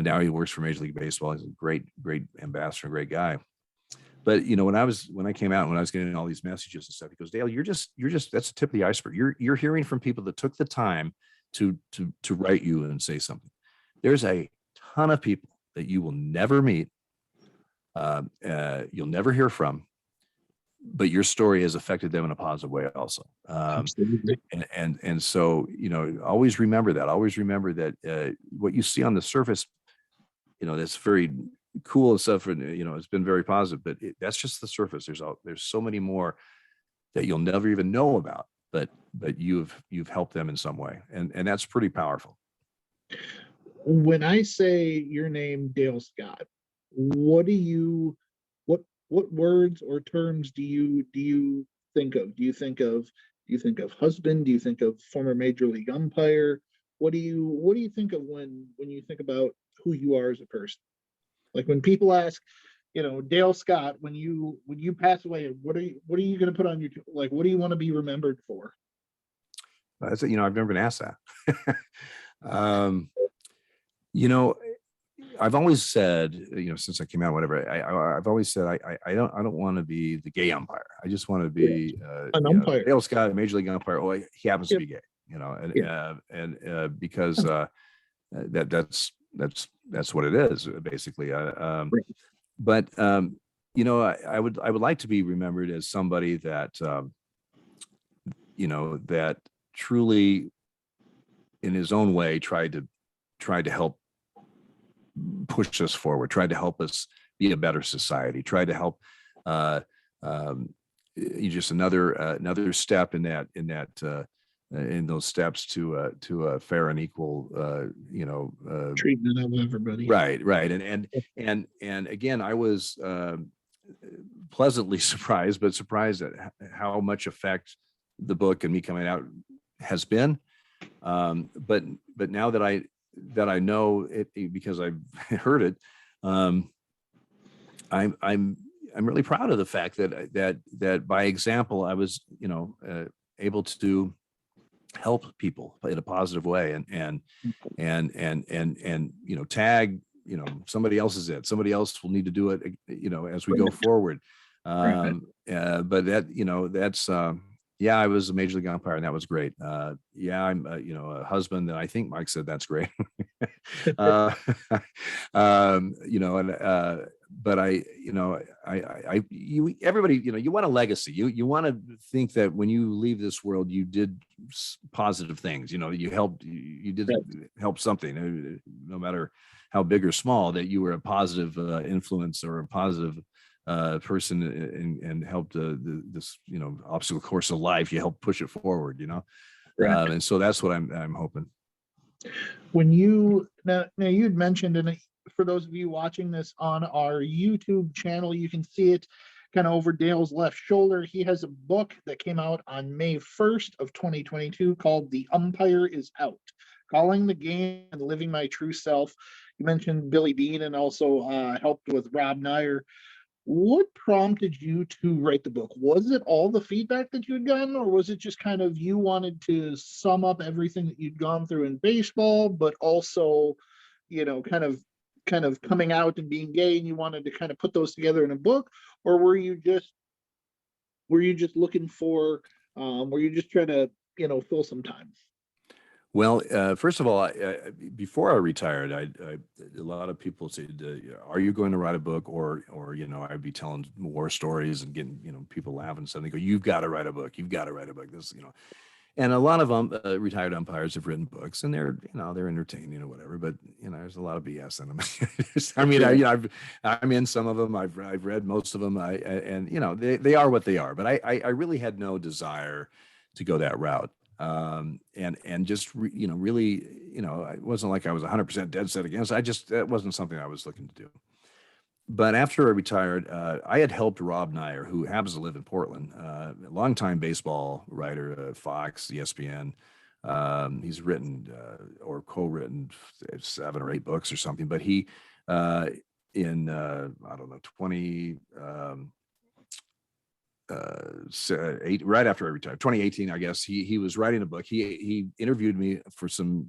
now he works for Major League Baseball. He's a great ambassador, great guy. But when I came out, when I was getting all these messages and stuff, he goes, Dale, you're just that's the tip of the iceberg. You're hearing from people that took the time to write you and say something. There's a ton of people that you will never meet, you'll never hear from, but your story has affected them in a positive way also. Absolutely. And so, always remember that. Always remember that what you see on the surface, that's very cool and stuff. And, it's been very positive, but that's just the surface. There's so many more that you'll never even know about, but you've helped them in some way. And that's pretty powerful. When I say your name, Dale Scott, what what words or terms do you think of? Do you think of husband? Do you think of former major league umpire? What do you think of when you think about who you are as a person? Like when people ask, Dale Scott, when you pass away, what are you going to put on your, like, what do you want to be remembered for? I've never been asked that. um, you know, I've always said, since I came out, whatever, I've always said, I don't want to be the gay umpire. I just want to be, An umpire. Dale Scott, a major league umpire. Oh, he happens to Yep. be gay, and, Yeah. because, that's what it is basically. Right. But, I would like to be remembered as somebody that, that truly in his own way tried to help push us forward, tried to help us be a better society, tried to help just another step in those steps to a fair and equal Treatment of everybody. right. And again, I was pleasantly surprised, but surprised at how much effect the book and me coming out has been. But now that I know it because I've heard it, I'm really proud of the fact that by example I was able to help people in a positive way and tag somebody else's it. Somebody else will need to do it as we go forward. But that's yeah, I was a major league umpire and that was great. Yeah, I'm a husband, and I think Mike said that's great. But everybody, you want a legacy. You want to think that when you leave this world, you did positive things. You helped, you did help something, no matter how big or small, that you were a positive influence or a positive person and helped this obstacle course of life. You helped push it forward. And so that's what I'm hoping. When you now you'd mentioned, and for those of you watching this on our YouTube channel, you can see it kind of over Dale's left shoulder. He has a book that came out on May 1st of 2022 called "The Umpire Is Out: Calling the Game and Living My True Self." You mentioned Billy Beane and also helped with Rob Nyer. What prompted you to write the book? Was it all the feedback that you had gotten, or was it just kind of you wanted to sum up everything that you'd gone through in baseball, but also, kind of coming out and being gay, and you wanted to kind of put those together in a book? Or were you just looking for, were you just trying to, fill some time? Well, first of all, before I retired, a lot of people said, "Are you going to write a book?" Or I'd be telling war stories and getting people laughing. So they go, "You've got to write a book. You've got to write a book." And a lot of retired umpires have written books, and they're entertaining or whatever. But there's a lot of BS in them. I mean, I'm in some of them. I've read most of them. They are what they are. But I really had no desire to go that route. And just really, it wasn't like I was 100% dead set against it. That wasn't something I was looking to do. But after I retired, I had helped Rob Nyer, who happens to live in Portland, a longtime baseball writer, Fox, ESPN. He's written or co-written 7 or 8 books or something. But he, in I don't know, right after I retired, 2018, I guess, he was writing a book. He interviewed me for some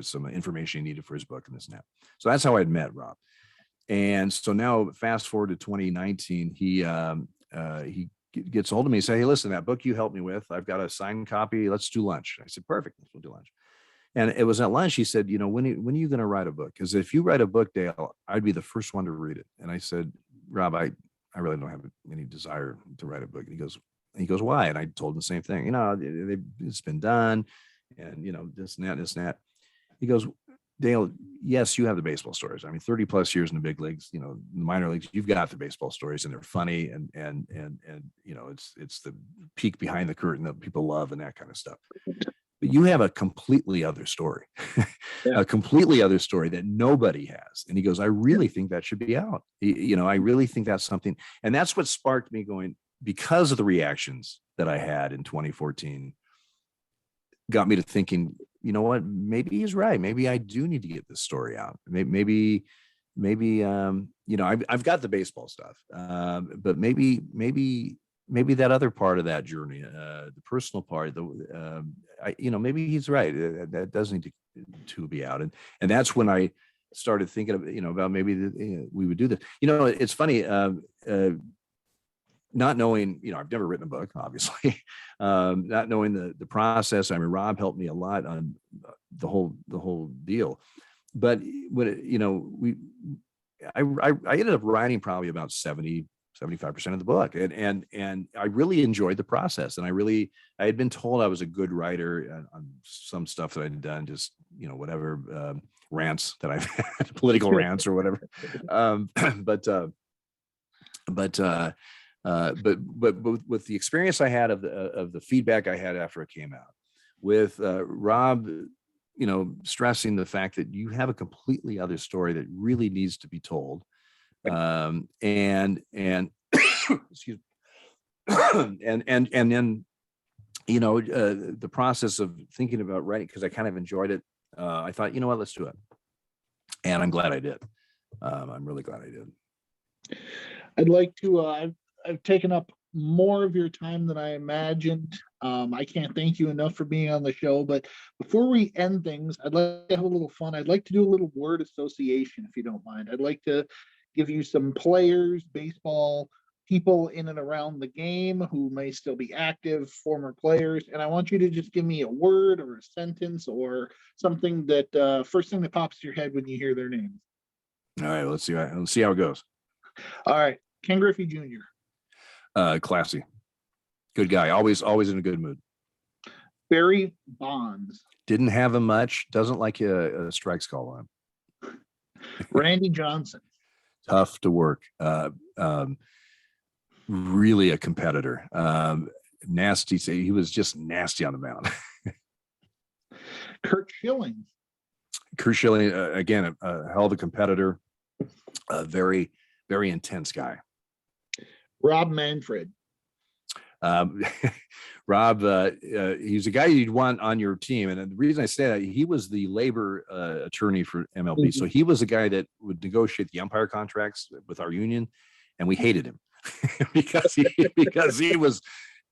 some information he needed for his book and this and that. So that's how I'd met Rob. And so now fast forward to 2019, he gets a hold of me and say, "Hey, listen, that book you helped me with, I've got a signed copy. Let's do lunch." I said, "Perfect, we'll do lunch." And it was at lunch. He said, when are you going to write a book? Because if you write a book, Dale, I'd be the first one to read it. And I said, "Rob, I really don't have any desire to write a book." And he goes, "Why?" And I told him the same thing. It's been done, and this and that, this and that. He goes, Dale, yes, you have the baseball stories. I mean, 30 plus years in the big leagues, you know, the minor leagues, you've got the baseball stories, and they're funny, and you know, it's the peek behind the curtain that people love and that kind of stuff. But you have a completely other story, Yeah. a completely other story that nobody has. And he goes, I really think that should be out. You know, I really think that's something. And that's what sparked me going, because of the reactions that I had in 2014, got me to thinking, you know what, maybe he's right. Maybe I do need to get this story out. Maybe, you know, I've got the baseball stuff, but maybe that other part of that journey, the personal part, you know, maybe he's right. That does need to be out. And that's when I started thinking of, you know, about maybe we would do this. You know, it's funny, not knowing, you know, I've never written a book, obviously, not knowing the process. I mean, Rob helped me a lot on the whole deal, but when you know, I ended up writing probably about 75% of the book. And I really enjoyed the process. And I had been told I was a good writer on some stuff that I'd done, just, you know, whatever, rants that I've had, political rants or whatever. But with the experience I had of the feedback I had after it came out, with Rob, you know, stressing the fact that you have a completely other story that really needs to be told, and excuse me, and then, you know, the process of thinking about writing, because I kind of enjoyed it. I thought, you know what, let's do it, and I'm glad I did. I'm really glad I did. I'd like to. I've taken up more of your time than I imagined. I can't thank you enough for being on the show. But before we end things, I'd like to have a little fun. I'd like to do a little word association, if you don't mind. I'd like to give you some players, baseball people in and around the game who may still be active, former players, and I want you to just give me a word or a sentence or something that first thing that pops to your head when you hear their names. All right, let's see how it goes. All right, Ken Griffey Jr. Classy, good guy, always in a good mood. Barry Bonds. Didn't have him much. Doesn't like a strikes call on him. Randy Johnson. Tough to work. Really a competitor. Nasty. He was just nasty on the mound. Curt Schilling. Curt Schilling, again, a hell of a competitor. A very, very intense guy. Rob Manfred. Rob, he's a guy you'd want on your team. And the reason I say that, he was the labor attorney for MLB. Mm-hmm. So he was a guy that would negotiate the umpire contracts with our union, and we hated him because he was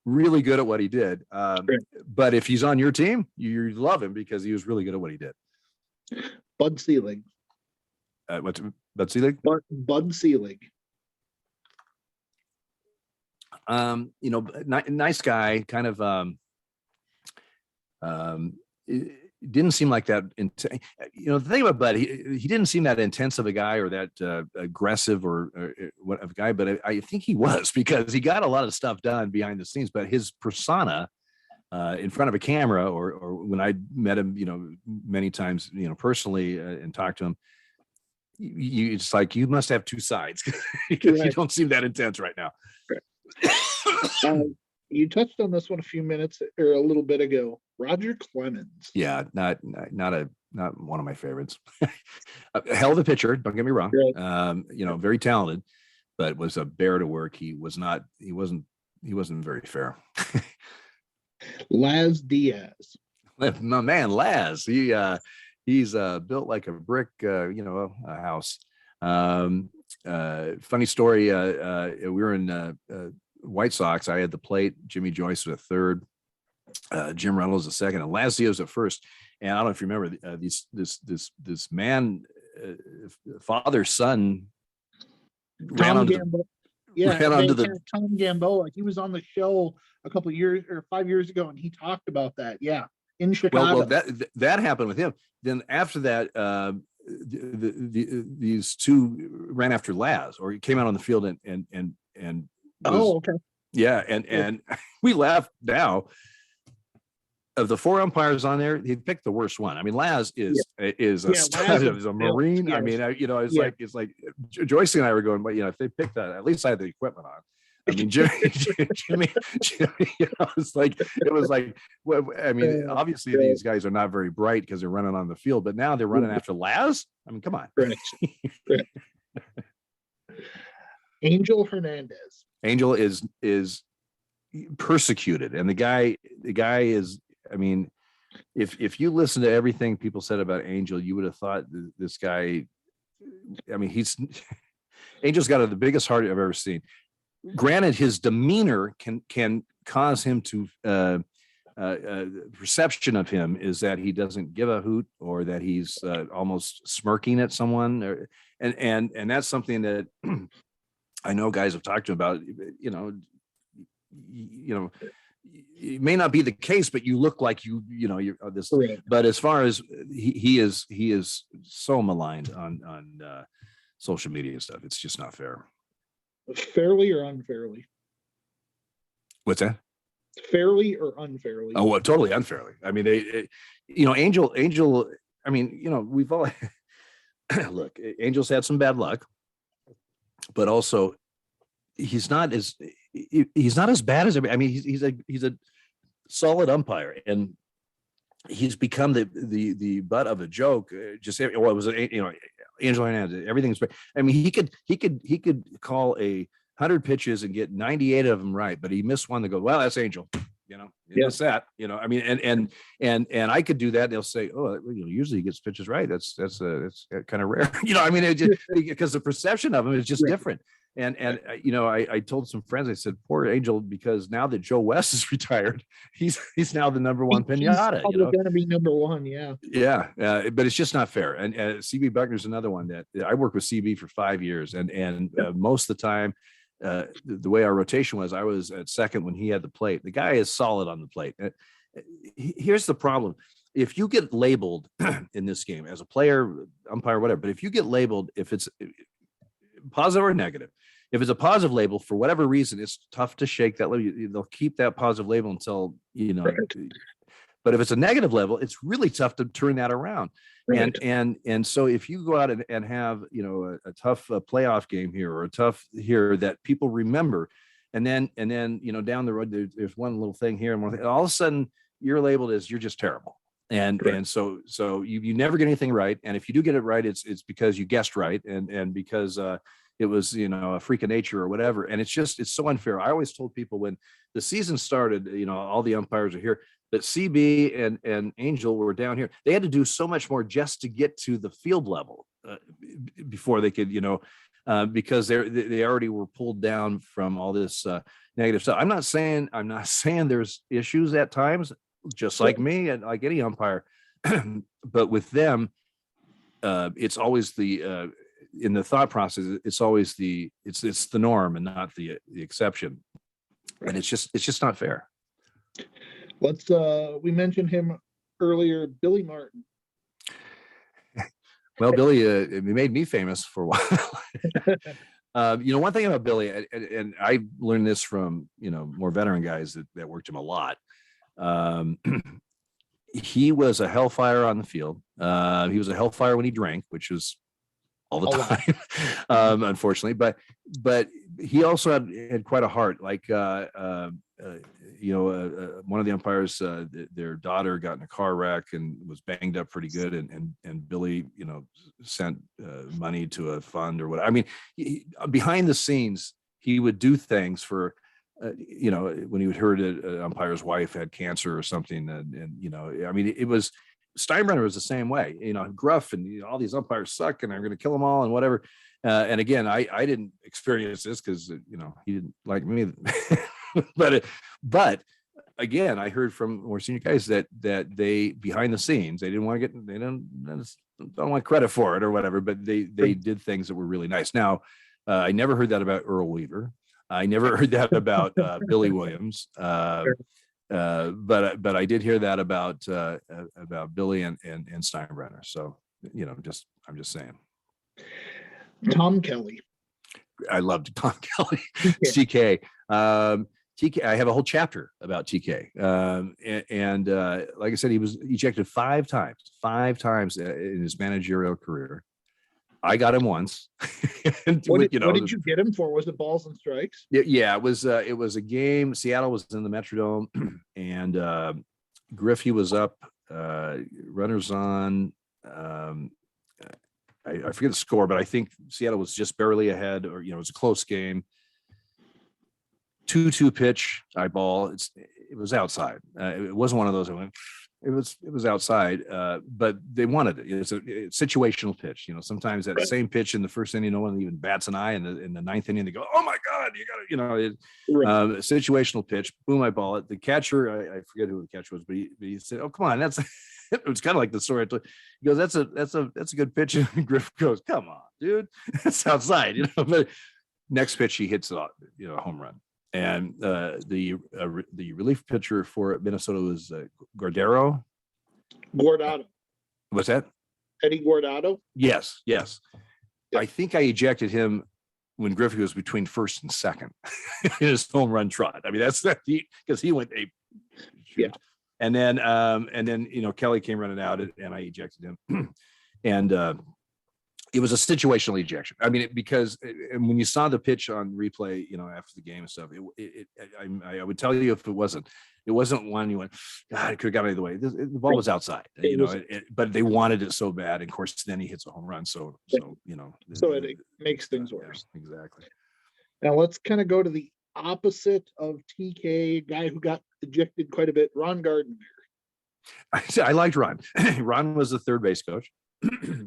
really good at what he did. But if he's on your team, you love him because he was really good at what he did. Bud Selig. What's Bud Selig? Bud Selig. You know, nice guy, kind of, it didn't seem like that. You know, the thing about Bud, he didn't seem that intense of a guy or that aggressive or what of a guy, but I think he was, because he got a lot of stuff done behind the scenes, but his persona in front of a camera or when I met him, you know, many times, you know, personally and talked to him, it's like, you must have two sides because you don't seem that intense right now. You touched on this one a few minutes or a little bit ago. Roger Clemens. Yeah, not one of my favorites. A hell of a pitcher, don't get me wrong. Right. You know, very talented, but was a bear to work. He wasn't very fair. Laz Diaz. My man, Laz. He's built like a brick, you know, a house. Funny story. We were in White Sox. I had the plate. Jimmy Joyce was at third. Jim Reynolds at second, and Laz Diaz at first. And I don't know if you remember this man, father son, ran onto the Tom Gamboa. He was on the show a couple of years or 5 years ago, and he talked about that. Yeah, in Chicago. Well, that happened with him. Then after that, these two ran after Laz, or he came out on the field and okay. Yeah, and we laugh now. of the 4 umpires on there, he picked the worst one. I mean, Laz is a stud, is a Marine. I mean, it's like Joyce and I were going, but if they picked that, at least I had the equipment on. I mean, Jimmy, it was like, well, I mean, obviously these guys are not very bright because they're running on the field, but now they're running after Laz. I mean, come on. Right. Angel Hernandez. Angel is persecuted, and the guy is, I mean, if you listen to everything people said about Angel, you would have thought this guy, I mean, Angel's got the biggest heart I've ever seen. Granted, his demeanor can cause him to perception of him is that he doesn't give a hoot, or that he's almost smirking at someone, and that's something that I know guys have talked to about. It may not be the case, but you look like you're this. But as far as he is so maligned on social media and stuff, it's just not fair. Fairly or unfairly? What's that? Fairly or unfairly? Oh, well, totally unfairly. I mean, Angel. I mean, we've all look. Angel's had some bad luck, but also he's not as bad as everybody. I mean, he's a solid umpire, and he's become the butt of a joke. It was Angel Hernandez. Everything's. I mean, he could call 100 pitches and get 98 of them right, but he missed one to go, well, that's Angel. Missed that. I mean, and I could do that. And they'll say, oh, usually he gets pitches right. That's kind of rare. I mean, it just because the perception of him is just different. And I told some friends, I said, poor Angel, because now that Joe West is retired, he's now the number one pinata. He's going to be number one, yeah. But it's just not fair. And CB Buckner's another one that I worked with CB for 5 years, and most of the time, the way our rotation was, I was at second when he had the plate. The guy is solid on the plate. Here's the problem. If you get labeled in this game as a player, umpire, whatever, but if you get labeled, if it's positive or negative, if it's a positive label, for whatever reason, it's tough to shake that label. They'll keep that positive label until, but if it's a negative level, it's really tough to turn that around. Right. And so if you go out and have, a tough playoff game here, or a tough here that people remember, and then, down the road, there's one little thing here, and all of a sudden you're labeled as you're just terrible. And so you never get anything right. And if you do get it right, it's because you guessed right. And because it was, a freak of nature or whatever. And it's so unfair. I always told people when the season started, all the umpires are here, but CB and Angel were down here. They had to do so much more just to get to the field level before they could, because they already were pulled down from all this negative stuff. I'm not saying there's issues at times, just like me and like any umpire, but with them, it's always in the thought process, it's always it's the norm and not the exception, and it's just not fair. Let's we mentioned him earlier, Billy Martin. Well, Billy, he made me famous for a while. One thing about Billy, and I learned this from more veteran guys that worked him a lot. He was a hellfire on the field. He was a hellfire when he drank, which was all the time, unfortunately. But he also had quite a heart. Like one of the umpires, their daughter got in a car wreck and was banged up pretty good, and Billy, sent money to a fund or what. I mean, behind the scenes, he would do things for. When he would heard an umpire's wife had cancer or something, I mean, it was Steinbrenner was the same way, gruff and all these umpires suck and I'm going to kill them all and whatever. And again, I didn't experience this because, he didn't like me, but again, I heard from more senior guys that they, behind the scenes, they don't want credit for it or whatever, but they did things that were really nice. Now, I never heard that about Earl Weaver. I never heard that about Billy Williams, but I did hear that about Billy and Steinbrenner. So I'm just saying. Tom Kelly. I loved Tom Kelly, CK. TK, I have a whole chapter about TK. Like I said, he was ejected five times in his managerial career. I got him once. What did you get him for? Was it balls and strikes? Yeah, it was a game. Seattle was in the Metrodome, and Griffey was up, runners on. I forget the score, but I think Seattle was just barely ahead, or it was a close game. 2-2 pitch, eyeball. It was outside. It wasn't one of those that went. It was outside, but they wanted it. It's a situational pitch. Sometimes that same pitch in the first inning, no one even bats an eye. In the ninth inning, they go, "Oh my God, you got to," situational pitch. Boom, I ball it. The catcher, I forget who the catcher was, but he said, "Oh, come on, that's." It was kind of like the story. He goes, "That's a good pitch." And Griff goes, "Come on, dude, that's outside." But next pitch, he hits it off, home run. And the relief pitcher for Minnesota was Guardado. What's that? Eddie Guardado? Yes. I think I ejected him when Griffey was between first and second in his home run trot. I mean, that's because he went yeah. And then Kelly came running out and I ejected him. And it was a situational ejection. I mean, because when you saw the pitch on replay, after the game and stuff, I would tell you if it wasn't one you went, God, it could have got either way. The ball was outside, but they wanted it so bad. And of course, then he hits a home run. So it makes things worse. Yeah, exactly. Now let's kind of go to the opposite of TK, guy who got ejected quite a bit, Ron Gardner. I liked Ron. Ron was the third base coach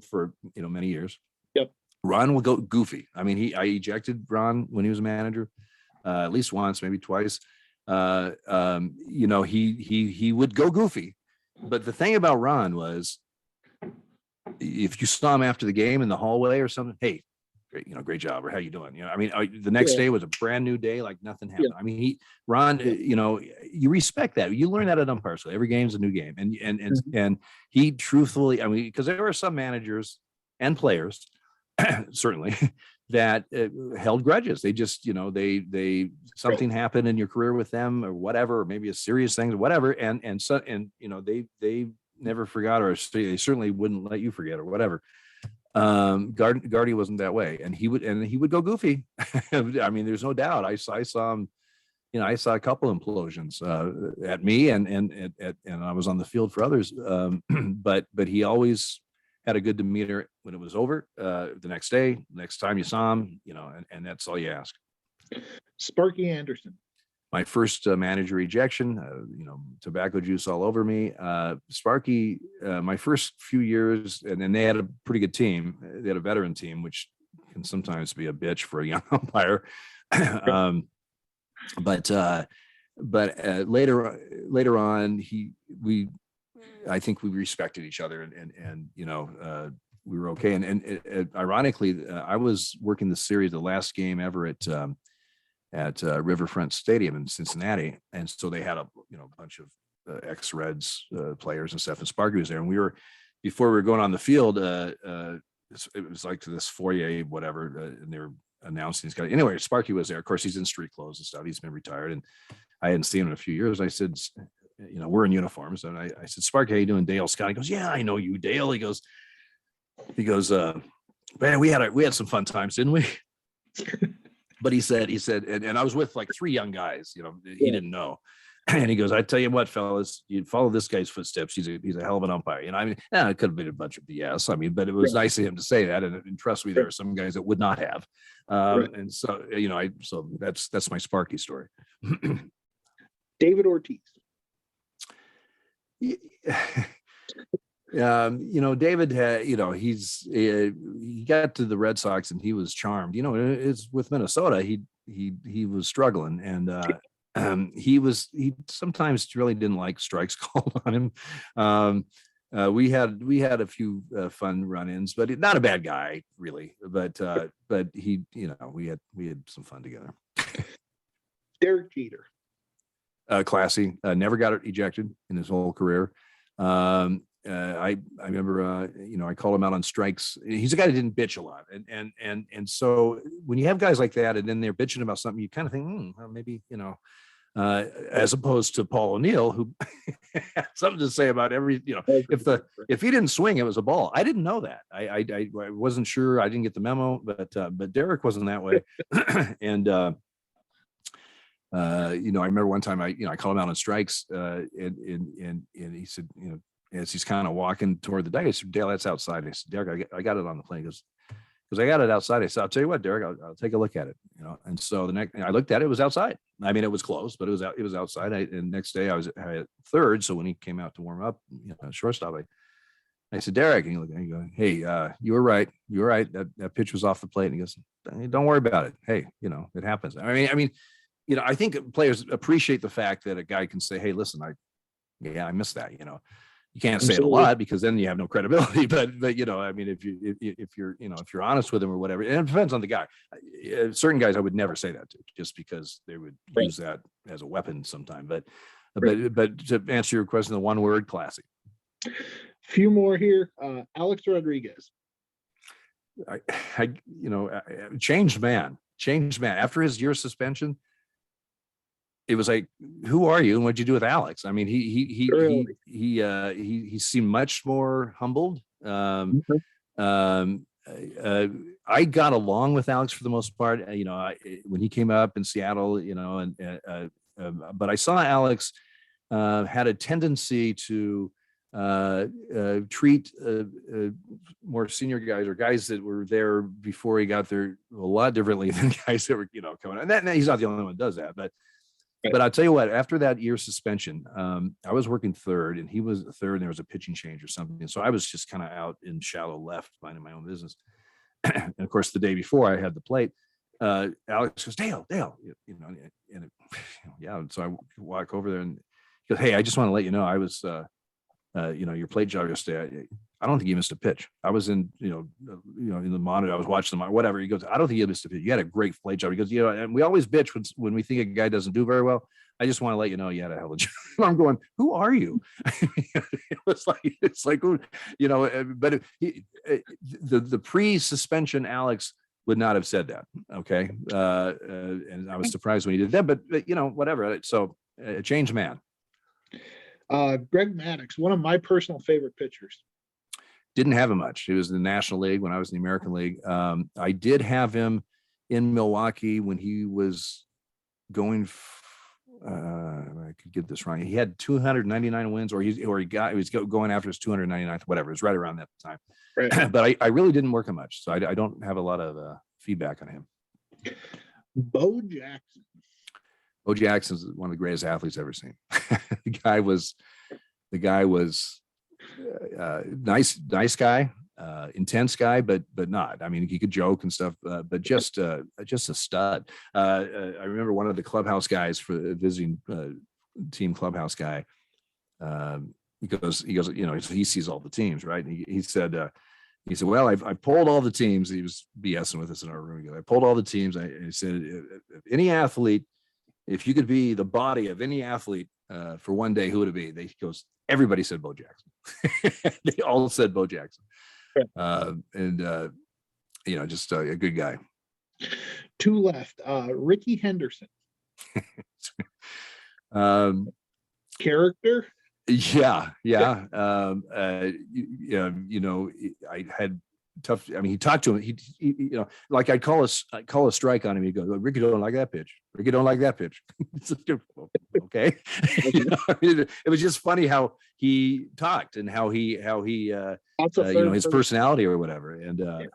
for many years. Yep. Ron would go goofy. I mean, I ejected Ron when he was a manager, at least once, maybe twice. He would go goofy. But the thing about Ron was, if you saw him after the game in the hallway or something, hey, great job, or how you doing? The next day was a brand new day, like nothing happened. Yeah. I mean, Ron, you respect that. You learn that at umpire school. Every game's a new game, and he truthfully, because there were some managers and players, certainly, that held grudges. They just, they something happened in your career with them or whatever, or maybe a serious thing or whatever, and they never forgot, or they certainly wouldn't let you forget or whatever. Gardy wasn't that way, and he would go goofy. I mean, there's no doubt. I saw him. I saw a couple implosions at me, and I was on the field for others. But he always had a good demeanor when it was over. The next time you saw him, and that's all you ask. Sparky Anderson. My first manager ejection, tobacco juice all over me. Sparky, my first few years, and then they had a pretty good team. They had a veteran team, which can sometimes be a bitch for a young umpire. But later on, I think we respected each other, and we were okay. And ironically, I was working the series, the last game ever at Riverfront Stadium in Cincinnati, and so they had a bunch of ex-Reds players and stuff, and Sparky was there, and before we were going on the field, it was like to this foyer, whatever, and they were announcing he's got. Anyway, Sparky was there. Of course, he's in street clothes and stuff. He's been retired, and I hadn't seen him in a few years. I said, we're in uniforms, and I said, Sparky, how you doing, Dale Scott? He goes, yeah, I know you, Dale. He goes, man, we had some fun times, didn't we? But he said, and I was with like three young guys, he didn't know. And he goes, I tell you what, fellas, you follow this guy's footsteps. He's a hell of an umpire. It could have been a bunch of BS. But it was nice of him to say that. And trust me, there are some guys that would not have. And so, so that's my Sparky story. David Ortiz. David had, he got to the Red Sox and he was charmed. It's with Minnesota. He was struggling, and he sometimes really didn't like strikes called on him. We had a few fun run-ins, but not a bad guy really. But he, we had some fun together. Derek Jeter. Classy. Never got ejected in his whole career. I remember, I called him out on strikes. He's a guy that didn't bitch a lot. And so when you have guys like that, and then they're bitching about something, you kind of think, well, maybe, as opposed to Paul O'Neill, who had something to say about every, if he didn't swing, it was a ball. I didn't know that. I wasn't sure. I didn't get the memo, but Derek wasn't that way. And I remember one time I called him out on strikes, and he said, as he's kind of walking toward the deck, I said, Dale, that's outside. I said, Derek, I got it on the plane. Because I got it outside. I said, I'll tell you what, Derek, I'll take a look at it. And so the next, I looked at it, it was outside. I mean, it was close, but it was outside. And next day I was at third. So when he came out to warm up, shortstop, I said, Derek, and he looked at me, he goes, hey, you were right. You were right. That pitch was off the plate. And he goes, hey, don't worry about it. Hey, it happens. I mean, I think players appreciate the fact that a guy can say, hey, listen, I missed that, You can't say it a lot because then you have no credibility. But I mean, if you're honest with him or whatever, and it depends on the guy. Certain guys I would never say that to, just because they would use that as a weapon sometime. But to answer your question, the one word, classic. Few more here. Alex Rodriguez. Changed man. After his year suspension, it was like, who are you and what'd you do with Alex? I mean, he seemed much more humbled. I got along with Alex for the most part. When he came up in Seattle, but I saw Alex had a tendency to treat more senior guys or guys that were there before he got there a lot differently than guys that were coming. And that he's not the only one that does that, but. But I'll tell you what, after that year suspension, I was working third and he was third and there was a pitching change or something. So I was just kind of out in shallow left, minding my own business. And of course, the day before I had the plate, Alex goes, Dale, and so I walk over there and he goes, hey, I just want to let you know, I was, your plate job yesterday. I don't think you missed a pitch. I was in, in the monitor. I was watching them, whatever. He goes, I don't think you missed a pitch. You had a great plate job. He goes, and we always bitch when we think a guy doesn't do very well. I just want to let you know you had a hell of a job. I'm going, who are you? It's like, but the pre-suspension Alex would not have said that. Okay. And I was surprised when he did that, but whatever. So a changed man. Greg Maddux, one of my personal favorite pitchers. Didn't have him much. He was in the National League when I was in the American League. I did have him in Milwaukee when he was going. I could get this wrong. He had 299 wins, or he was going after his 299th, whatever. It was right around that time. Right. But I really didn't work him much, so I don't have a lot of feedback on him. Bo Jackson. Bo Jackson is one of the greatest athletes I've ever seen. The guy was nice guy, intense guy, but not. I mean, he could joke and stuff, but just a stud. I remember one of the clubhouse guys for visiting team clubhouse guy. He goes, he sees all the teams, right? And he said, well, I polled all the teams. He was BSing with us in our room. I polled all the teams. I said, if any athlete, if you could be the body of any athlete for one day, who would it be? He goes, everybody said Bo Jackson. They all said Bo Jackson. Just a good guy. Two left. Ricky Henderson. Character. Yeah. I had tough. I mean, he talked to him. He like I'd call a strike on him. He'd go, Ricky don't like that pitch. Ricky don't like that pitch. Okay. It was just funny how he talked and how he his personality or whatever. And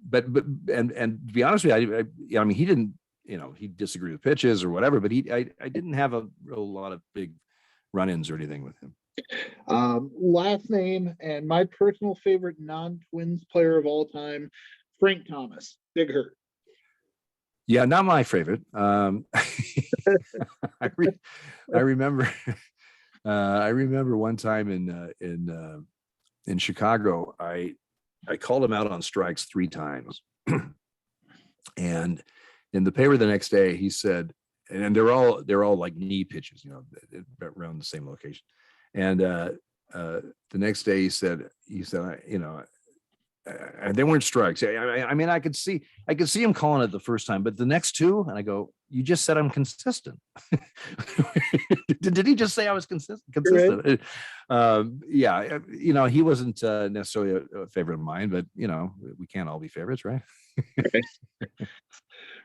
but to be honest with you, I mean, he didn't, he disagreed with pitches or whatever, but I didn't have a lot of big run-ins or anything with him. Last name and my personal favorite non-Twins player of all time, Frank Thomas. Big Hurt. Yeah, not my favorite. I remember one time in Chicago, I called him out on strikes 3 times, and in the paper the next day he said, and they're all like knee pitches, around the same location. And the next day he said, they weren't strikes. I mean, I could see him calling it the first time, but the next two, and I go, you just said I'm consistent. did he just say I was consistent? Right. Yeah, he wasn't necessarily a favorite of mine, but we can't all be favorites, right?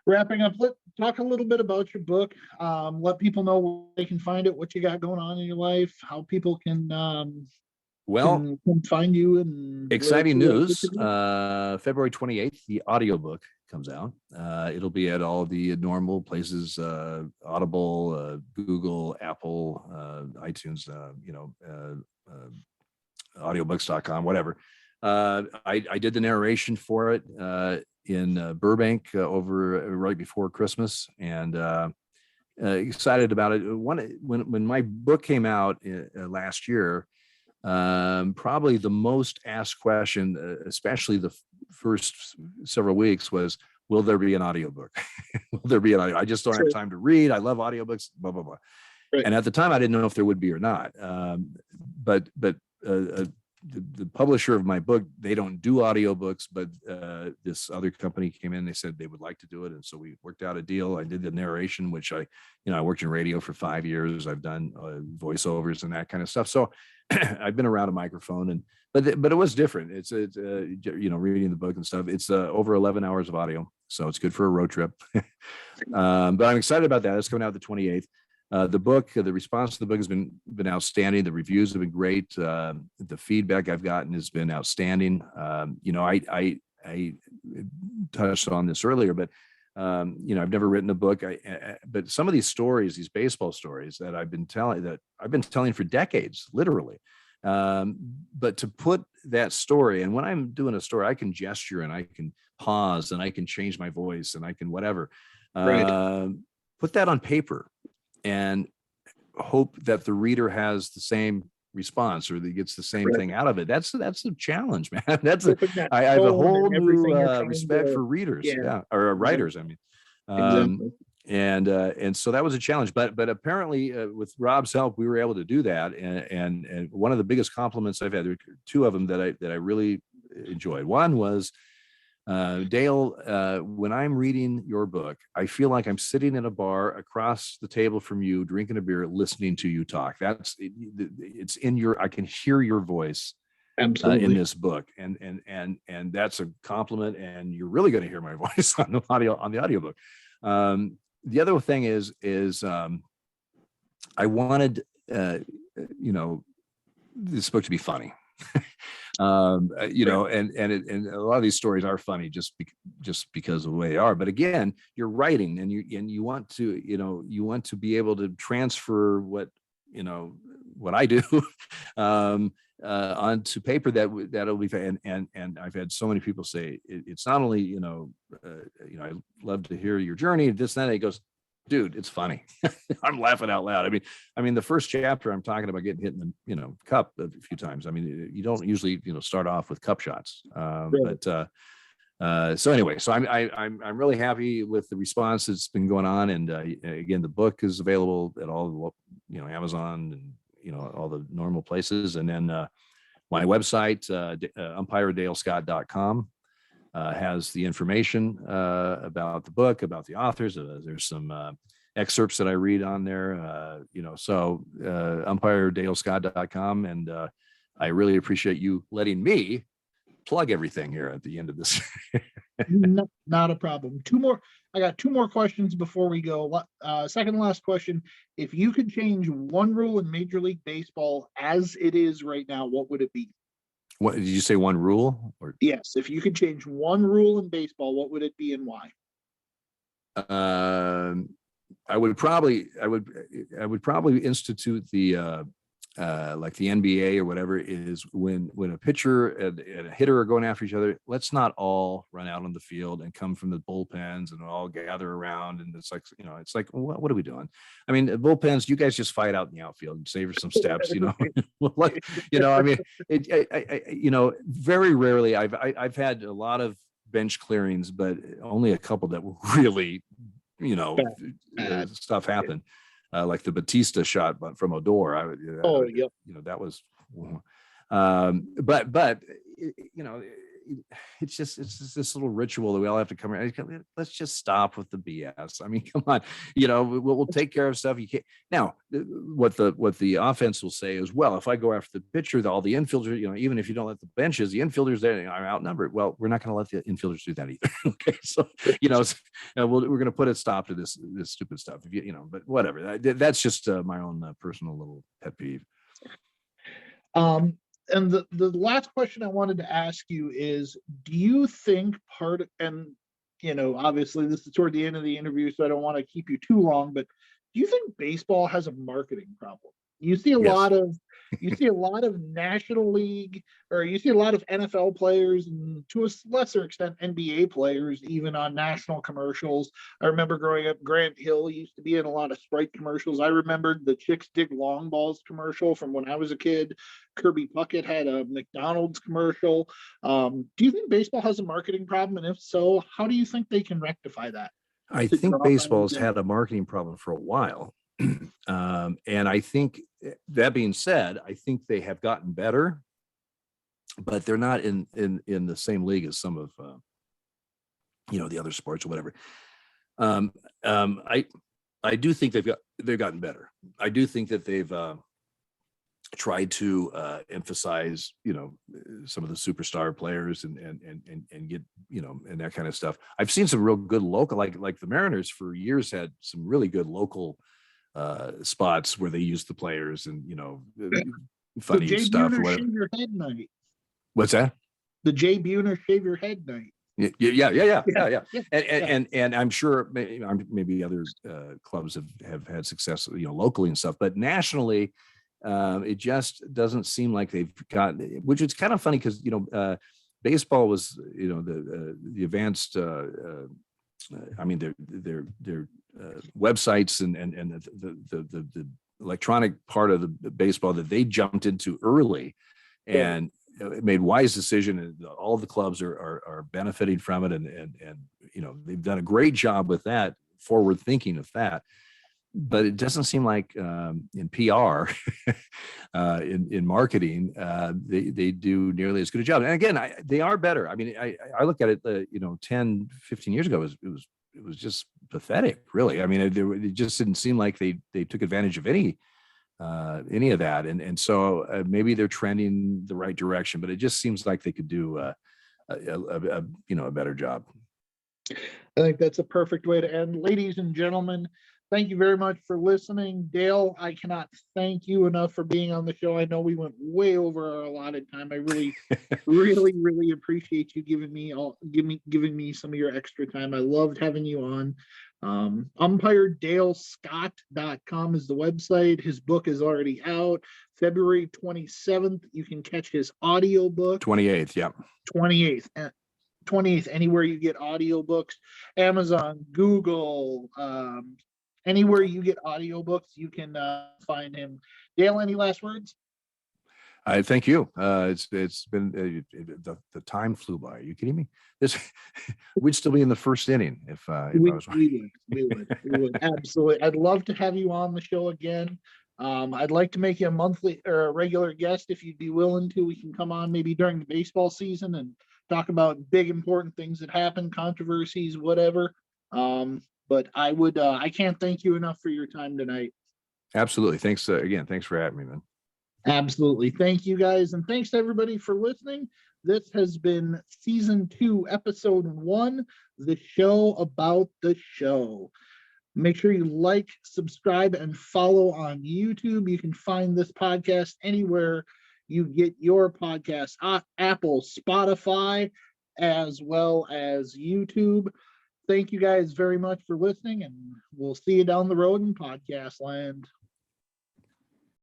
Wrapping up, let's talk a little bit about your book. Let people know where they can find it, what you got going on in your life, how people can can find you. And exciting news, February 28th, the audiobook comes out. It'll be at all the normal places, Audible, Google, Apple, iTunes, audiobooks.com, whatever. I did the narration for it in Burbank right before Christmas, and excited about it. When my book came out last year, probably the most asked question, especially the first several weeks, was, will there be an audiobook? Will there be an audio? I just don't have time to read. I love audiobooks, blah, blah, blah. Right. And at the time I didn't know if there would be or not. But the publisher of my book, they don't do audiobooks, but this other company came in, they said they would like to do it. And so we worked out a deal. I did the narration, which I worked in radio for 5 years. I've done voiceovers and that kind of stuff. So I've been around a microphone, but it was different. It's reading the book and stuff. It's over 11 hours of audio, so it's good for a road trip. But I'm excited about that. It's coming out the 28th. The book, the response to the book has been outstanding. The reviews have been great. The feedback I've gotten has been outstanding. I touched on this earlier, but I've never written a book. But some of these stories, these baseball stories that I've been telling for decades, literally. But to put that story, and when I'm doing a story, I can gesture and I can pause and I can change my voice and I can whatever. Put that on paper and hope that the reader has the same response or that gets the same thing out of it. That's a challenge, man. I have a whole new respect for readers, or writers. I mean, exactly. And so that was a challenge, but apparently with Rob's help, we were able to do that. And one of the biggest compliments I've had, there were two of them that I really enjoyed. One was, Dale, when I'm reading your book, I feel like I'm sitting in a bar across the table from you, drinking a beer, listening to you talk. It's in I can hear your voice in this book. And that's a compliment. And you're really going to hear my voice on the audiobook. The other thing is I wanted, this book to be funny. And a lot of these stories are funny just because of the way they are. But again, you're writing and you want to be able to transfer what I do onto paper that'll be fun. And I've had so many people say it's not only I love to hear your journey, this and that. It goes, dude, it's funny. I'm laughing out loud. I mean, the first chapter, I'm talking about getting hit in the, cup a few times. I mean, you don't usually, start off with cup shots. So anyway, so I'm really happy with the response that's been going on. And again, the book is available at all, Amazon and, all the normal places. And then my website, umpiredalescott.com. Has the information about the book, about the authors. There's some excerpts that I read on there, so umpiredalescott.com. And I really appreciate you letting me plug everything here at the end of this. Not a problem. I got two more questions before we go. Second to last question. If you could change one rule in Major League Baseball as it is right now, what would it be? What did you say? One rule? Or yes, if you could change one rule in baseball, what would it be and why? I would probably institute the like the NBA or whatever, is when a pitcher and a hitter are going after each other, let's not all run out on the field and come from the bullpens and all gather around. And it's like, what are we doing? I mean, the bullpens, you guys just fight out in the outfield and save some steps, I mean, very rarely I've had a lot of bench clearings, but only a couple that were really, stuff happened. Like the Batista shot from Odor. That was, but it's just this little ritual that we all have to come around. Let's just stop with the BS. I mean, come on, we'll take care of stuff. You can't now. What the offense will say is, well, if I go after the pitcher, all the infielders, even if you don't let the benches, the infielders there are outnumbered. Well, we're not going to let the infielders do that either. Okay, so we're going to put a stop to this stupid stuff. But whatever. That's just my own personal little pet peeve. And the last question I wanted to ask you is, do you think obviously this is toward the end of the interview, so I don't want to keep you too long, but do you think baseball has a marketing problem? You see a lot of National League, or you see a lot of NFL players, and to a lesser extent NBA players, even on national commercials. I remember growing up, Grant Hill used to be in a lot of Sprite commercials. I remembered the Chicks Dig Long Balls commercial from when I was a kid. Kirby Puckett had a McDonald's commercial. Do you think baseball has a marketing problem? And if so, how do you think they can rectify that? I think baseball's had a marketing problem for a while. And I think, that being said, I think they have gotten better, but they're not in the same league as some of the other sports or whatever. I do think they've gotten better. I do think that they've tried to emphasize some of the superstar players and get and that kind of stuff. I've seen some real good local, like the Mariners for years had some really good local spots where they use the players and funny Jay stuff Buhner or whatever. Shave Your Head night. What's that? The Jay Buhner Shave Your Head night. Yeah. And I'm sure maybe other clubs have had success locally and stuff, but nationally it just doesn't seem like they've got, which is kind of funny because baseball was the advanced their websites and the electronic part of the baseball that they jumped into early and made wise decision, and all the clubs are benefiting from it, and they've done a great job with that, forward thinking of that. But it doesn't seem like in PR, in marketing, they do nearly as good a job. And again, they are better. I mean, I look at it, 10, 15 years ago, it was just pathetic, really. I mean, it just didn't seem like they took advantage of any of that. And so maybe they're trending the right direction, but it just seems like they could do a better job. I think that's a perfect way to end. Ladies and gentlemen, thank you very much for listening. Dale, I cannot thank you enough for being on the show. I know we went way over our allotted time. I really, really, really appreciate you giving me some of your extra time. I loved having you on. UmpireDaleScott.com is the website. His book is already out. February 27th, you can catch his audiobook. 28th, yeah. 28th, anywhere you get audiobooks, Amazon, Google, anywhere you get audiobooks, you can find him. Dale, any last words? I thank you. It's been the time flew by. Are you kidding me? We'd still be in the first inning if I was. We would absolutely. I'd love to have you on the show again. I'd like to make you a monthly or a regular guest if you'd be willing to. We can come on maybe during the baseball season and talk about big important things that happen, controversies, whatever. But I can't thank you enough for your time tonight. Absolutely. Thanks again. Thanks for having me, man. Absolutely. Thank you guys. And thanks to everybody for listening. This has been season 2, episode 1, the show about the show. Make sure you like, subscribe, and follow on YouTube. You can find this podcast anywhere you get your podcasts, Apple, Spotify, as well as YouTube. Thank you guys very much for listening, and we'll see you down the road in podcast land.